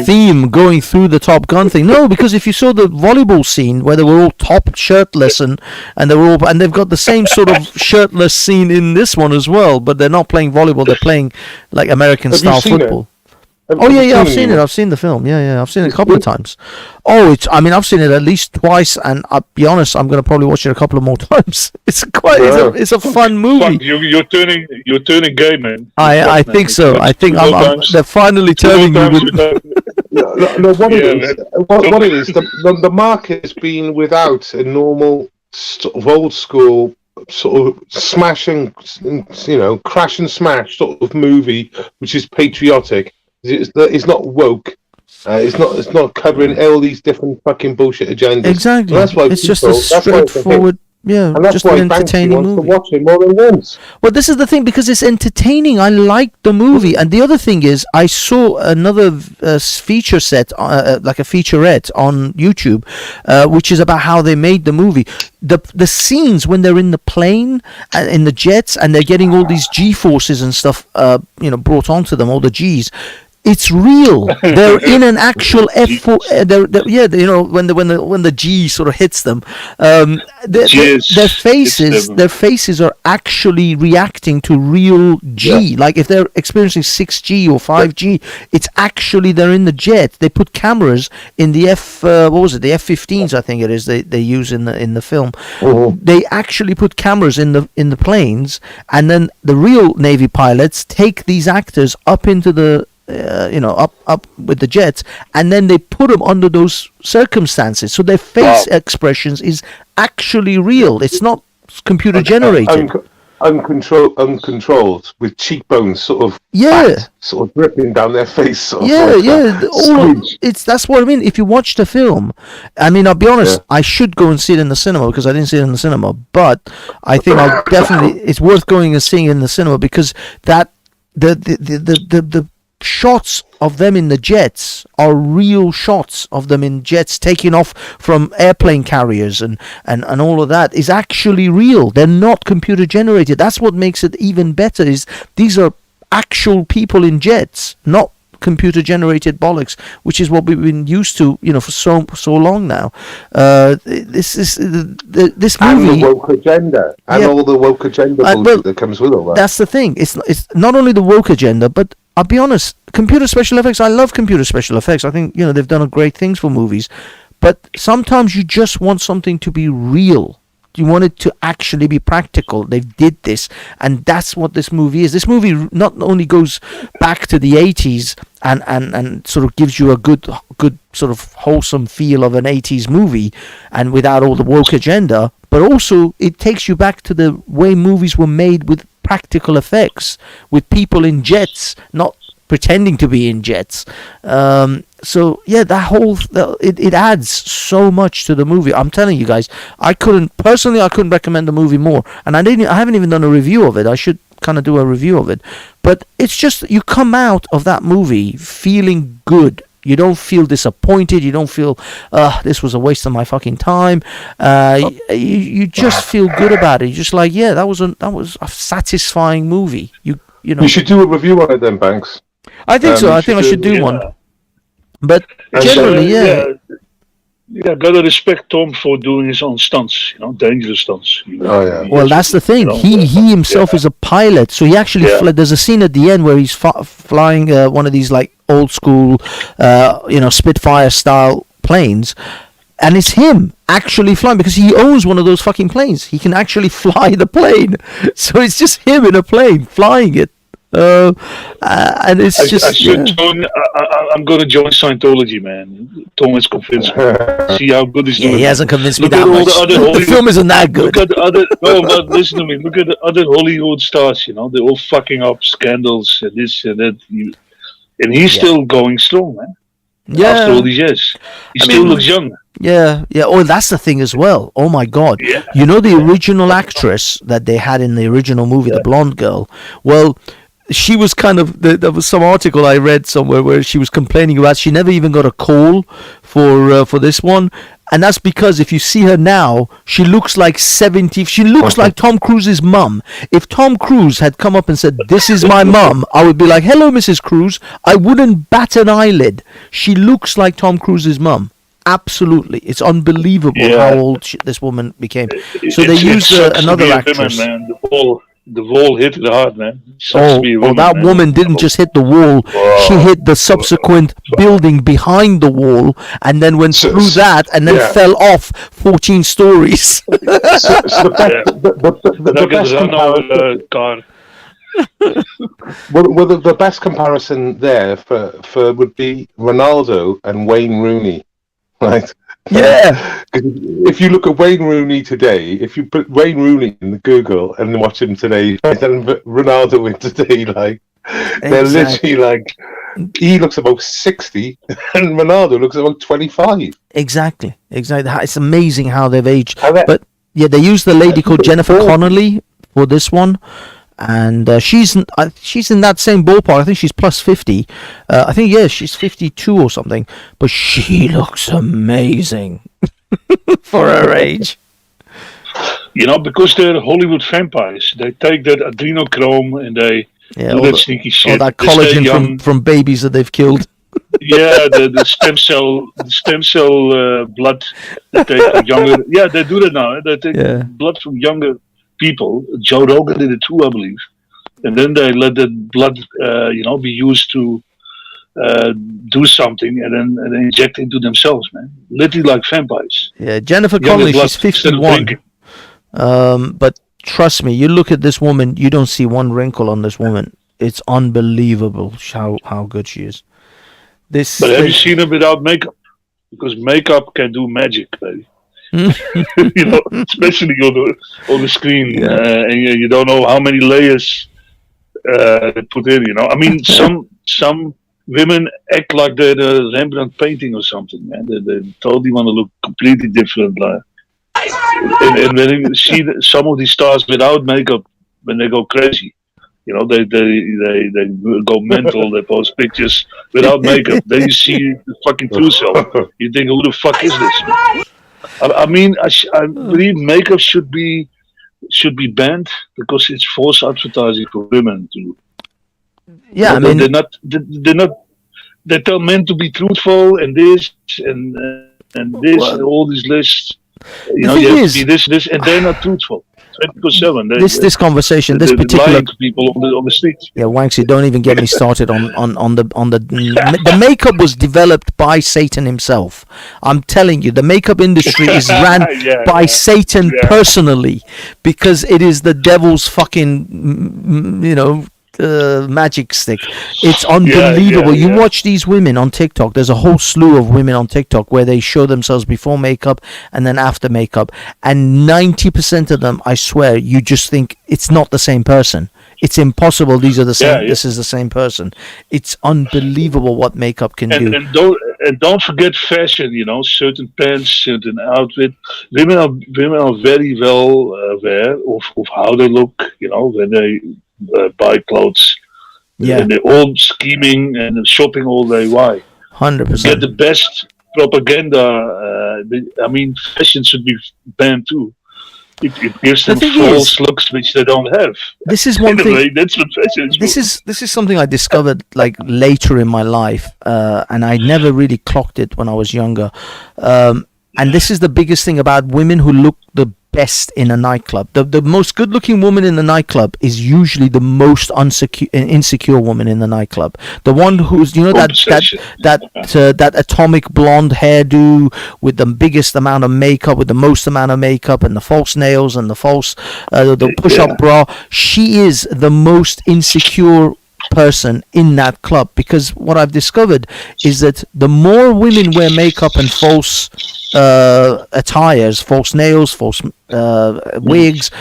theme going through the Top Gun thing. No, because if you saw the volleyball scene where they were all top shirtless and they've got the same sort of shirtless scene in this one as well, but they're not playing volleyball. They're playing like American style football. I've seen it. I've seen the film. Yeah, I've seen it a couple of times. I've seen it at least twice, and I'll be honest, I'm going to probably watch it a couple of more times. It's a fun movie. You're turning gay, man. I think so. I think they're finally turning me. What it is, the market has been without a normal old school sort of smashing, crash and smash sort of movie, which is patriotic. It's not woke. It's not covering all these different fucking bullshit agendas. Exactly. And that's why it's just a straightforward. Yeah, and that's just why an entertaining movie. To watch it more than once. Well, this is the thing, because it's entertaining. I like the movie, and the other thing is, I saw another feature set, like a featurette on YouTube, which is about how they made the movie. The scenes when they're in the plane, in the jets, and they're getting all these G forces and stuff, brought onto them, all the Gs. It's real. They're in an actual F4. When the G sort of hits them, their faces are actually reacting to real G. Yeah. Like if they're experiencing 6G or 5G, it's actually they're in the jet. They put cameras in the the F-15s, I think it is. They use in the film. Mm-hmm. They actually put cameras in the planes, and then the real Navy pilots take these actors up into the up with the jets, and then they put them under those circumstances, so their face expressions is actually real. It's not computer generated. Uncontrolled with cheekbones sort of sort of dripping down their face. That's what I mean. If you watch the film, I mean, I'll be honest, I should go and see it in the cinema because I didn't see it in the cinema, but I think it's worth going and seeing it in the cinema, because that the shots of them in the jets are real shots of them in jets taking off from airplane carriers, and all of that is actually real. They're not computer generated. That's what makes it even better, is these are actual people in jets, not computer generated bollocks, which is what we've been used to, for so long now. This movie, and the woke agenda, and all the woke agenda bullshit that comes with all that. That's the thing. It's not only the woke agenda, but I'll be honest, computer special effects. I love computer special effects. I think they've done great things for movies, But sometimes you just want something to be real. You want it to actually be practical. They did this, and that's what this movie is. This movie not only goes back to the 80s and sort of gives you a good sort of wholesome feel of an 80s movie, and without all the woke agenda, but also it takes you back to the way movies were made with practical effects, with people in jets, not pretending to be in jets. So yeah, it adds so much to the movie. I'm telling you guys, I couldn't recommend the movie more, and I haven't even done a review of it. I should kind of do a review of it, but it's just, you come out of that movie feeling good. You don't feel disappointed. You don't feel, this was a waste of my fucking time. You just feel good about it. You're just like, yeah, that was a satisfying movie. You know. You should do a review on it then, Banks. I think so. I think I should do one. But generally, yeah, gotta respect Tom for doing his own stunts, dangerous stunts. Well, that's the thing. He himself is a pilot, so he actually there's a scene at the end where he's flying one of these like old school, Spitfire style planes, and it's him actually flying, because he owns one of those fucking planes. He can actually fly the plane, so it's just him in a plane flying it. And it's I'm going to join Scientology, man. Tom has convinced me. See how good he's doing. He hasn't convinced me that much. The film isn't that good. Look at but listen to me. Look at the other Hollywood stars. They're all fucking up scandals and this and that. And he's still going strong, man. Yeah. After all these years, he still looks young. Yeah. Oh, that's the thing as well. Oh my God. Yeah. The original actress that they had in the original movie, the blonde girl. Well, she was kind of, there was some article I read somewhere where she was complaining about she never even got a call for this one, and that's because if you see her now, she looks like 70. She looks like Tom Cruise's mum. If Tom Cruise had come up and said, "This is my mum," I would be like, "Hello, Mrs. Cruise." I wouldn't bat an eyelid. She looks like Tom Cruise's mum. Absolutely, it's unbelievable how old this woman became. So they used another actress. Women, man. The wall hit it hard, man. That woman didn't just hit the wall. She hit the subsequent building behind the wall, and then went through that, and then fell off 14 stories. The best comparison there for would be Ronaldo and Wayne Rooney, right? Yeah. If you look at Wayne Rooney today, if you put Wayne Rooney in the Google and watch him today, and Ronaldo in today, they're literally like, he looks about 60 and Ronaldo looks about 25. Exactly. It's amazing how they've aged. But yeah, they used the lady called Jennifer Connelly for this one. And she's in that same ballpark. I think she's plus 50. I think, she's 52 or something. But she looks amazing for her age. Because they're Hollywood vampires. They take that adrenochrome and they do that sneaky shit. All that collagen from babies that they've killed. The stem cell blood that they take younger. Yeah, they do that now. They take blood from younger people. Joe Rogan did it too, I believe, and then they let the blood, be used to do something, and then inject into themselves, man. Literally like vampires. Yeah, Jennifer Connelly, she's 51. But trust me, you look at this woman, you don't see one wrinkle on this woman. It's unbelievable how good she is. But have you seen her without makeup? Because makeup can do magic, baby. Especially on the screen, and you don't know how many layers they put in. I mean, some women act like they're a Rembrandt painting or something, man. They totally want to look completely different. And when you see some of these stars without makeup, when they go crazy, they go mental. They post pictures without makeup. Then you see the fucking true self. You think, who the fuck is this, man? I mean, I believe makeup should be banned because it's false advertising for women too. Yeah, I mean, they tell men to be truthful and this and this and all these lists. You have to be this, and they're not truthful. 24/7. this conversation, this they're particular lying to people on the streets. Yeah, Wanksy, don't even get me started on the makeup was developed by Satan himself. I'm telling you, the makeup industry is ran by Satan personally, because it is the devil's fucking, magic stick. It's unbelievable. You watch these women on TikTok. There's a whole slew of women on TikTok where they show themselves before makeup and then after makeup, and 90% of them, I swear, you just think it's not the same person. It's impossible. These are the same. This is the same person. It's unbelievable what makeup can do. And don't forget fashion. Certain pants, certain outfit. Women are very well aware of how they look. When they buy clothes. And they're all scheming and shopping all day. Why? 100%. Get the best propaganda. Fashion should be banned too. It gives them false looks which they don't have. This is one thing. That's what fashion is. This is something I discovered like later in my life, and I never really clocked it when I was younger. And this is the biggest thing about women who look the best in a nightclub. The most good-looking woman in the nightclub is usually the most insecure woman in the nightclub. The one who's that atomic blonde hairdo with the biggest amount of makeup, with the most amount of makeup, and the false nails and the false the push-up bra. She is the most insecure person in that club, because what I've discovered is that the more women wear makeup and false attires, false nails, false wigs,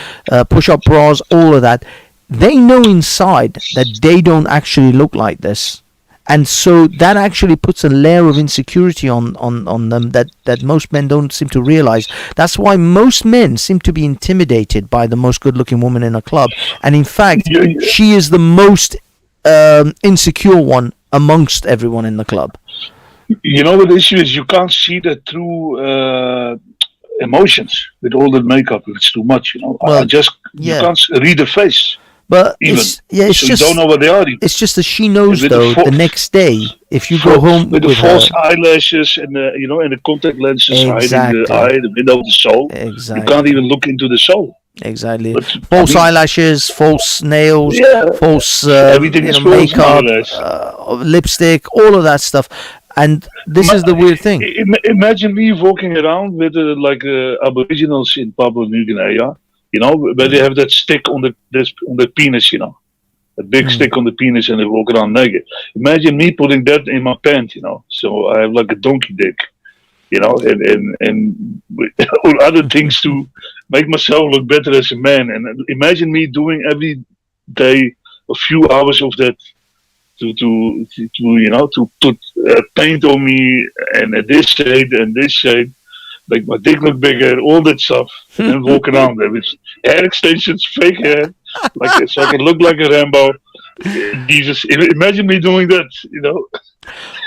push-up bras, all of that, they know inside that they don't actually look like this, and so that actually puts a layer of insecurity on them that most men don't seem to realize. That's why most men seem to be intimidated by the most good-looking woman in a club, and in fact she is the most insecure one amongst everyone in the club. What the issue is? You can't see that through emotions with all the makeup. It's too much. You can't read the face. But it's just, you don't know what they are. It's just that she knows though the next day if you go home with the false eyelashes and and the contact lenses hiding the eye, the middle of the soul. Exactly. You can't even look into the soul. Exactly. False eyelashes, false nails, false makeup, lipstick, all of that stuff. And this is the weird thing. Imagine me walking around with Aboriginals in Papua New Guinea, where they have that stick on the penis, a big stick on the penis, and they walk around naked. Imagine me putting that in my pants, so I have like a donkey dick, and or other things to make myself look better as a man. And imagine me doing every day a few hours of that to put paint on me and this shade, make my dick look bigger, all that stuff, and then walk around there with hair extensions, fake hair, so I can look like a Rambo. Jesus, imagine me doing that,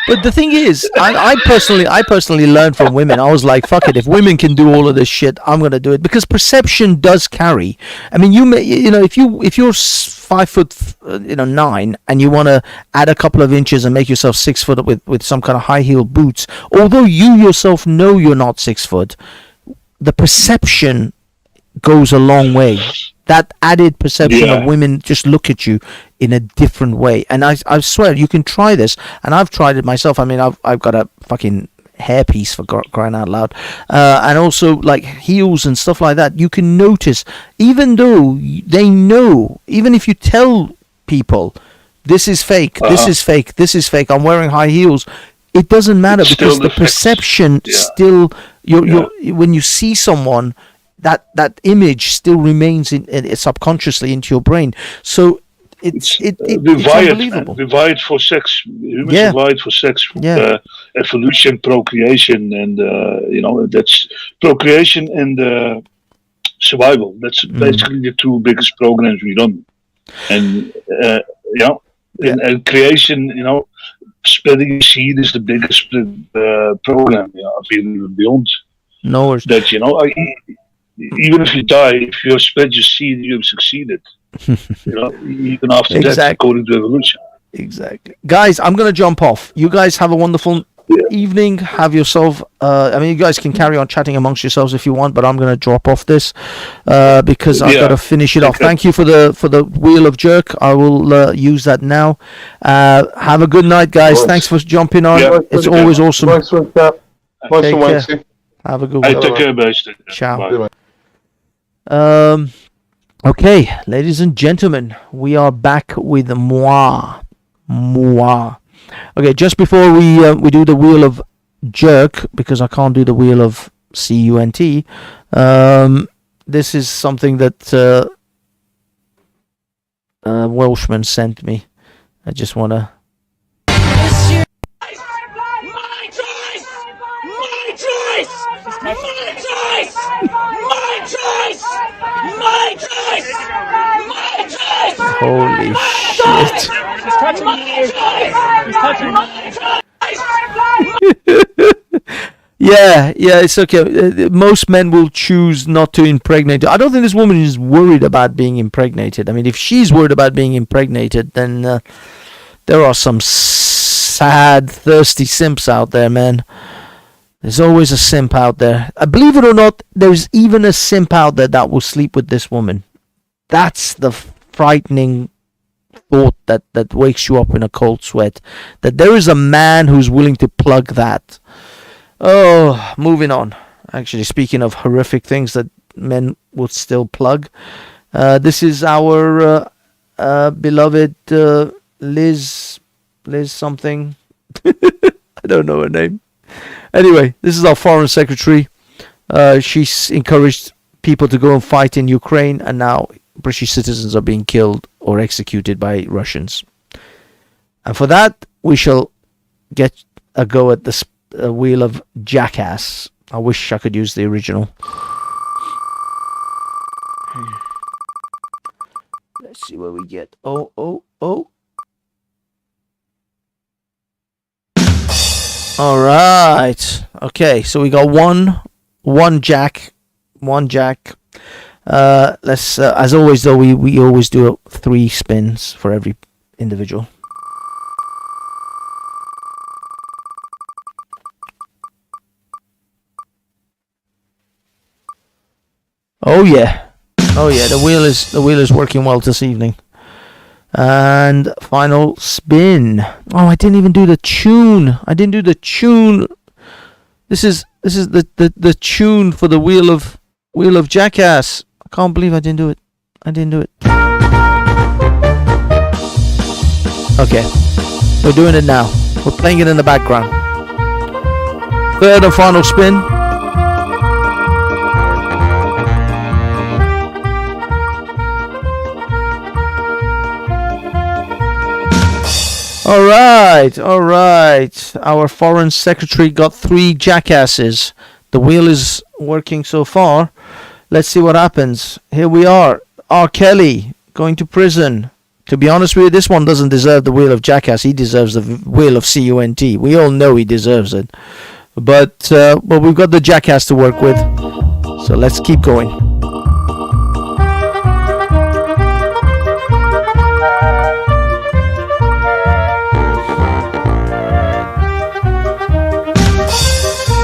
But the thing is, I personally learned from women. I was like, fuck it, if women can do all of this shit, I'm gonna do it, because perception does carry. I mean, if you're 5'9" and you want to add a couple of inches and make yourself 6 foot with some kind of high heel boots, although you yourself know you're not 6 foot, the perception goes a long way. That added perception of women just look at you in a different way. And I swear, you can try this, and I've tried it myself. I mean, I've got a fucking hairpiece, for crying out loud, and also like heels and stuff like that. You can notice, even though they know, even if you tell people this is fake, this is fake, this is fake, I'm wearing high heels, it doesn't matter, because the perception still, when you see someone, that image still remains in subconsciously into your brain. So it's unbelievable. We wired for sex. Humans are wired for sex. Evolution, procreation, and that's procreation and survival. That's basically the two biggest programs we run. And and creation, spreading seed is the biggest program. Even beyond. No worries. That even if you die, if you spread your seed, you've succeeded. Even after that, according to evolution. Exactly. Guys, I'm going to jump off. You guys have a wonderful evening. Have yourself. I mean, you guys can carry on chatting amongst yourselves if you want, but I'm gonna drop off this because I've got to finish it off. Thank you for the wheel of jerk. I will use that now. Have a good night, guys. Nice. Thanks for jumping on. Yeah, It's always awesome. Nice one, Cap. Nice Take one, care. Banksy. Have a good Hey, one. take care, guys. Take care. Ciao. Bye. Okay, ladies and gentlemen, we are back with moi. Okay, just before we do the wheel of jerk, because I can't do the wheel of CUNT, this is something that Welshman sent me. I just want to... Holy shit. Yeah, it's okay. Most men will choose not to impregnate. I don't think this woman is worried about being impregnated. I mean, if she's worried about being impregnated, then there are some sad, thirsty simps out there, man. There's always a simp out there. Believe it or not, there's even a simp out there that will sleep with this woman. That's the frightening thought that wakes you up in a cold sweat. That there is a man who's willing to plug that. Oh, moving on. Actually, speaking of horrific things that men would still plug, this is our beloved Liz something. I don't know her name. Anyway, this is our foreign secretary. She's encouraged people to go and fight in Ukraine, and now British citizens are being killed or executed by Russians. And for that, we shall get a go at the wheel of jackass. I wish I could use the original. Let's see what we get. Oh. All right. Okay, so we got one jack. Let's as always though, we always do 3 spins for every individual. Oh yeah, the wheel is working well this evening. And final spin. Oh, I didn't even do the tune. This is the tune for the wheel of jackass. I can't believe I didn't do it. Okay, we're doing it now. We're playing it in the background. Third and final spin. All right. Our foreign secretary got 3 jackasses. The wheel is working so far. Let's see what happens. Here we are. R. Kelly going to prison. To be honest with you, this one doesn't deserve the wheel of jackass. He deserves the wheel of CUNT. We all know he deserves it. But we've got the jackass to work with. So let's keep going.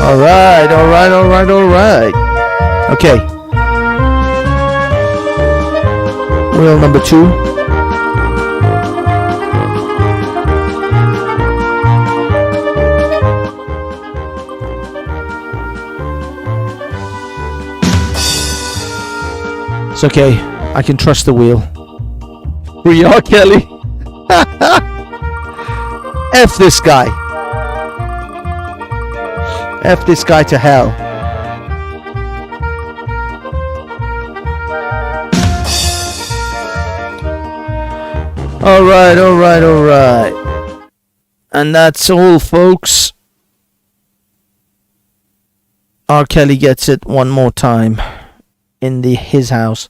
All right. Okay. Wheel number 2. It's okay. I can trust the wheel. We are Kelly. F this guy. F this guy to hell. All right. And that's all, folks. R. Kelly gets it one more time in his house.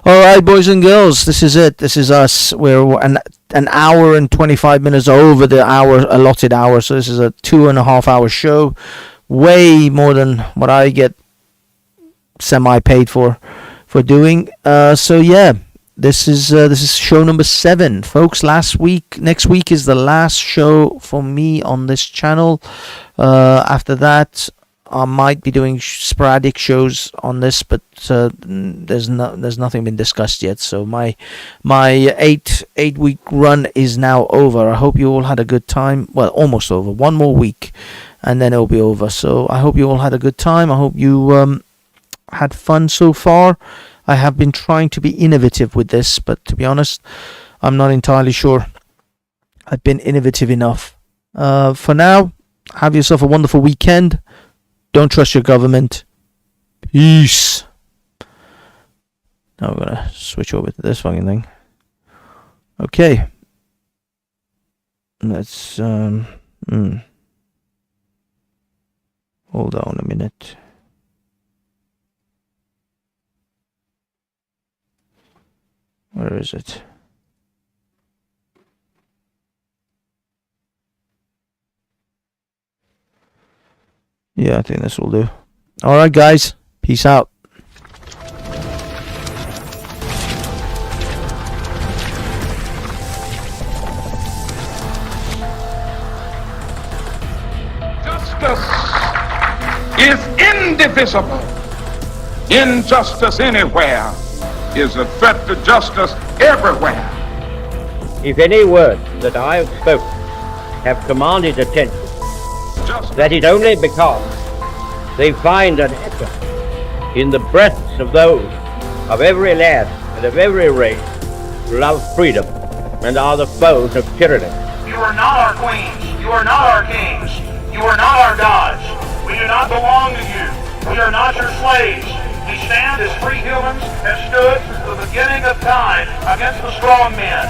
All right, boys and girls, this is it. This is us. We're an hour and 25 minutes over the allotted hour. So this is a 2.5 hour show. Way more than what I get semi-paid for doing. So yeah, This is show number 7, folks. Next week is the last show for me on this channel. After that, I might be doing sporadic shows on this, but there's nothing been discussed yet. So my 8-week run is now over. I hope you all had a good time. Well, almost over. One more week, and then it'll be over. So I hope you all had a good time. I hope you had fun so far. I have been trying to be innovative with this, but to be honest, I'm not entirely sure I've been innovative enough. For now, have yourself a wonderful weekend. Don't trust your government. Peace. Now we're going to switch over to this fucking thing. Okay. Let's, hold on a minute. Where is it? Yeah, I think this will do. Alright, guys. Peace out. Justice is indivisible. Injustice anywhere is a threat to justice everywhere. If any words that I have spoken have commanded attention, that is only because they find an echo in the breasts of those of every land and of every race who love freedom and are the foes of tyranny. You are not our queens. You are not our kings. You are not our gods. We do not belong to you. We are not your slaves. We stand as free humans, have stood since the beginning of time against the strong men.